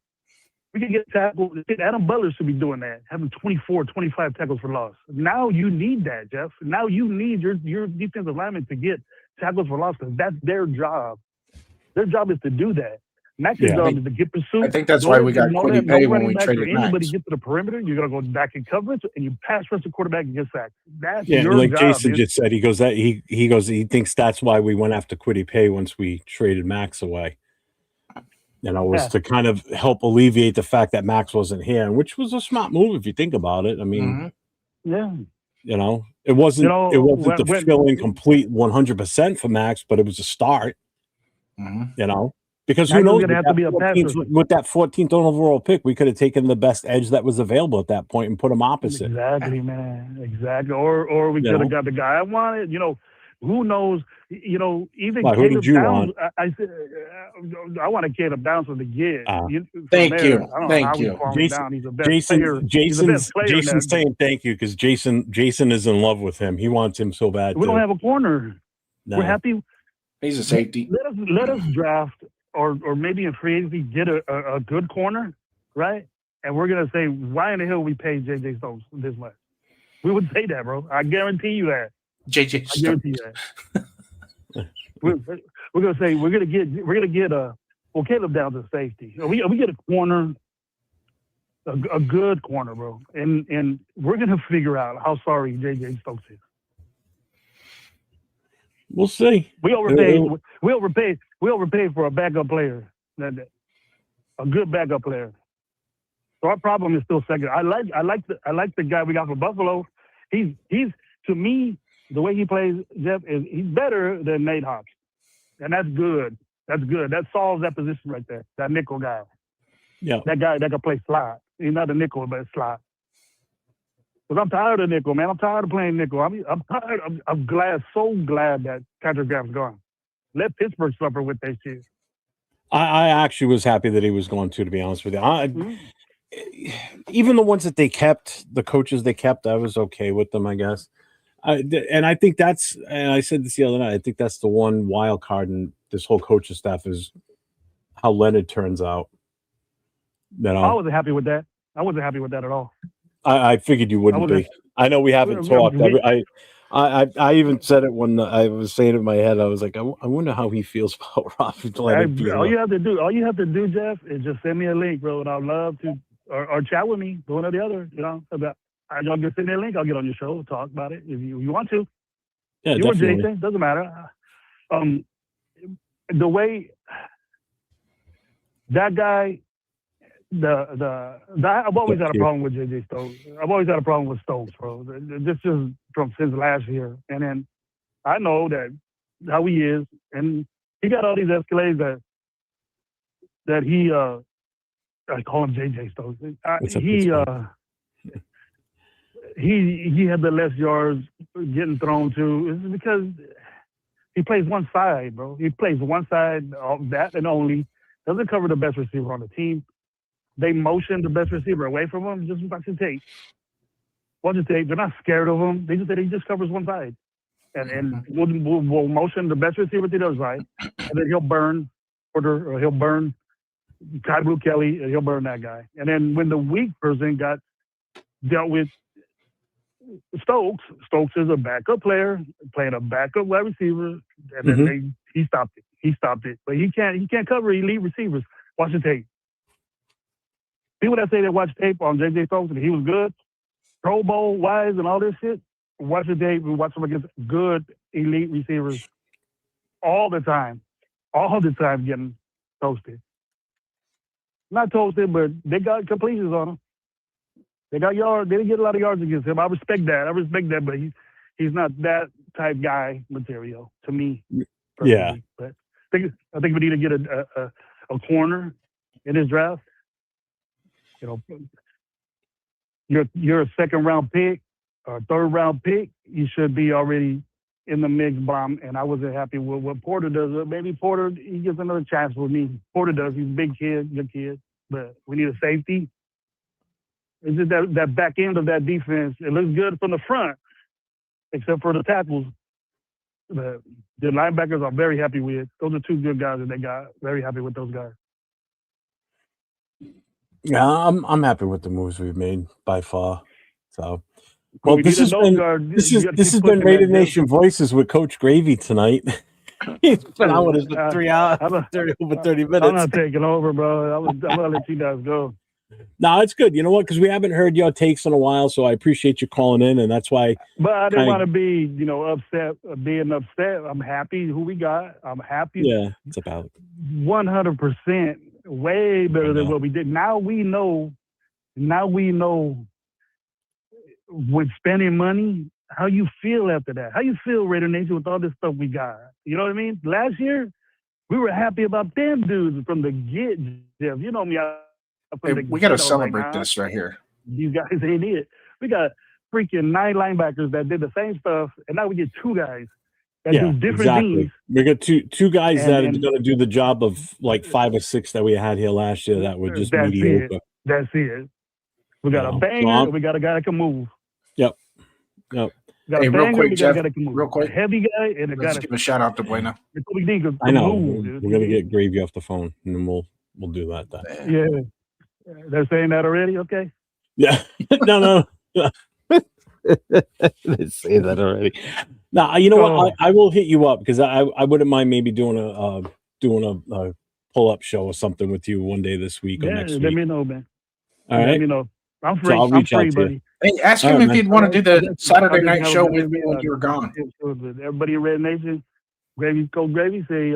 We can get a tackle. Adam Butler should be doing that, having 24, 25 tackles for loss. Now you need that, Jeff. Now you need your defensive linemen to get tackles for loss because that's their job. Their job is to do that. Max's job is to get pursuit. I think that's why we got Quiddy Pay when we traded Max. Anybody get to the perimeter, you're going to go back in coverage, and you pass rush the quarterback and get sacked. That's your like job, Jason dude. just said, he thinks that's why we went after Quiddy Pay once we traded Max away. You know, was to kind of help alleviate the fact that Max wasn't here, which was a smart move if you think about it. I mean, you know, it wasn't the fill in complete 100% for Max, but it was a start. You know, because who knows, with that 14th overall pick, we could have taken the best edge that was available at that point and put him opposite. Exactly, man. Exactly. Or we could have got the guy I wanted. You know, who knows? You know, even who did you want? I said I wanted Caleb Downs from the get. Thank you. Jason's saying thank you because Jason is in love with him. He wants him so bad. We don't have a corner. No. We're happy. He's a safety. Let us draft or maybe in free agency get a good corner, right? And we're gonna say, why in the hell we paid JJ Stokes this much? We would say that, bro. I guarantee you that. JJ Stokes. I guarantee you that. we're gonna say we're gonna get Caleb Downs a safety. We get a corner, a good corner, bro, and we're gonna figure out how sorry JJ Stokes is. We'll see. We overpaid for a backup player, a good backup player. So our problem is still second. I like the guy we got from Buffalo. He's to me, the way he plays, Jeff, he's better than Nate Hobbs, and that's good. That's good. That solves that position right there. That nickel guy. Yeah. That guy that can play slot. He's not a nickel, but a slot. Because I'm tired of nickel, man. I'm tired of playing nickel. I'm tired. I'm glad, so glad that Patrick Graham's gone. Let Pittsburgh suffer with that shit. I actually was happy that he was going to be honest with you. Even the ones that they kept, the coaches they kept, I was okay with them, I guess. And I think that's, and I said this the other night, I think that's the one wild card in this whole coaching staff is how Leonard turns out. You know? I wasn't happy with that. I wasn't happy with that at all. I figured you wouldn't be. I know we haven't talked. I even said it when I was saying it in my head. I was like, I wonder how he feels about Robert Leonard. All you have to do, Jeff, is just send me a link, bro, and I'd love to, or chat with me, one or the other. You know, I'll just send me a link. I'll get on your show, talk about it if you want to. Yeah, you definitely. or Jason, doesn't matter. The way that guy. I've always had a problem with JJ Stokes. I've always had a problem with Stokes, bro. This is from since last year. And then I know that how he is, and he got all these escalades that he I call him JJ Stokes. He had the less yards getting thrown to. It's because he plays one side, bro. He plays one side, that and only. Doesn't cover the best receiver on the team. They motion the best receiver away from him. Just watch the tape. Watch the tape. They're not scared of him. They just covers one side, and we'll motion the best receiver to the other side, and then he'll burn Porter or he'll burn Ty Blue Kelly, and he'll burn that guy. And then when the weak person got dealt with Stokes is a backup player playing a backup wide receiver, and then he stopped it. He stopped it, but he can't cover elite receivers. Watch the tape. People that say they watch tape on JJ Stokes and he was good, Pro Bowl wise and all this shit, watch the tape and watch him against good elite receivers all the time getting toasted. Not toasted, but they got completions on him. They got yards. They didn't get a lot of yards against him. I respect that, but he's not that type guy material to me. Personally. Yeah. But I think we need to get a corner in his draft. You know, you're a second round pick or a third round pick. You should be already in the mix, bomb. And I wasn't happy with what Porter does. Maybe Porter, he gets another chance with me. Porter does. He's a big kid, good kid. But we need a safety. It's just that back end of that defense. It looks good from the front, except for the tackles. The linebackers I'm very happy with. Those are two good guys that they got. Very happy with those guys. Yeah, I'm happy with the moves we've made by far. So, well, this has been Raider Nation Voices with Coach Gravy tonight. It's been hours, 3 hours, over 30 minutes. I'm not taking over, bro. I'm gonna let you guys go. No, it's good. You know what? Because we haven't heard your takes in a while, so I appreciate you calling in, and that's why. But I didn't want to be, being upset. I'm happy who we got. I'm happy. Yeah, it's about 100%. Way better than what we did. Now we know with spending money, how you feel after that. How you feel, Raider Nation, with all this stuff we got. You know what I mean? Last year, we were happy about them dudes from the get, Jeff. You know me. We got to celebrate this right here. You guys ain't it. We got freaking 9 linebackers that did the same stuff, and now we get 2 guys that do different things. We got two guys that are going to do the job of like 5 or 6 that we had here last year that were just mediocre. That's it. We got a banger. We got a guy that can move. Yep. Hey, real quick, Jeff. Real quick. A heavy guy and a guy. Let's give a shout out to Bueno. I know. We're going to get Gravy off the phone, and then we'll do that. Yeah. They're saying that already? Okay. Yeah. No. They say that already. Now, you know what? I will hit you up because I wouldn't mind maybe doing a pull-up show or something with you one day this week or next week. Let me know, man. All right. Let me know. I'm free. So I'll reach out to buddy. you. Hey, ask him if he'd want to do the Saturday night show with me when you're gone. Everybody in Red Nation, Coach Gravy, say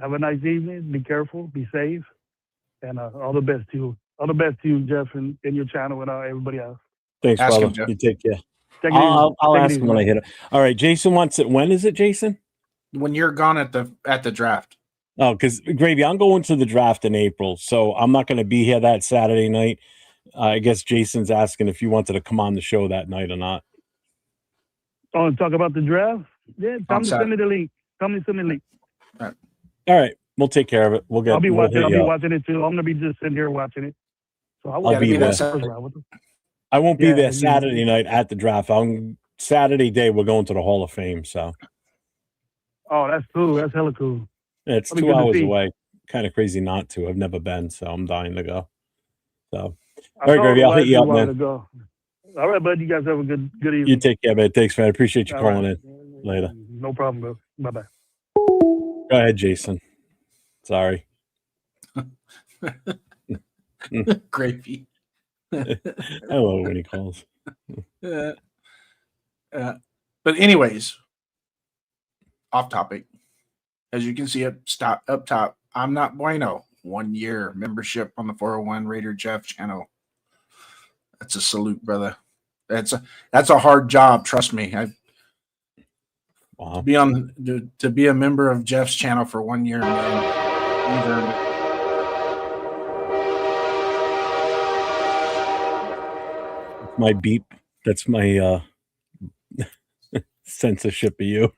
have a nice evening. Be careful. Be safe. And all the best to you. All the best to you, Jeff, and your channel and everybody else. Thanks, Ask brother. him, Jeff. You take care. Take it I'll Take it ask easy, him when I man. hit it. All right, Jason wants it. When is it, Jason? When you're gone at the draft. Oh, because Gravy, I'm going to the draft in April, so I'm not going to be here that Saturday night. I guess Jason's asking if you wanted to come on the show that night or not. Oh, talk about the draft? Yeah, tell me to send me the link. Tell me to send me the link. All right, we'll take care of it. We'll get. I'll be we'll watching. hit I'll you be up. watching it too. I'm gonna be just sitting here watching it. So I'll be there. I won't be Yeah, there Saturday night at the draft. On Saturday day, we're going to the Hall of Fame. So Oh, that's cool. That's hella cool. it's That'll be 2 good to hours see. away. Kind of crazy not to. I've never been, so I'm dying to go. So, I all right, told Gravy, the I'll hit wife you a up, while man. ago. All right, bud. You guys have a good evening. You take care, man. Thanks, man. I appreciate you All calling right. in. Later. No problem, bro. Bye-bye. Go ahead, Jason. Sorry. Gravy. I love it when he calls. But anyways, off topic. As you can see up top, I'm not bueno. 1 year membership on the 401 Raider Jeff channel. That's a salute, brother. That's a hard job. Trust me. Wow. To be a member of Jeff's channel for 1 year, man. You've earned it. My beep. That's my censorship of you.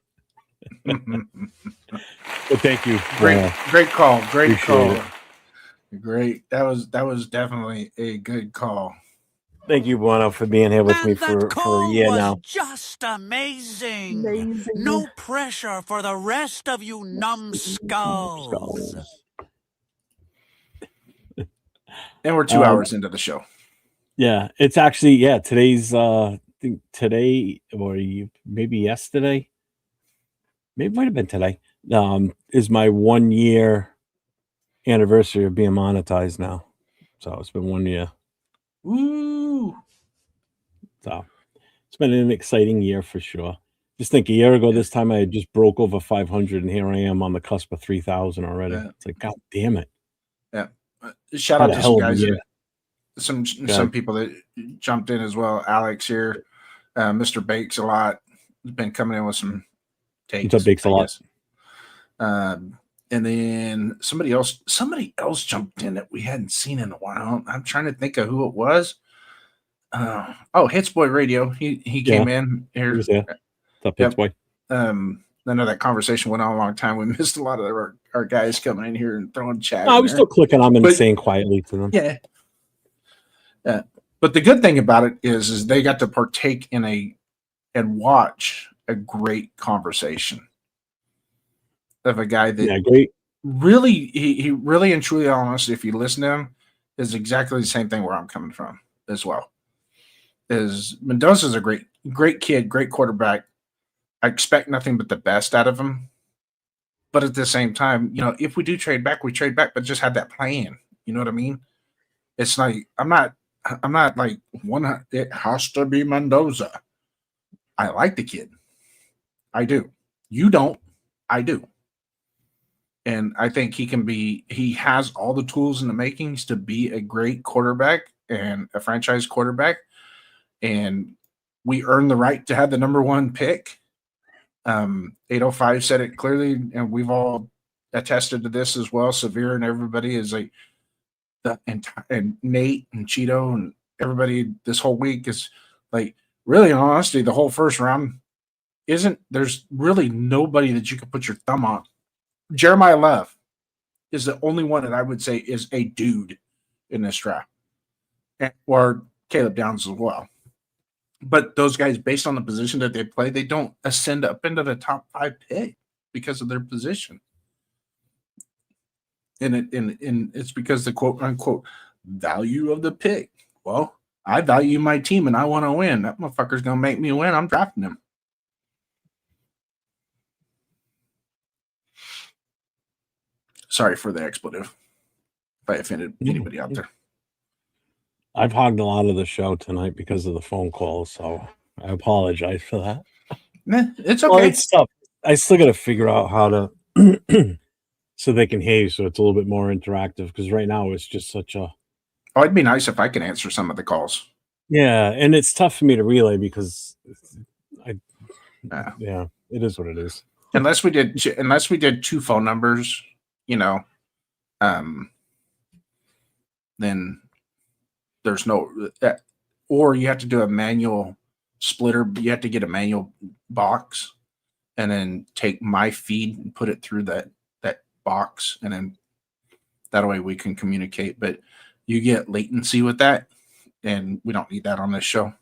But thank you. Great call. Great call. It. Great. That was definitely a good call. Thank you, Bueno, for being here with me for a year now. Just amazing. No pressure for the rest of you numbskulls. And we're 2 hours into the show. Yeah, it's actually today's I think today or maybe yesterday. Maybe it might have been today. Is my 1 year anniversary of being monetized now. So it's been 1 year. Ooh. So it's been an exciting year for sure. Just think a year ago this time I had just broke over 500 and here I am on the cusp of 3,000 already. Yeah. It's like, God damn it. Yeah. Shout out to some guys, some people that jumped in as well. Alex here, Mr. Bakes a lot has been coming in with some takes. What's up, Bakes a lot? And then somebody else jumped in that we hadn't seen in a while. I'm trying to think of who it was. Hits Boy Radio. He came in here. He was there. What's up, Hits Boy? I know that conversation went on a long time. We missed a lot of our guys coming in here and throwing chat. I was still clicking on them and saying quietly to them. Yeah. But the good thing about it is they got to partake in and watch a great conversation of a guy that great. Really, he really and truly, honestly, if you listen to him, is exactly the same thing where I'm coming from as well. Is Mendoza's a great kid, great quarterback. I expect nothing but the best out of him. But at the same time, if we do trade back, we trade back, but just have that plan. You know what I mean? It's like I'm not like it has to be Mendoza. I like the kid. I do. You don't. I do. And I think he has all the tools in the makings to be a great quarterback and a franchise quarterback. And we earned the right to have the number 1 pick. 805 said it clearly, and we've all attested to this as well. Severe and everybody is like, and Nate and Cheeto and everybody this whole week is like, really, honestly, the whole first round there's really nobody that you can put your thumb on. Jeremiah Love is the only one that I would say is a dude in this draft, or Caleb Downs as well. But those guys, based on the position that they play, they don't ascend up into the top 5 pick because of their position. And it's because the quote unquote value of the pick. Well, I value my team and I want to win. That motherfucker's gonna make me win. I'm drafting him. Sorry for the expletive. If I offended anybody out there. I've hogged a lot of the show tonight because of the phone calls, so I apologize for that. It's okay. Well, it's tough. I still got to figure out how to so they can hear you, so it's a little bit more interactive. Because right now it's just such a Oh, it'd be nice if I could answer some of the calls. yeah, and it's tough for me to relay because I Yeah. yeah, it is what it is. Unless we did two phone numbers, you know, then there's no, or you have to do a manual splitter. You have to get a manual box and then take my feed and put it through that box, and then that way we can communicate. But you get latency with that, and we don't need that on this show.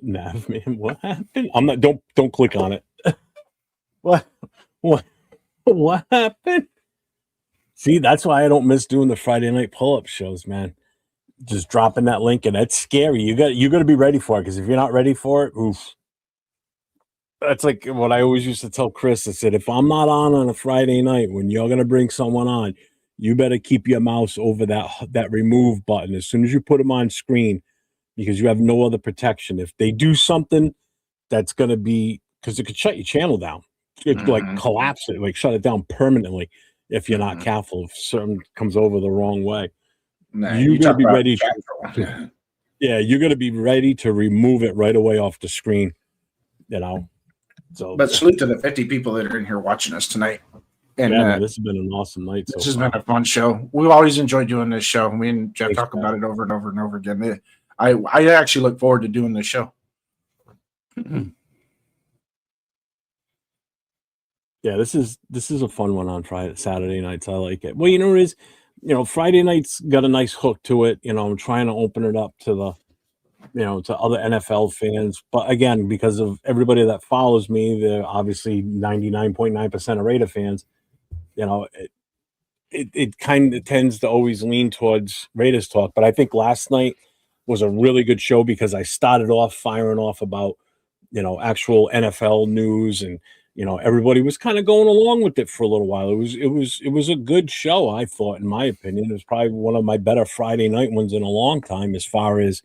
Nav, man, what happened? I'm not. Don't click on it. What happened? See, that's why I don't miss doing the Friday night pull-up shows, man. Just dropping that link, and that's scary. You got to be ready for it, because if you're not ready for it, oof. That's like what I always used to tell Chris. I said, if I'm not on a Friday night when you're gonna bring someone on, you better keep your mouse over that remove button as soon as you put them on screen, because you have no other protection. If they do something that's gonna be, because it could shut your channel down, it could like collapse it, like shut it down permanently if you're not careful. If something comes over the wrong way, you're gonna be ready. Yeah, you're gonna be ready to remove it right away off the screen. You know. So, but salute to the 50 people that are in here watching us tonight. And yeah, this has been an awesome night. This has been a fun show. We always enjoy doing this show. Me and Jeff talk about it over and over and over again. I actually look forward to doing this show. Yeah, this is a fun one on Saturday nights. I like it. Well, you know, it is, Friday nights got a nice hook to it. I'm trying to open it up to the, to other NFL fans. But again, because of everybody that follows me, they're obviously 99.9% of Raider fans. It kind of tends to always lean towards Raiders talk. But I think last night was a really good show because I started off firing off about, actual NFL news, and, everybody was kind of going along with it for a little while. It was a good show, I thought, in my opinion. It was probably one of my better Friday night ones in a long time, as far as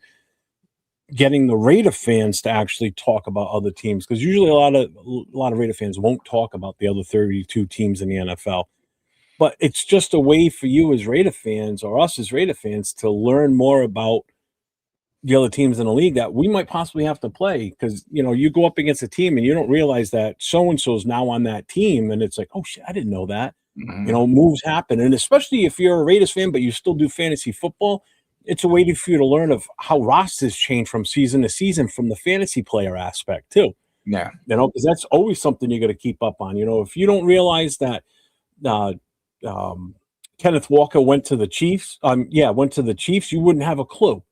getting the Raider fans to actually talk about other teams, because usually a lot of Raider fans won't talk about the other 32 teams in the NFL. But it's just a way for you as Raider fans, or us as Raider fans, to learn more about the other teams in the league that we might possibly have to play. Because you go up against a team and you don't realize that so and so is now on that team, and it's like, oh shit, I didn't know that. Moves happen, and especially if you're a Raiders fan but you still do fantasy football, it's a way for you to learn of how rosters change from season to season from the fantasy player aspect too. Yeah. Because that's always something you got to keep up on. If you don't realize that Kenneth Walker went to the Chiefs, you wouldn't have a clue.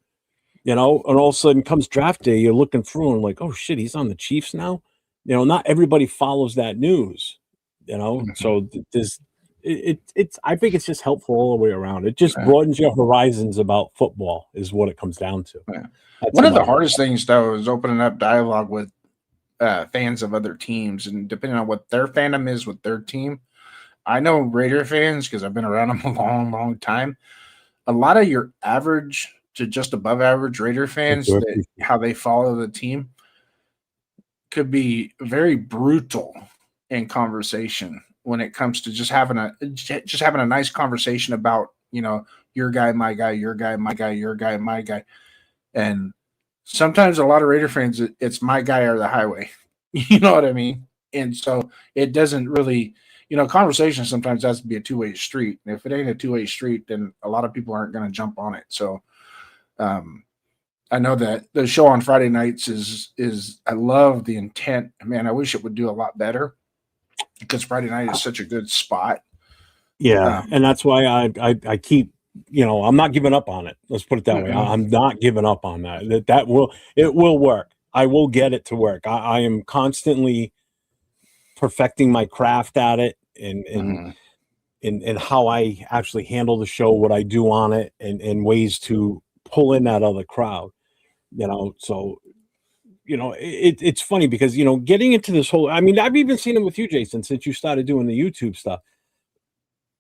And all of a sudden comes draft day, you're looking through and like, oh shit, he's on the Chiefs now. Not everybody follows that news. So there's I think it's just helpful all the way around. It just broadens your horizons about football, is what it comes down to. Yeah. One of the hardest things, though, is opening up dialogue with fans of other teams, and depending on what their fandom is with their team. I know Raider fans, because I've been around them a long, long time. A lot of your average to just above average Raider fans, how they follow the team, could be very brutal in conversation when it comes to just having a nice conversation about, your guy, my guy, your guy, my guy, your guy, my guy. And sometimes a lot of Raider fans, it's my guy or the highway. You know what I mean? And so it doesn't really, conversation sometimes has to be a two-way street. And if it ain't a two-way street, then a lot of people aren't going to jump on it. So I know that the show on Friday nights is I love the intent. Man, I wish it would do a lot better, because Friday night is such a good spot. Yeah, and that's why I keep, I'm not giving up on it. Let's put it that way. I'm not giving up on that. It will work. I will get it to work. I am constantly perfecting my craft at it, and how I actually handle the show, what I do on it, and ways to pull in that other crowd. So it's funny because, getting into this whole, I mean, I've even seen it with you, Jason, since you started doing the YouTube stuff.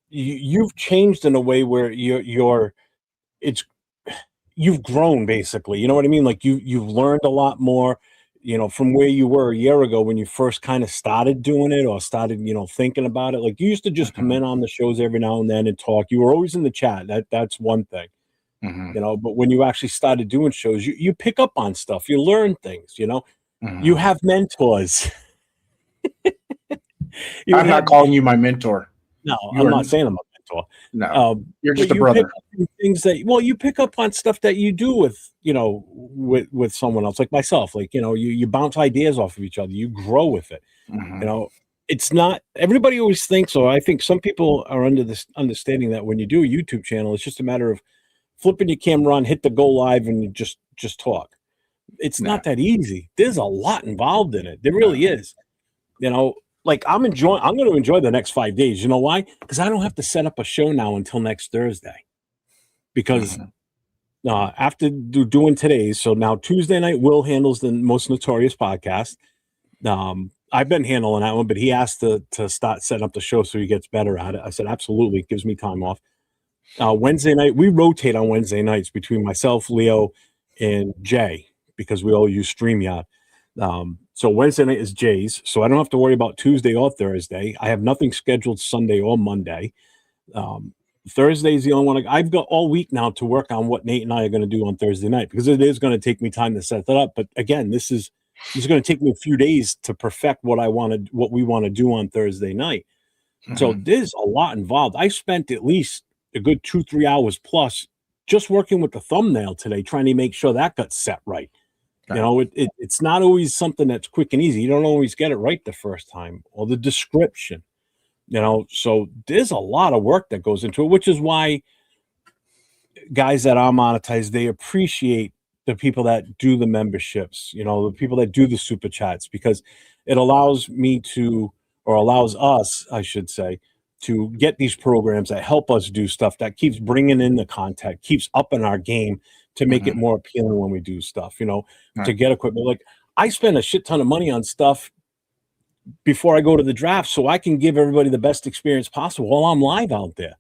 You've changed in a way where you've grown, basically. You know what I mean? Like you've learned a lot more. from where you were a year ago when you first kind of started doing it or started, thinking about it. Like you used to just come in on the shows every now and then and talk. You were always in the chat. That's one thing, but when you actually started doing shows, you pick up on stuff, you learn things, you have mentors. I'm not calling you my mentor. No, I'm not saying I'm a mentor. No, you're just a you brother. Pick up on things you pick up on stuff that you do with, with someone else, like myself. Like, you bounce ideas off of each other. You grow with it. It's not everybody always thinks, or I think some people are under this understanding that when you do a YouTube channel, it's just a matter of flipping your camera on, hit the go live, and you just talk. It's not that easy. There's a lot involved in it. There really is. Like I'm going to enjoy the next 5 days. You know why? Because I don't have to set up a show now until next Thursday. Because after doing today's, so now Tuesday night, Will handles the Most Notorious podcast. I've been handling that one, but he asked to start setting up the show so he gets better at it. I said, absolutely. It gives me time off. Wednesday night, we rotate on Wednesday nights between myself, Leo, and Jay, because we all use StreamYard. So Wednesday night is Jay's, so I don't have to worry about Tuesday or Thursday. I have nothing scheduled Sunday or Monday. Thursday is the only one. I've got all week now to work on what Nate and I are going to do on Thursday night, because it is going to take me time to set that up. But again, this is going to take me a few days to perfect what we want to do on Thursday night. So there's a lot involved. I spent at least a good 2-3 hours plus just working with the thumbnail today, trying to make sure that got set right. It's not always something that's quick and easy. You don't always get it right the first time, or the description, so there's a lot of work that goes into it, which is why guys that are monetized, they appreciate the people that do the memberships, the people that do the super chats, because it allows me allows us, I should say, to get these programs that help us do stuff that keeps bringing in the content, keeps upping our game to make it more appealing when we do stuff, to get equipment. Like I spend a shit ton of money on stuff before I go to the draft so I can give everybody the best experience possible while I'm live out there.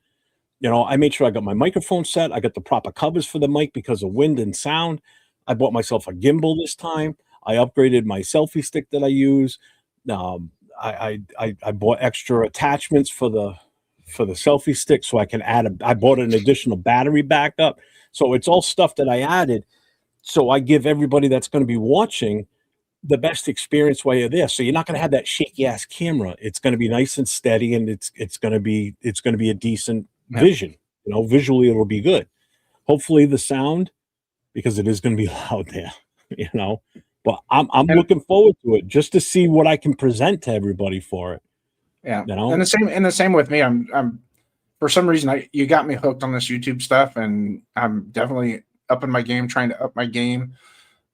I made sure I got my microphone set. I got the proper covers for the mic because of wind and sound. I bought myself a gimbal this time. I upgraded my selfie stick that I use. I bought extra attachments for the selfie stick so I can I bought an additional battery backup. So it's all stuff that I added. So I give everybody that's going to be watching the best experience while you're there. So you're not going to have that shaky ass camera. It's going to be nice and steady, and it's going to be a decent vision. Visually it'll be good. Hopefully the sound, because it is going to be loud there. But I'm looking forward to it just to see what I can present to everybody for it. Yeah. And the same with me. I'm for some reason you got me hooked on this YouTube stuff, and I'm definitely upping my game, trying to up my game.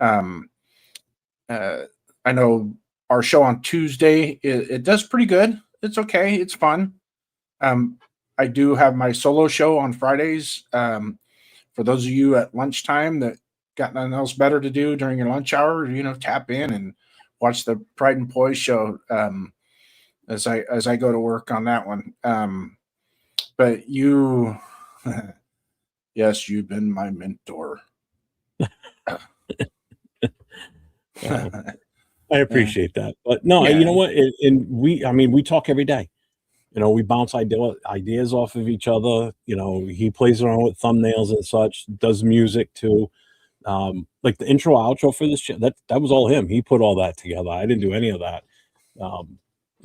I know our show on Tuesday, it does pretty good. It's okay. It's fun. I do have my solo show on Fridays. For those of you at lunchtime that got nothing else better to do during your lunch hour, tap in and watch the Pride and Poise show as I go to work on that one. But you, yes, you've been my mentor. I appreciate that. But no, you know what? And we talk every day. We bounce ideas off of each other. He plays around with thumbnails and such, does music too. Like the intro, outro for this show, that was all him. He put all that together. I didn't do any of that.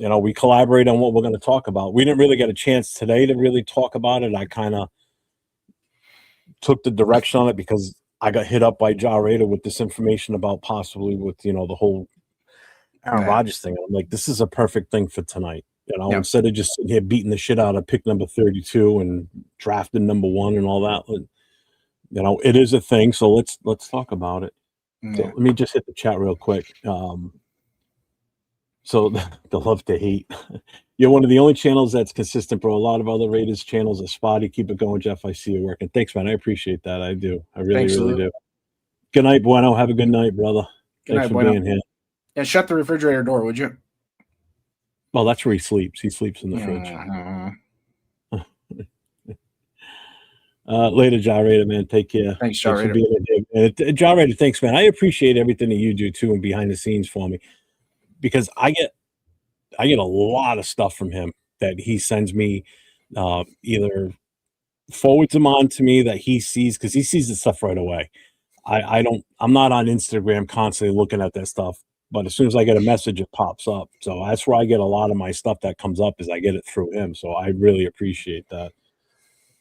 We collaborate on what we're going to talk about. We didn't really get a chance today to really talk about it. I kind of took the direction on it because I got hit up by Ja Raider with this information about possibly with, the whole Aaron Rodgers thing. I'm like, this is a perfect thing for tonight. Instead of just sitting here beating the shit out of pick number 32 and drafting number 1 and all that, it is a thing. So let's talk about it. So let me just hit the chat real quick. So the love to hate. You're one of the only channels that's consistent, bro. A lot of other Raiders channels are spotty. Keep it going, Jeff. I see you working. Thanks, man. I appreciate that. I do. I really do. Good night, Bueno. Have a good night, brother. Thanks for being here. Yeah, shut the refrigerator door, would you? Well, that's where he sleeps. He sleeps in the fridge. Later, Gyrator, man. Take care. Thanks, for Gyrator. being here. Gyrator, thanks, man. I appreciate everything that you do too, and behind the scenes for me, because I get a lot of stuff from him that he sends me, either forwards them on to me that he sees, because he sees the stuff right away. I'm not on Instagram constantly looking at that stuff, but as soon as I get a message, it pops up. So that's where I get a lot of my stuff that comes up, is I get it through him. So I really appreciate that.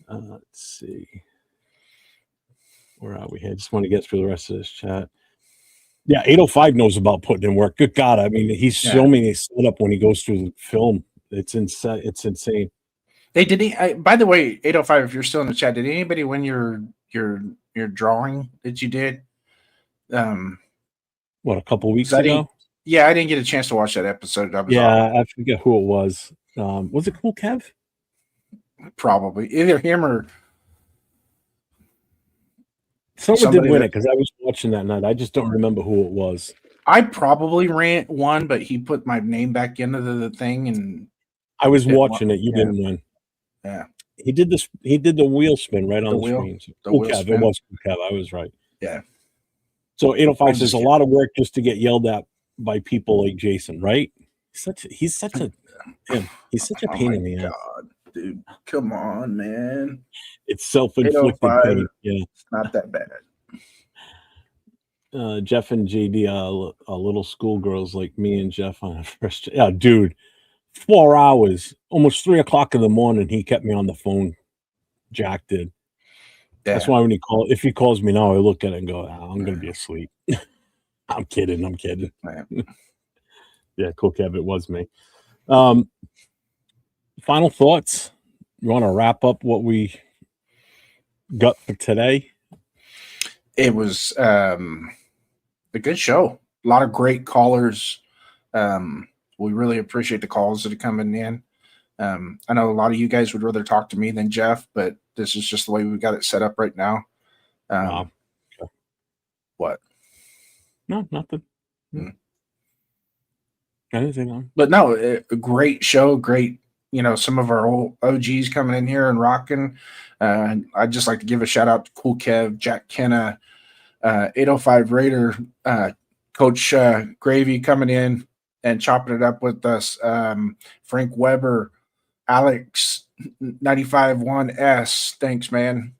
Let's see. Where are we here? Just want to get through the rest of this chat. Yeah, 805 knows about putting in work. Good God. I mean, he's showing me a setup when he goes through the film. It's insane. It's insane. Hey, by the way, 805, if you're still in the chat, did anybody win your drawing that you did? What, a couple weeks ago? Yeah, I didn't get a chance to watch that episode. I forget who it was. Was it Cool Kev? Probably either him or someone did win it, because I was watching that night. I just don't remember who it was. I probably ran one, but he put my name back into the thing, and I was watching it. You didn't win. Yeah, he did this. He did the wheel spin right on the screen. Cool Kev. It was Cool Kev. I was right. Yeah. So 805 says a lot of work just to get yelled at by people like Jason, right? He's such a pain in the ass. God, dude, come on, man. It's self-inflicted pain. Yeah, it's not that bad. Jeff and JD are little schoolgirls like me and Jeff on a first. Yeah, dude, 4 hours, almost 3 o'clock in the morning. He kept me on the phone. Jack did. Yeah. That's why if he calls me now, I look at it and go, I'm going to be asleep. I'm kidding. Yeah, Cool Kev, it was me. Final thoughts? You want to wrap up what we got for today? It was a good show. A lot of great callers. We really appreciate the calls that are coming in. I know a lot of you guys would rather talk to me than Jeff, but this is just the way we've got it set up right now. Okay. What? No, nothing. Anything on? But no, a great show. Great, some of our old OGs coming in here and rocking. I'd just like to give a shout out to Cool Kev, Jack Kenna, 805 Raider, Coach Gravy coming in and chopping it up with us. Frank Weber, Alex 95-1S. Thanks, man.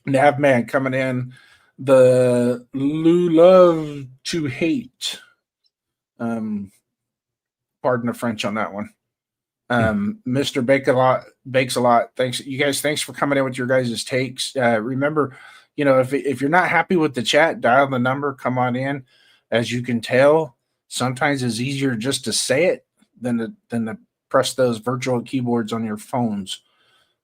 Navman coming in. The Lou Love to Hate. Pardon the French on that one. Mr. Bakes a lot. Thanks, you guys. Thanks for coming in with your guys' takes. Remember, if you're not happy with the chat, dial the number. Come on in. As you can tell, sometimes it's easier just to say it than to press those virtual keyboards on your phones.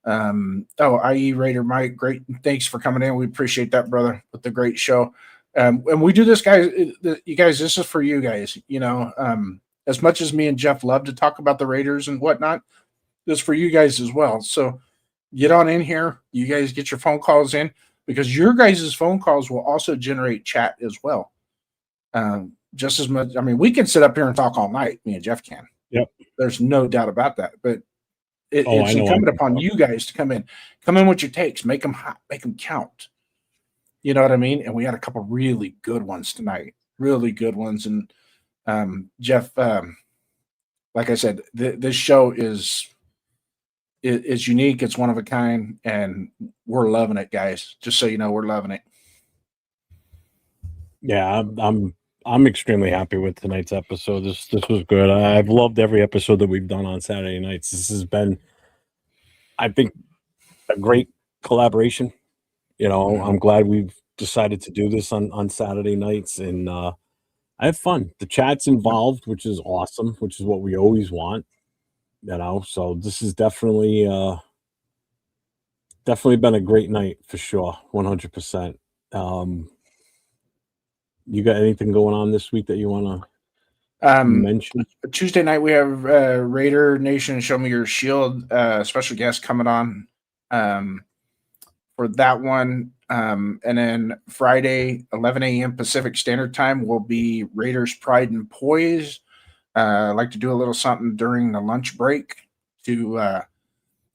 IE Raider Mike, great. Thanks for coming in. We appreciate that, brother, with the great show. And we do this, guys. You guys, this is for you guys. As much as me and Jeff love to talk about the Raiders and whatnot, this is for you guys as well. So get on in here. You guys get your phone calls in, because your guys' phone calls will also generate chat as well. Just as much. I mean, we can sit up here and talk all night. Me and Jeff can. Yep. There's no doubt about that. But it's incumbent upon you guys to come in with your takes, make them hot, make them count. You know what I mean? And we had a couple really good ones tonight, really good ones. And Jeff, like I said, this show is unique. It's one of a kind, and we're loving it, guys. Just so you know, we're loving it. Yeah, I'm extremely happy with tonight's episode. This was good. I've loved every episode that we've done on Saturday nights. This has been, I think, a great collaboration. I'm glad we've decided to do this on Saturday nights, and I have fun. The chat's involved, which is awesome, which is what we always want. So this is definitely been a great night for sure, 100%. You got anything going on this week that you want to mention? Tuesday night we have Raider Nation Show Me Your Shield special guest coming on for that one. And then Friday, 11 a.m. Pacific Standard Time will be Raiders Pride and Poise. I like to do a little something during the lunch break to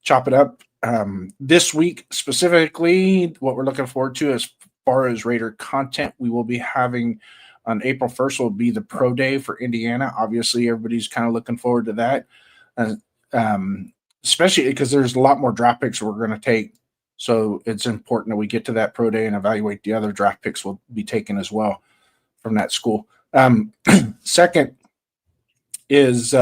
chop it up This week specifically, what we're looking forward to as far as Raider content, we will be having on April 1st will be the Pro Day for Indiana. Obviously, everybody's kind of looking forward to that, especially because there's a lot more draft picks we're going to take. So it's important that we get to that Pro Day and evaluate the other draft picks we'll be taken as well from that school. Second is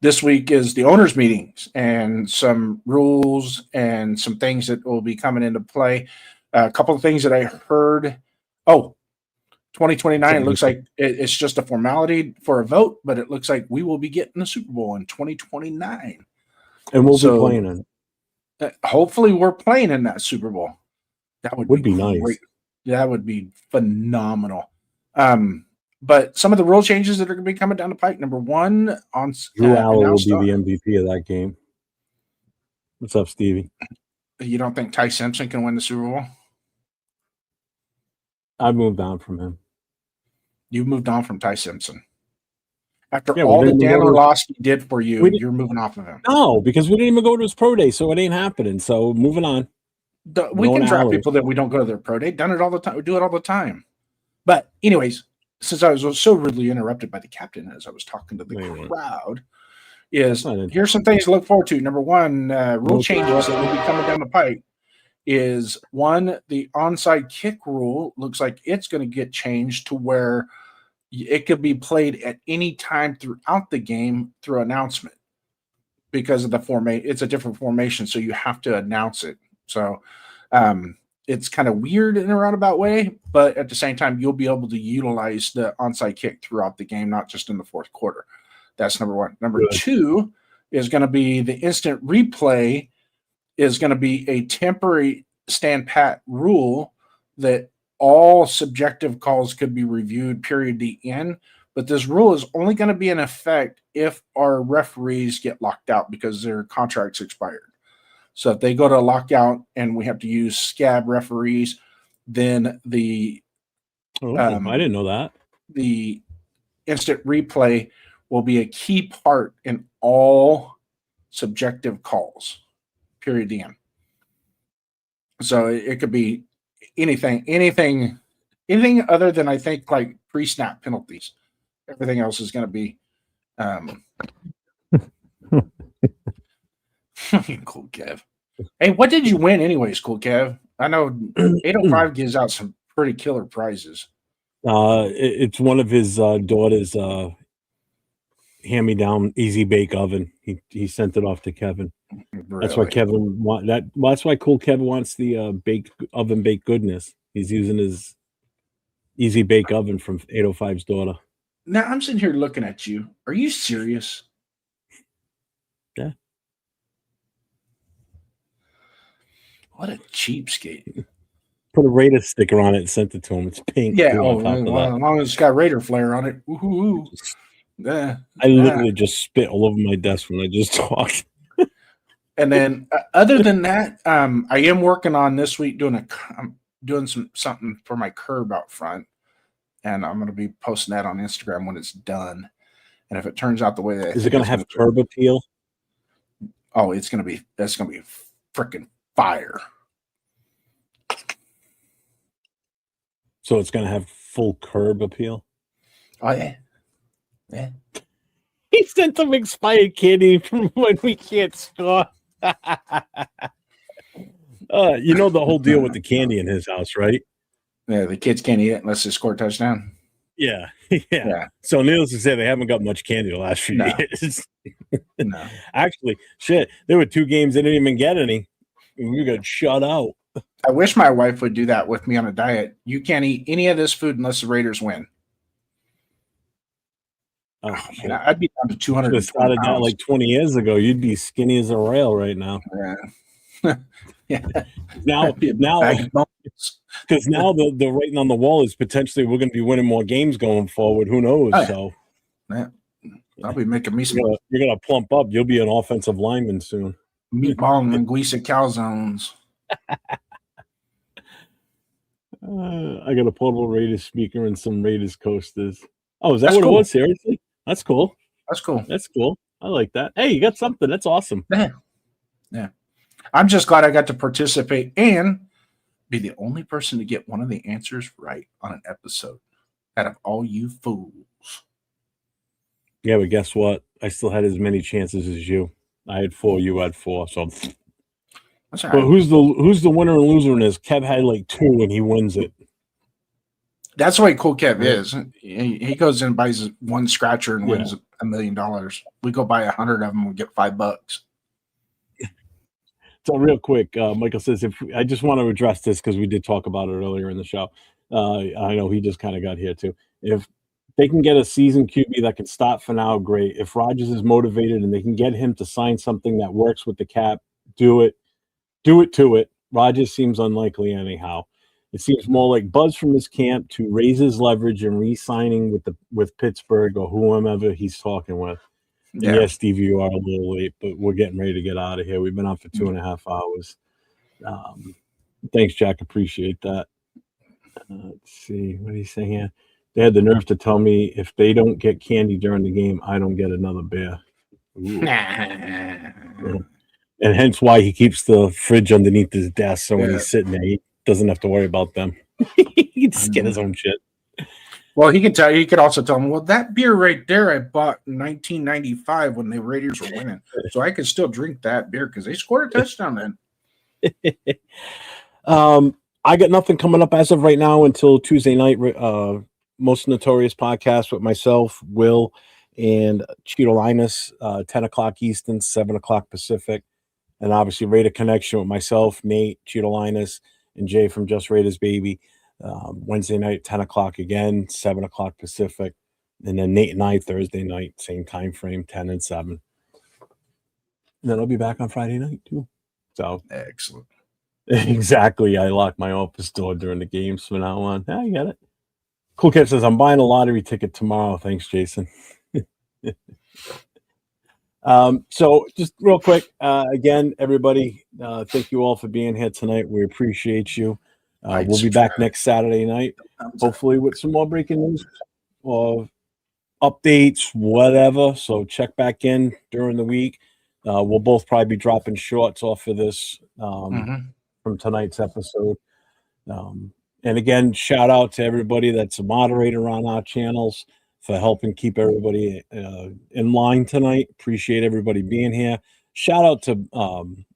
this week is the owners' meetings and some rules and some things that will be coming into play. A couple of things that I heard. 2029, it looks like it's just a formality for a vote, but it looks like we will be getting the Super Bowl in 2029. And we'll be playing in it. Hopefully we're playing in that Super Bowl. That would be nice. Great. That would be phenomenal. But some of the rule changes that are going to be coming down the pike. Number one, on Drew Allen will be the MVP of that game. What's up, Stevie? You don't think Ty Simpson can win the Super Bowl? I moved on from him. You moved on from Ty Simpson. After all that Dan Orlovsky did for you, you're moving off of him. No, because we didn't even go to his pro day, so it ain't happening. So moving on. We can draft people that we don't go to their pro day. Done it all the time. We do it all the time. But anyways, since I was so rudely interrupted by the captain as I was talking to the crowd, here's some things to look forward to. Number one, rule changes that will be coming down the pipe is one, the onside kick rule looks like it's going to get changed to where it could be played at any time throughout the game through announcement because of the formation. It's a different formation, so you have to announce it. So it's kind of weird in a roundabout way, but at the same time, you'll be able to utilize the onside kick throughout the game, not just in the fourth quarter. That's number one. Number two is going to be the instant replay is going to be a temporary stand pat rule that all subjective calls could be reviewed, period, the end. But this rule is only going to be in effect if our referees get locked out because their contracts expired. So if they go to a lockout and we have to use scab referees, then the I didn't know that. The instant replay will be a key part in all subjective calls, period, the end. So it could be anything other than I think like pre-snap penalties. Everything else is going to be Cool Kev. Hey, what did you win anyways, Cool Kev? I know 805 gives out some pretty killer prizes. It's one of his daughter's hand-me-down easy bake oven. He sent it off to Kevin. Really? That's why Kevin that's why Cool Kevin wants the bake oven baked goodness. He's using his easy bake oven from 805's daughter. Now I'm sitting here looking at you. Are you serious? Yeah. What a cheapskate. Put a Raider sticker on it and sent it to him. It's pink. Yeah, as long as it's got Raider flair on it. Woo-hoo-hoo. I literally just spit all over my desk when I just talked. And then other than that, I am working on this week doing something for my curb out front. And I'm going to be posting that on Instagram when it's done. And if it turns out the way that is it going to have curb appeal? Oh, that's going to be freaking fire. So it's going to have full curb appeal? Oh, yeah. Yeah. He sent some expired candy from when we can't score. You know the whole deal with the candy in his house, right? Yeah, the kids can't eat it unless they score a touchdown. Yeah. So needless to say, they haven't got much candy the last few years. No. Actually, shit, there were 2 games they didn't even get any. We got shut out. I wish my wife would do that with me on a diet. You can't eat any of this food unless the Raiders win. Oh, man, I'd be down to 200. Started that like 20 years ago. You'd be skinny as a rail right now. Yeah. Yeah. Now, because now the writing on the wall is potentially we're going to be winning more games going forward. Who knows? Oh, yeah. So, yeah. I'll be making me some. You're gonna plump up. You'll be an offensive lineman soon. Meatball and linguiça calzones. I got a portable Raiders speaker and some Raiders coasters. Oh, is that what cool. it was? Seriously? That's cool. That's cool. That's cool. I like that. Hey, you got something. That's awesome. Yeah. I'm just glad I got to participate and be the only person to get one of the answers right on an episode out of all you fools. Yeah, but guess what? I still had as many chances as you. I had 4, you had 4. So, That's all but right. who's the winner and loser in this? Kev had like 2 and he wins it. That's the way Cool Kev Right. is. He goes in and buys one scratcher and Yeah. wins $1 million. We go buy 100 of them, we get $5. So real quick, Michael says, I just want to address this because we did talk about it earlier in the show. I know he just kind of got here too. If they can get a seasoned QB that can start for now, great. If Rodgers is motivated and they can get him to sign something that works with the cap, do it. Do it to it. Rodgers seems unlikely anyhow. It seems more like buzz from his camp to raise his leverage and re-signing with Pittsburgh or whomever he's talking with. Yeah. And yes, Steve, you are a little late, but we're getting ready to get out of here. We've been on for 2.5 hours. Thanks, Jack. Appreciate that. Let's see. What are you saying here? They had the nerve to tell me if they don't get candy during the game, I don't get another beer. And hence why he keeps the fridge underneath his desk. So when he's sitting there, he doesn't have to worry about them. He can just get his own shit. Well, he could also tell him, well, that beer right there I bought in 1995 when the Raiders were winning. So I could still drink that beer because they scored a touchdown then. I got nothing coming up as of right now until Tuesday night. Most Notorious podcast with myself, Will, and Cheeto Linus, 10 o'clock Eastern, 7 o'clock Pacific. And obviously Raider Connection with myself, Nate, Cheeto Linus, and Jay from Just Raiders Baby. Wednesday night, 10 o'clock again, 7 o'clock Pacific. And then Nate and I, Thursday night, same time frame, 10 and 7. And then I'll be back on Friday night, too. So excellent. Exactly. I lock my office door during the games from now on. I get it. Cool Kid says, I'm buying a lottery ticket tomorrow. Thanks, Jason. So just real quick, again, everybody, thank you all for being here tonight. We appreciate you. We'll be back next Saturday night, hopefully with some more breaking news or updates, whatever. So check back in during the week. We'll both probably be dropping shorts off of this from tonight's episode. And again, shout out to everybody that's a moderator on our channels for helping keep everybody in line tonight. Appreciate everybody being here. Shout out to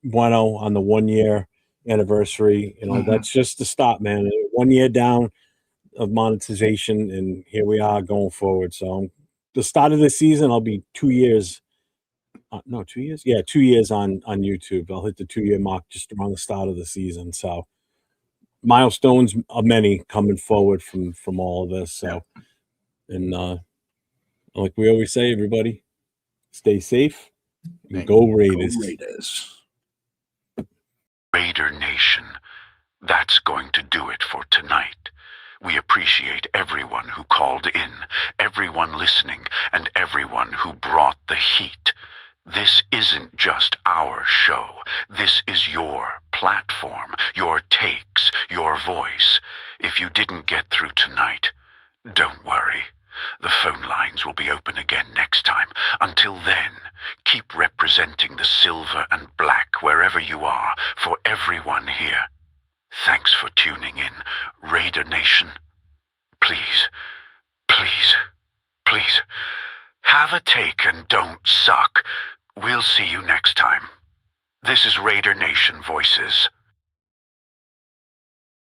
Bueno on the 1 year anniversary. You know, that's just the start, man. 1 year down of monetization, and here we are going forward. So the start of the season, I'll be 2 years. 2 years? Yeah, 2 years on YouTube. I'll hit the 2 year mark just around the start of the season. So milestones are many coming forward from all of this. So, and like we always say, everybody, stay safe and go Raiders. Go Raiders. Raider Nation, that's going to do it for tonight. We appreciate everyone who called in, everyone listening, and everyone who brought the heat. This isn't just our show. This is your platform, your takes, your voice. If you didn't get through tonight, don't worry. The phone lines will be open again next time. Until then, keep representing the silver and black wherever you are for everyone here. Thanks for tuning in, Raider Nation. Please, please, please, have a take and don't suck. We'll see you next time. This is Raider Nation Voices.